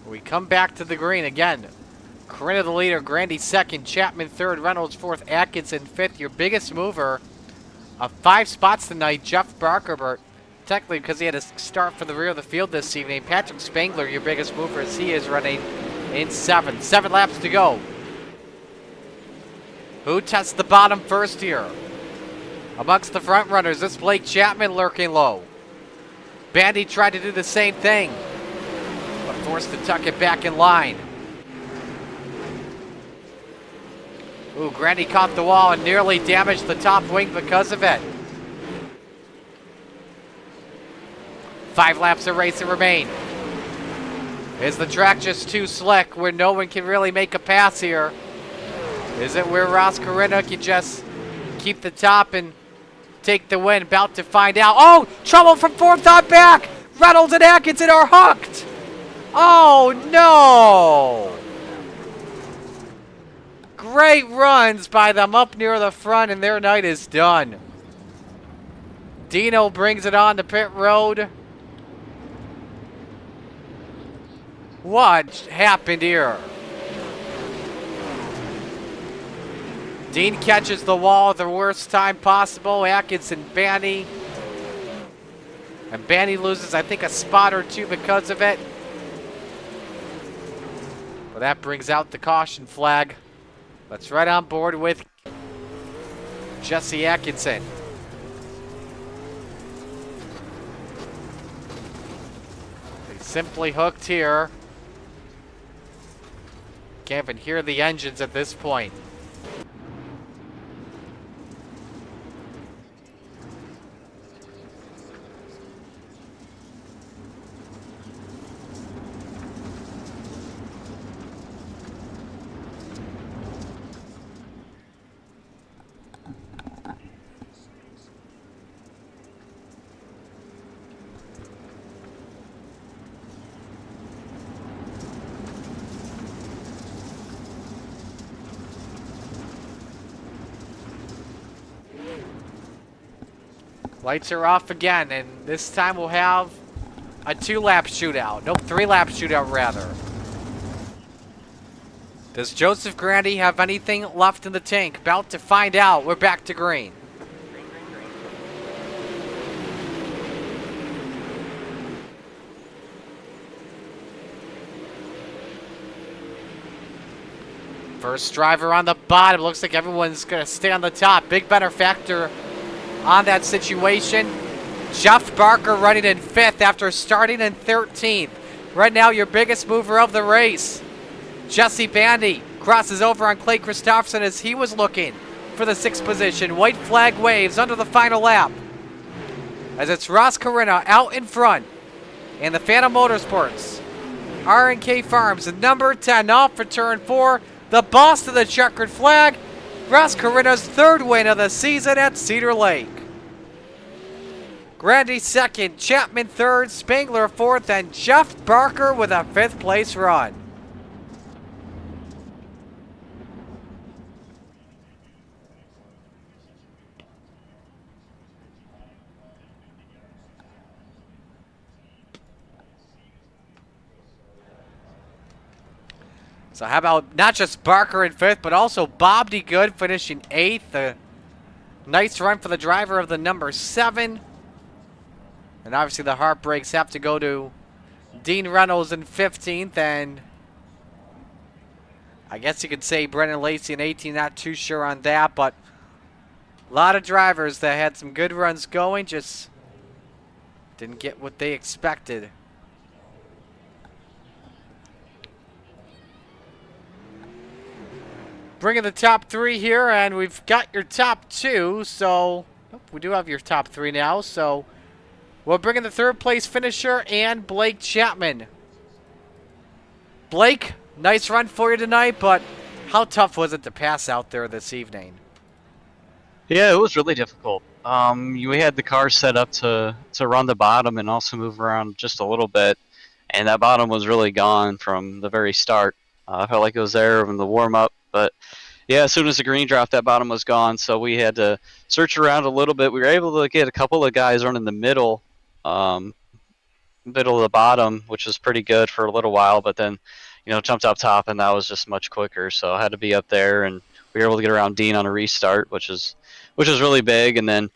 [SPEAKER 1] We come back to the green again. Corinna the leader, Grandy second, Chapman third, Reynolds fourth, Atkinson fifth. Your biggest mover of 5 spots tonight, Jeff Barker, technically because he had a start for the rear of the field this evening. Patrick Spangler, your biggest mover, as he is running in 7. 7 laps to go. Who tests the bottom first here? Amongst the front runners, it's Blake Chapman lurking low. Bandy tried to do the same thing, but forced to tuck it back in line. Ooh, Grandy caught the wall and nearly damaged the top wing because of it. 5 laps of racing remain. Is the track just too slick where no one can really make a pass here? Is it where Ross Corinna can just keep the top and take the win? About to find out. Oh, trouble from 4th on back. Reynolds and Atkinson are hooked. Oh, no. Great runs by them up near the front, and their night is done. Dino brings it on to pit road. What happened here? Dean catches the wall at the worst time possible. Atkinson, Bandy. And Bandy loses, I think, a spot or 2 because of it. Well, that brings out the caution flag. Let's right on board with Jesse Atkinson. They simply hooked here. Can't even hear the engines at this point. Lights are off again, and this time we'll have a 2-lap shootout. Nope, 3-lap shootout rather. Does Joseph Grandy have anything left in the tank? About to find out. We're back to green. First driver on the bottom. Looks like everyone's going to stay on the top. Big benefactor on that situation. Jeff Barker running in 5th after starting in 13th. Right now, your biggest mover of the race. Jesse Bandy crosses over on Clay Christopherson as he was looking for the 6th position. White flag waves under the final lap. As it's Ross Carina out in front. And the Phantom Motorsports. R&K Farms, number 10 off for turn 4. The boss of the checkered flag. Ross Carina's 3rd win of the season at Cedar Lake. Grandy 2nd, Chapman 3rd, Spangler 4th, and Jeff Barker with a 5th place run. So how about not just Barker in 5th, but also Bob D. Good finishing 8th. A nice run for the driver of the number 7. And obviously the heartbreaks have to go to Dean Reynolds in 15th. And I guess you could say Brennan Lacey in 18th. Not too sure on that. But a lot of drivers that had some good runs going just didn't get what they expected. Bringing the top 3 here, and we've got your top 2, so we do have your top 3 now, so we're bringing the 3rd place finisher and Blake Chapman. Blake, nice run for you tonight, but how tough was it to pass out there this evening?
[SPEAKER 10] Yeah, it was really difficult. We had the car set up to run the bottom and also move around just a little bit, and that bottom was really gone from the very start. I felt like it was there in the warm-up. But yeah, as soon as the green dropped, that bottom was gone. So we had to search around a little bit. We were able to get a couple of guys running the middle of the bottom, which was pretty good for a little while. But then, jumped up top, and that was just much quicker. So I had to be up there, and we were able to get around Dean on a restart, which is really big. And then,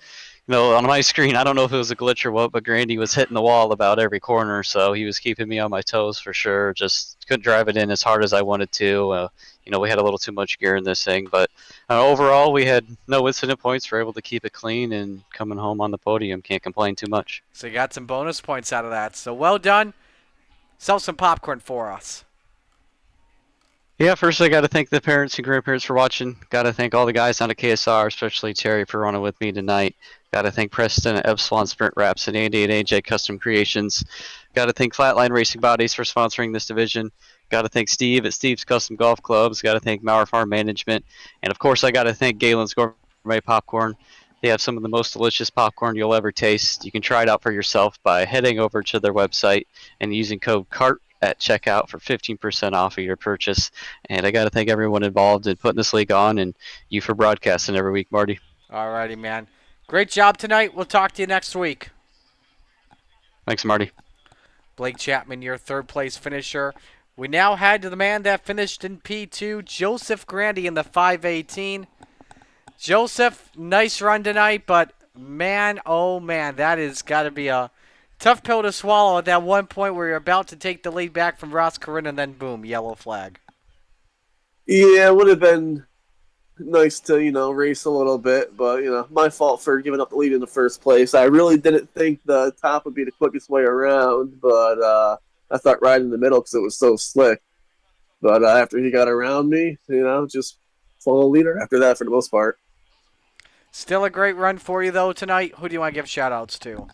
[SPEAKER 10] on my screen, I don't know if it was a glitch or what, but Grandy was hitting the wall about every corner, so he was keeping me on my toes for sure. Just couldn't drive it in as hard as I wanted to. We had a little too much gear in this thing, but overall, we had no incident points. We were able to keep it clean and coming home on the podium. Can't complain too much.
[SPEAKER 1] So you got some bonus points out of that. So well done. Sell some popcorn for us.
[SPEAKER 10] Yeah, first I got to thank the parents and grandparents for watching. Got to thank all the guys down at KSR, especially Terry for running with me tonight. Got to thank Preston at Epsilon Sprint Wraps and Andy at AJ Custom Creations. Got to thank Flatline Racing Bodies for sponsoring this division. Got to thank Steve at Steve's Custom Golf Clubs. Got to thank Mauer Farm Management. And, of course, I got to thank Galen's Gourmet Popcorn. They have some of the most delicious popcorn you'll ever taste. You can try it out for yourself by heading over to their website and using code CART at checkout for 15% off of your purchase. And I got to thank everyone involved in putting this league on and you for broadcasting every week, Marty.
[SPEAKER 1] All righty, man. Great job tonight. We'll talk to you next week.
[SPEAKER 10] Thanks, Marty.
[SPEAKER 1] Blake Chapman, your 3rd place finisher. We now head to the man that finished in P2, Joseph Grandy in the 518. Joseph, nice run tonight, but man, oh man, that has got to be a tough pill to swallow at that one point where you're about to take the lead back from Ross Carina and then boom, yellow flag.
[SPEAKER 13] Yeah, it would have been nice to, race a little bit, but, my fault for giving up the lead in the first place. I really didn't think the top would be the quickest way around, but I thought right in the middle because it was so slick. But after he got around me, just follow leader after that for the most part.
[SPEAKER 1] Still a great run for you, though, tonight. Who do you want to give shout-outs to?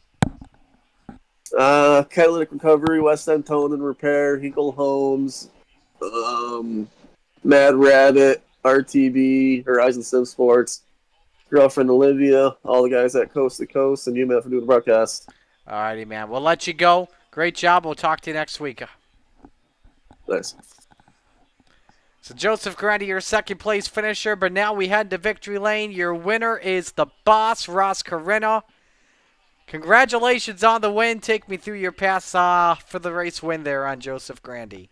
[SPEAKER 13] Catalytic Recovery, West End Tone and Repair, Hinkle Homes, Mad Rabbit, RTB, Horizon Sim Sports, girlfriend Olivia, all the guys at Coast to Coast, and you, man, for doing the broadcast.
[SPEAKER 1] All righty, man. We'll let you go. Great job. We'll talk to you next week.
[SPEAKER 13] Nice.
[SPEAKER 1] So Joseph Grandy, your 2nd place finisher, but now we head to victory lane. Your winner is the boss, Ross Carina. Congratulations on the win. Take me through your pass for the race win there on Joseph Grandy.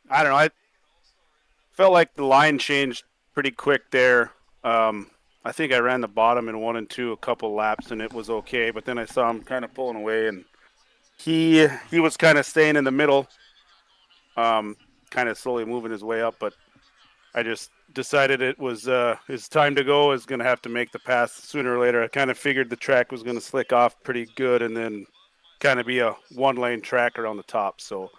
[SPEAKER 14] I don't know. I felt like the line changed pretty quick there. I think I ran the bottom in 1 and 2 a couple laps, and it was okay. But then I saw him kind of pulling away, and he was kind of staying in the middle, kind of slowly moving his way up. But I just decided it was his time to go. I was going to have to make the pass sooner or later. I kind of figured the track was going to slick off pretty good, and then kind of be a one-lane track around the top. So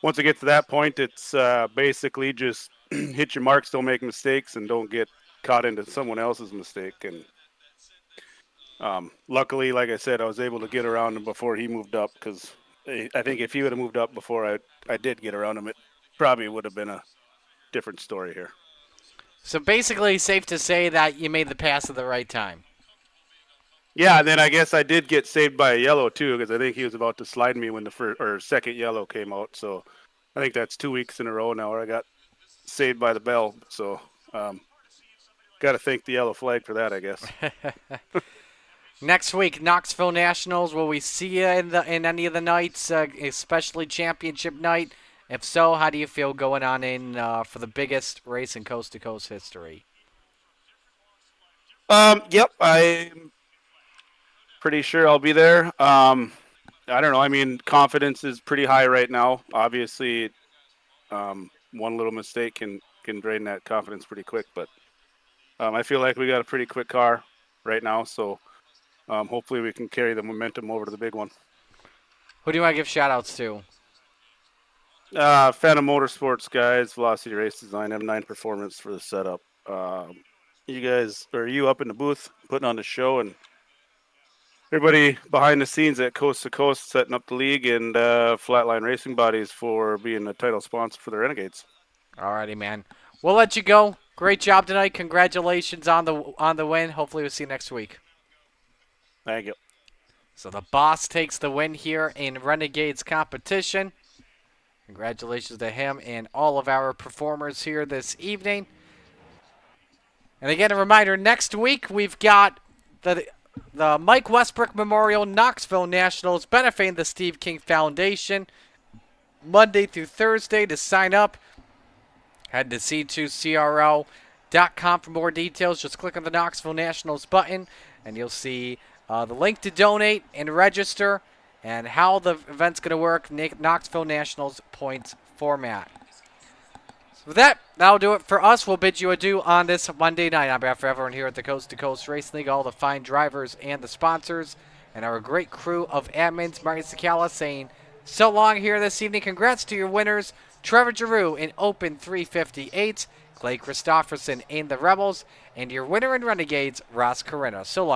[SPEAKER 14] once I get to that point, it's basically just hit your marks, don't make mistakes, and don't get caught into someone else's mistake. And luckily, like I said, I was able to get around him before he moved up, because I think if he would have moved up before I did get around him, it probably would have been a different story here.
[SPEAKER 1] So basically, safe to say that you made the pass at the right time.
[SPEAKER 14] Yeah, and then I guess I did get saved by a yellow too, because I think he was about to slide me when the first or second yellow came out. So I think that's 2 weeks in a row now where I got saved by the bell. So got to thank the yellow flag for that, I guess.
[SPEAKER 1] Next week, Knoxville Nationals. Will we see you in any of the nights, especially championship night? If so, how do you feel going on in for the biggest race in coast-to-coast history?
[SPEAKER 14] Yep, I'm pretty sure I'll be there. I don't know. I mean, confidence is pretty high right now. Obviously, one little mistake can drain that confidence pretty quick. But I feel like we got a pretty quick car right now, so hopefully we can carry the momentum over to the big one.
[SPEAKER 1] Who do you want to give shout-outs to?
[SPEAKER 14] Phantom Motorsports guys, Velocity Race Design, M9 Performance for the setup. You guys, are you up in the booth putting on the show, and everybody behind the scenes at Coast to Coast setting up the league, and Flatline Racing Bodies for being the title sponsor for the Renegades.
[SPEAKER 1] Alrighty, man. We'll let you go. Great job tonight. Congratulations on the win. Hopefully we'll see you next week.
[SPEAKER 14] Thank you.
[SPEAKER 1] So the boss takes the win here in Renegades competition. Congratulations to him and all of our performers here this evening. And again, a reminder, next week we've got the Mike Westbrook Memorial Knoxville Nationals benefiting the Steve King Foundation. Monday through Thursday. To sign up, head to C2CRL.com for more details. Just click on the Knoxville Nationals button and you'll see the link to donate and register and how the event's going to work, Knoxville Nationals points format. So with that, that'll do it for us. We'll bid you adieu on this Monday night. On behalf of everyone here at the Coast to Coast Racing League, all the fine drivers and the sponsors, and our great crew of admins, Marty Sakala saying so long here this evening. Congrats to your winners, Trevor Giroux in Open 358, Clay Christofferson in the Rebels, and your winner in Renegades, Ross Corina. So long.